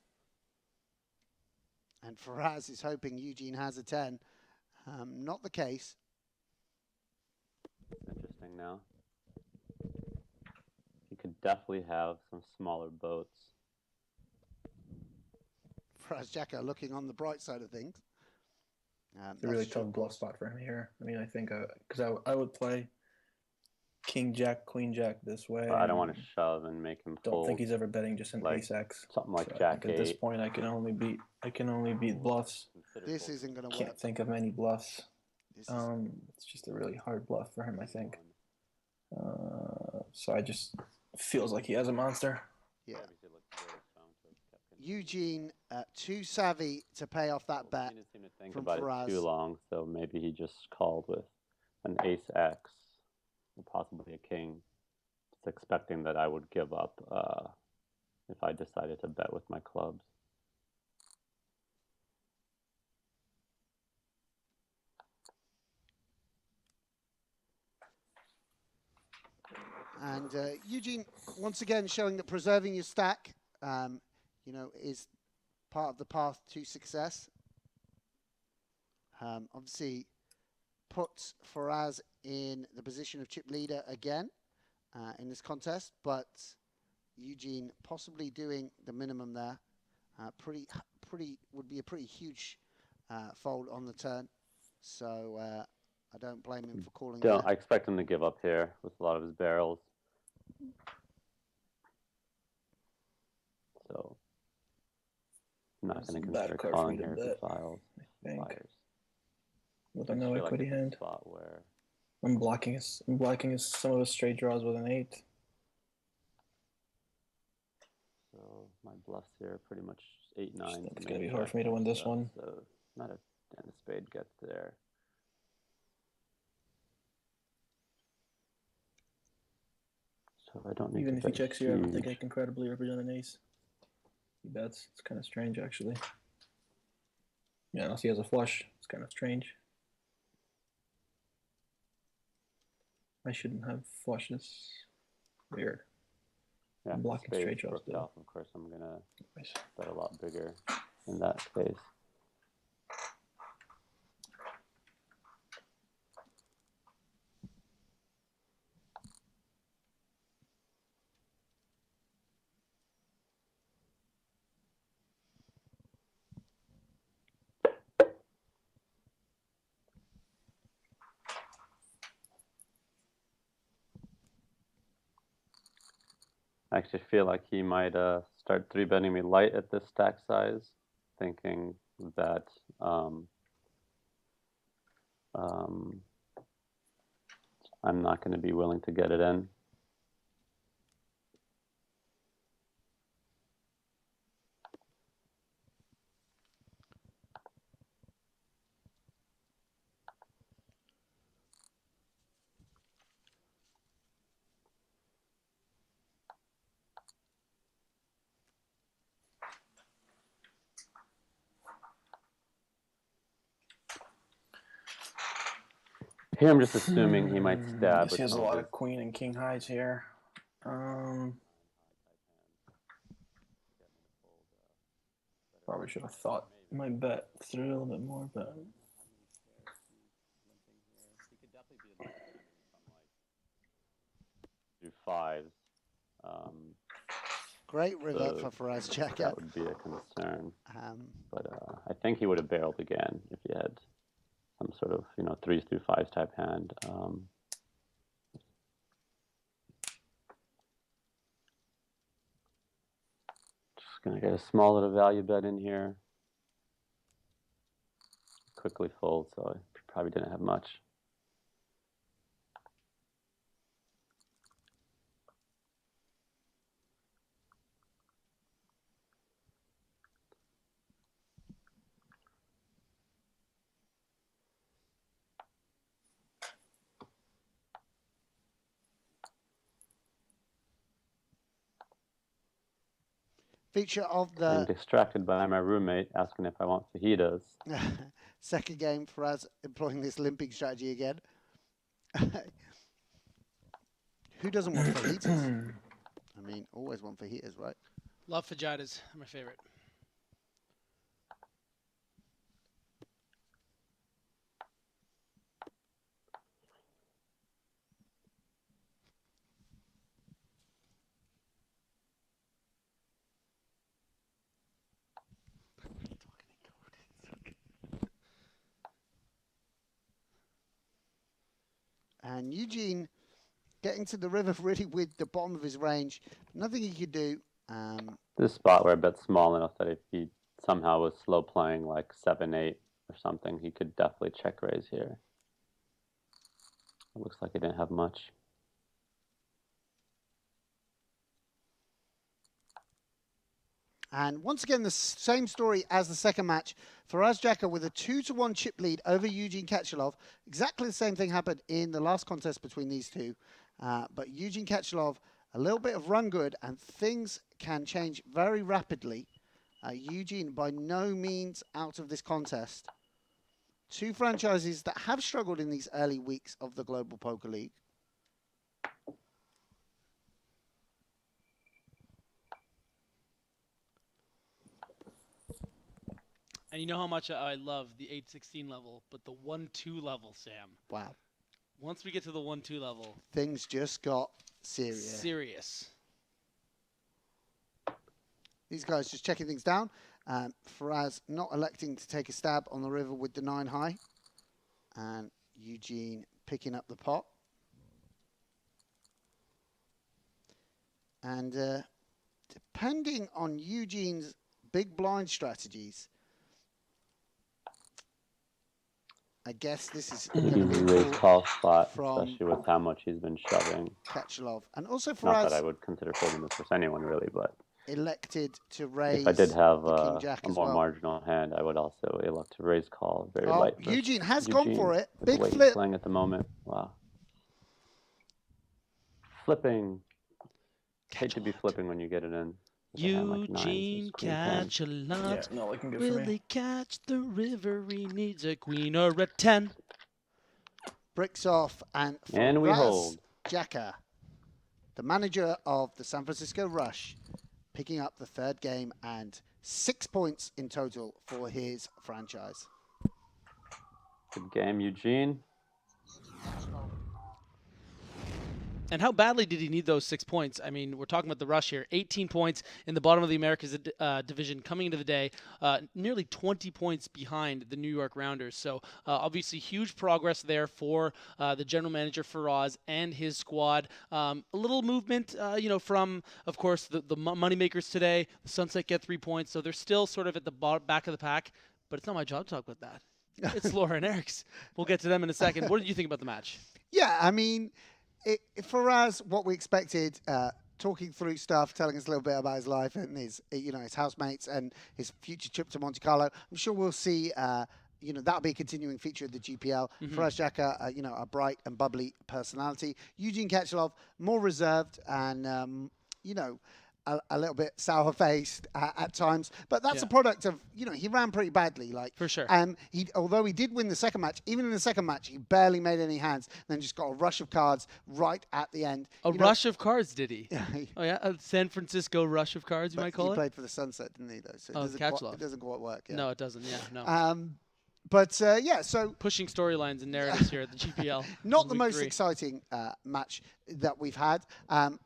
And Faraz is hoping Eugene has a 10. Not the case. It's interesting now. He could definitely have some smaller boats. Faraz Jaka looking on the bright side of things. It's a really tough bluff spot for him here. I mean, I think because I would play King Jack, Queen Jack this way. But I don't want to shove and make him fold. Don't think he's ever betting just an like ace X. something like So Jack 8. At this point, I can only beat bluffs. This isn't going to work. Can't think of many bluffs. It's just a really hard bluff for him, I think. So I just feels like he has a monster. Yeah. Eugene too savvy to pay off that bet He didn't seem to think from about Faraz. it too long, so maybe he just called with an ace X, or possibly a king, just expecting that I would give up if I decided to bet with my clubs. And Eugene, once again, showing that preserving your stack, is part of the path to success. Obviously, puts Faraz in the position of chip leader again in this contest, but Eugene possibly doing the minimum there. Would be a pretty huge fold on the turn. So I don't blame him for calling that. I expect him to give up here with a lot of his barrels. So I'm not going to consider calling here if he files. With a no equity hand. Spot where I'm blocking some of his straight draws with an 8. so my bluffs here are pretty much 8, 9. It's going to be hard for me to win this one. So not a and a spade gets there. So I don't need Even to if he bet checks here, I don't think huge. I can credibly represent an ace. He bets. It's kind of strange, actually. Yeah, unless he has a flush. It's kind of strange. I shouldn't have flushes. Weird. Yeah, I'm blocking spades straight draws, brooked though. off. Of course, I'm gonna bet a lot bigger in that case. I actually feel like he might start 3-betting me light at this stack size, thinking that I'm not going to be willing to get it in. Here I'm just assuming he might stab. He has a lot of queen and king highs here. Probably should have thought my bet through a little bit more, but do 5s. Great river for Faraz Jaka. That would be a concern. But I think he would have barreled again if he had some sort of 3s through 5s type hand. Just gonna get a small little value bet in here. Quickly fold, so I probably didn't have much. Feature of I'm the distracted by my roommate asking if I want fajitas. second game, Faraz employing this limping strategy again. Who doesn't want fajitas? I mean, always want fajitas, right? Love fajitas. They're my favorite. And Eugene getting to the river really with the bottom of his range. Nothing he could do. This spot where I bet small enough that if he somehow was slow playing like 7-8 or something, he could definitely check raise here. It looks like he didn't have much. And once again, the same story as the second match. Faraz Jaka with a 2-1 chip lead over Eugene Katchalov. Exactly the same thing happened in the last contest between these two. But Eugene Katchalov, a little bit of run good, and things can change very rapidly. Eugene, by no means out of this contest. Two franchises that have struggled in these early weeks of the Global Poker League. And you know how much I love the 8-16 level, but the 1-2 level, Sam. Wow. Once we get to the 1-2 level, things just got serious. Serious. These guys just checking things down. Faraz not electing to take a stab on the river with the 9 high. And Eugene picking up the pot. And depending on Eugene's big blind strategies, I guess this is going to be a raise call spot, from especially with how much he's been shoving. Katchalov. And also Faraz, Not that I would consider folding this for anyone really, but elected to raise. if I did have the King a Jack as more well. marginal hand, I would also elect to raise call very Oh, light. Eugene has Eugene, gone for it. with Big the way he's flip. playing at the moment. Wow. Flipping. Hate to be flipping when you get it in. Eugene Katchalov, Yeah, not looking good for will me. he catch the river? He needs a queen or a 10. Bricks off, and we Faraz hold. Jaka, the manager of the San Francisco Rush, picking up the third game and 6 points in total for his franchise. Good game, Eugene. And how badly did he need those 6 points? I mean, we're talking about the Rush here. 18 points in the bottom of the Americas division coming into the day, nearly 20 points behind the New York Rounders. So obviously huge progress there for the general manager Faraz and his squad. A little movement, from, of course, the moneymakers today. The Sunset get 3 points, so they're still sort of at the back of the pack. But it's not my job to talk about that. It's Laura and Eric's. We'll get to them in a second. What did you think about the match? Yeah, I mean, Faraz, what we expected, talking through stuff, telling us a little bit about his life and his housemates and his future trip to Monte Carlo. I'm sure we'll see, that'll be a continuing feature of the GPL. Faraz Jaka, a bright and bubbly personality. Eugene Katchalov, more reserved and, a little bit sour-faced at times, but that's a product of, he ran pretty badly, like for sure. Although he did win the second match, even in the second match, he barely made any hands. Then just got a rush of cards right at the end. Rush of cards, did he? Oh yeah, a San Francisco rush of cards, you might call it. He played for the Sunset, didn't he? Though, so it doesn't quite work. Yeah. No, it doesn't. Yeah, no. So pushing storylines and narratives here at the GPL. Not the most exciting match that we've had,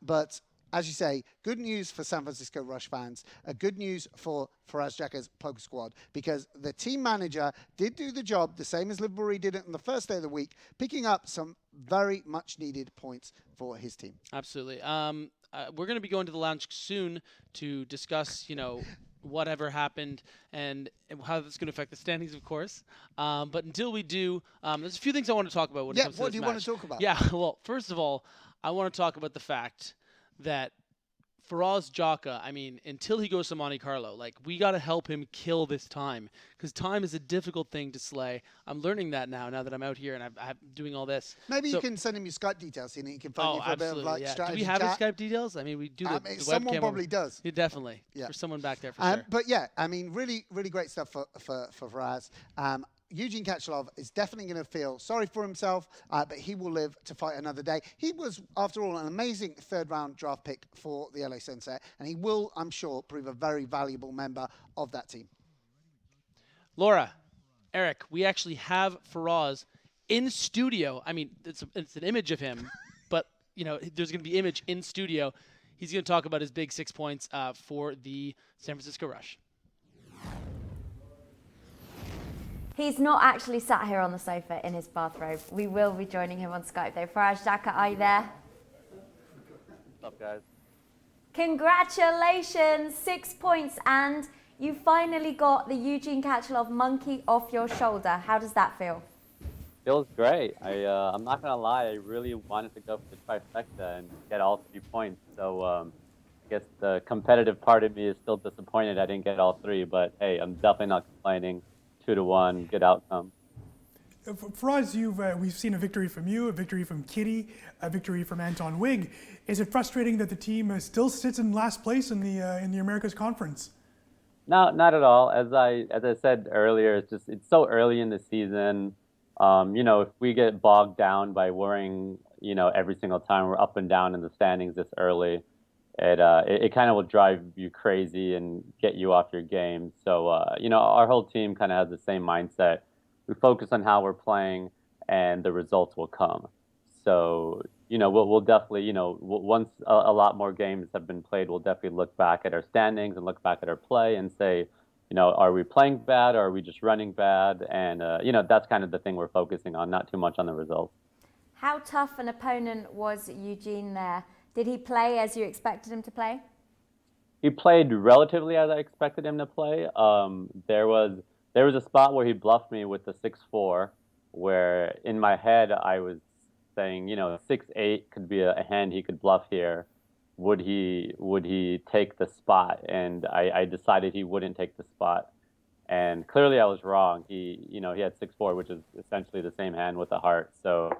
but. As you say, good news for San Francisco Rush fans, good news for Faraz Jaka's poker squad, because the team manager did do the job, the same as Liverpool did it on the first day of the week, picking up some very much needed points for his team. Absolutely. We're going to be going to the lounge soon to discuss, whatever happened and how that's going to affect the standings, of course. But until we do, there's a few things I want to talk about when it comes to this what do you match. want to talk about? Yeah, well, first of all, I want to talk about the fact that Faraz Jaka, I mean, until he goes to Monte Carlo, we got to help him kill this time, because time is a difficult thing to slay. I'm learning that now that I'm out here and I'm doing all this. Maybe you can send him your Skype details and he can phone you for a bit of strategy. Do we have his chat? Skype details? I mean, we do the someone webcam probably does. Yeah, definitely. Yeah. For someone back there, for sure. But yeah, I mean, really, really great stuff for Faraz. Eugene Katchalov is definitely going to feel sorry for himself, but he will live to fight another day. He was, after all, an amazing third-round draft pick for the LA Sunset, and he will, I'm sure, prove a very valuable member of that team. Laura, Eric, we actually have Faraz in studio. I mean, it's an image of him, but, there's going to be image in studio. He's going to talk about his big 6 points for the San Francisco Rush. He's not actually sat here on the sofa in his bathrobe. We will be joining him on Skype though. Faraz Jaka, are you there? What's up, guys? Congratulations, 6 points, and you finally got the Eugene Katchalov monkey off your shoulder. How does that feel? Feels great. I'm not gonna lie. I really wanted to go for the trifecta and get all 3 points. So I guess the competitive part of me is still disappointed I didn't get all 3. But hey, I'm definitely not complaining. 2-1, good outcome. Faraz, we've seen a victory from you, a victory from Kitty, a victory from Anton Wig. Is it frustrating that the team still sits in last place in the Americas Conference? No, not at all. As I said earlier, it's so early in the season. If we get bogged down by worrying, every single time we're up and down in the standings this early, it kind of will drive you crazy and get you off your game. So, our whole team kind of has the same mindset. We focus on how we're playing, and the results will come. So, we'll definitely, once a lot more games have been played, we'll definitely look back at our standings and look back at our play and say, are we playing bad or are we just running bad? And, that's kind of the thing we're focusing on, not too much on the results. How tough an opponent was Eugene there? Did he play as you expected him to play? He played relatively as I expected him to play. There was a spot where he bluffed me with the 6-4, where in my head I was saying, 6-8 could be a hand he could bluff here. Would he take the spot? And I decided he wouldn't take the spot. And clearly I was wrong. He had 6-4, which is essentially the same hand with a heart. So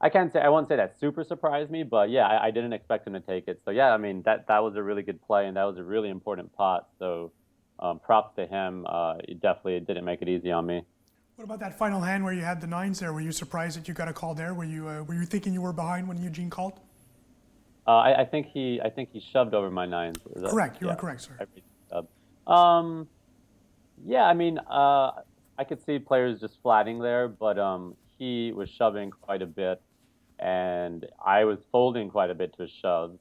I won't say that super surprised me, but yeah, I didn't expect him to take it. So yeah, I mean, that was a really good play, and that was a really important pot. So props to him. He definitely didn't make it easy on me. What about that final hand where you had the 9s there? Were you surprised that you got a call there? Were you thinking you were behind when Eugene called? I think he shoved over my 9s. Correct. You are correct, sir. Yeah, I mean, I could see players just flatting there, but he was shoving quite a bit, and I was folding quite a bit to his shoves.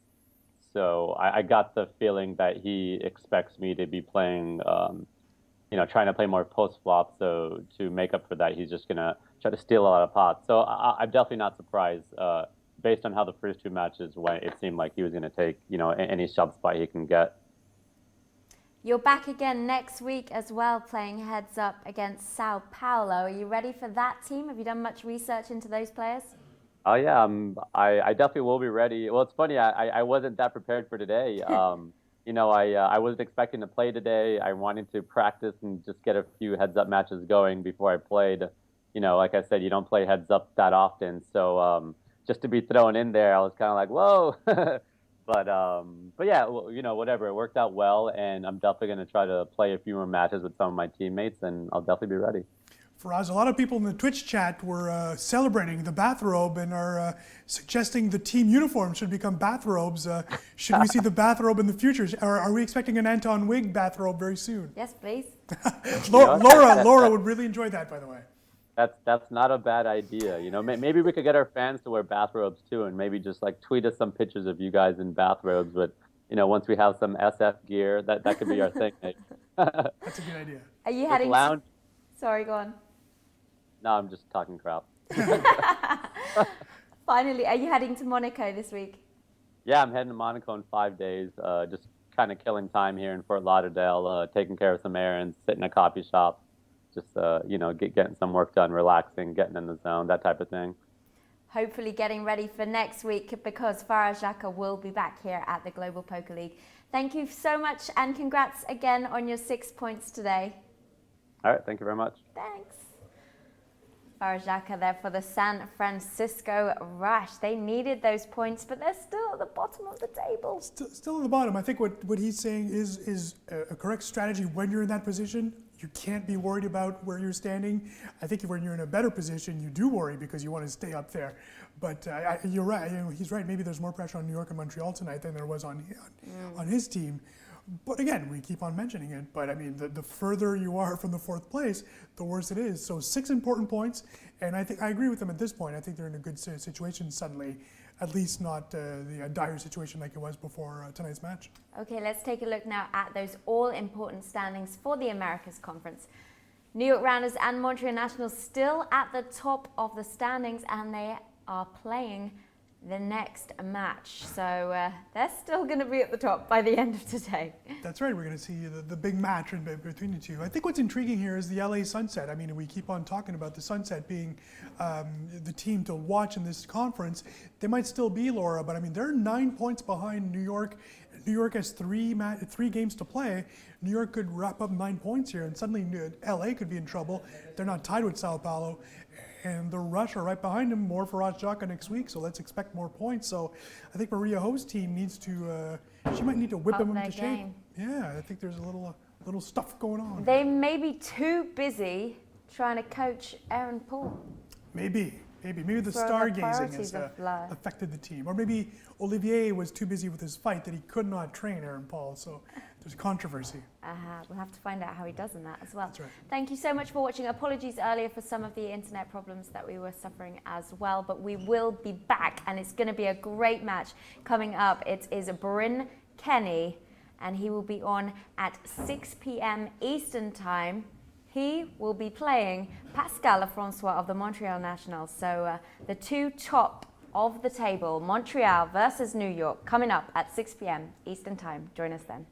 So I got the feeling that he expects me to be playing, trying to play more post flop. So to make up for that, he's just gonna try to steal a lot of pots. So I'm definitely not surprised. Based on how the first 2 matches went, it seemed like he was gonna take, any shove spot he can get. You're back again next week as well, playing heads up against Sao Paulo. Are you ready for that team? Have you done much research into those players? Oh yeah, I definitely will be ready. Well, it's funny, I wasn't that prepared for today. I wasn't expecting to play today. I wanted to practice and just get a few heads up matches going before I played. Like I said, you don't play heads up that often, so just to be thrown in there, I was kind of like, whoa. But yeah, whatever. It worked out well, and I'm definitely going to try to play a few more matches with some of my teammates, and I'll definitely be ready. Faraz, a lot of people in the Twitch chat were celebrating the bathrobe and are suggesting the team uniform should become bathrobes. Should we see the bathrobe in the future? Are we expecting an Anton Wig bathrobe very soon? Yes, please. Laura would really enjoy that, by the way. That's not a bad idea. Maybe we could get our fans to wear bathrobes too, and maybe just like tweet us some pictures of you guys in bathrobes. But once we have some SF gear, that could be our thing. That's a good idea. Are you heading? Sorry, go on. No, I'm just talking crap. Finally, are you heading to Monaco this week? Yeah, I'm heading to Monaco in 5 days. Just kind of killing time here in Fort Lauderdale, taking care of some errands, sitting in a coffee shop, just getting some work done, relaxing, getting in the zone, that type of thing. Hopefully getting ready for next week, because Faraz Jaka will be back here at the Global Poker League. Thank you so much, and congrats again on your 6 points today. All right, thank you very much. Thanks. Faraz Jaka there for the San Francisco Rush. They needed those points, but they're still at the bottom of the table. Still at the bottom. I think what he's saying is a correct strategy when you're in that position. You can't be worried about where you're standing. I think when you're in a better position, you do worry because you want to stay up there. But you're right. He's right. Maybe there's more pressure on New York and Montreal tonight than there was on his team. But again, we keep on mentioning it. But I mean, the further you are from the 4th place, the worse it is. So 6 important points, and I think I agree with them at this point. I think they're in a good situation suddenly, at least not the dire situation like it was before tonight's match. Okay, let's take a look now at those all-important standings for the Americas Conference. New York Rounders and Montreal Nationals still at the top of the standings, and they are playing the next match. So they're still going to be at the top by the end of today. That's right. We're going to see the big match between the two. I think what's intriguing here is the LA Sunset. I mean, we keep on talking about the Sunset being the team to watch in this conference. They might still be, Laura, but I mean, they're 9 points behind New York. New York has three games to play. New York could wrap up 9 points here, and suddenly LA could be in trouble. They're not tied with Sao Paulo. And the Rush are right behind him, more Faraz Jaka next week, so let's expect more points. So I think Maria Ho's team needs to, she might need to whip him into shape. Yeah, I think there's a little stuff going on. They may be too busy trying to coach Aaron Paul. Maybe the stargazing has affected the team. Or maybe Olivier was too busy with his fight that he could not train Aaron Paul, so there's controversy. We'll have to find out how he does in that as well. That's right. Thank you so much for watching. Apologies earlier for some of the internet problems that we were suffering as well, but we will be back, and it's going to be a great match coming up. It is Bryn Kenny, and he will be on at 6 p.m. Eastern Time. He will be playing Pascal Lefrançois of the Montreal Nationals. So the two top of the table, Montreal versus New York, coming up at 6 p.m. Eastern Time. Join us then.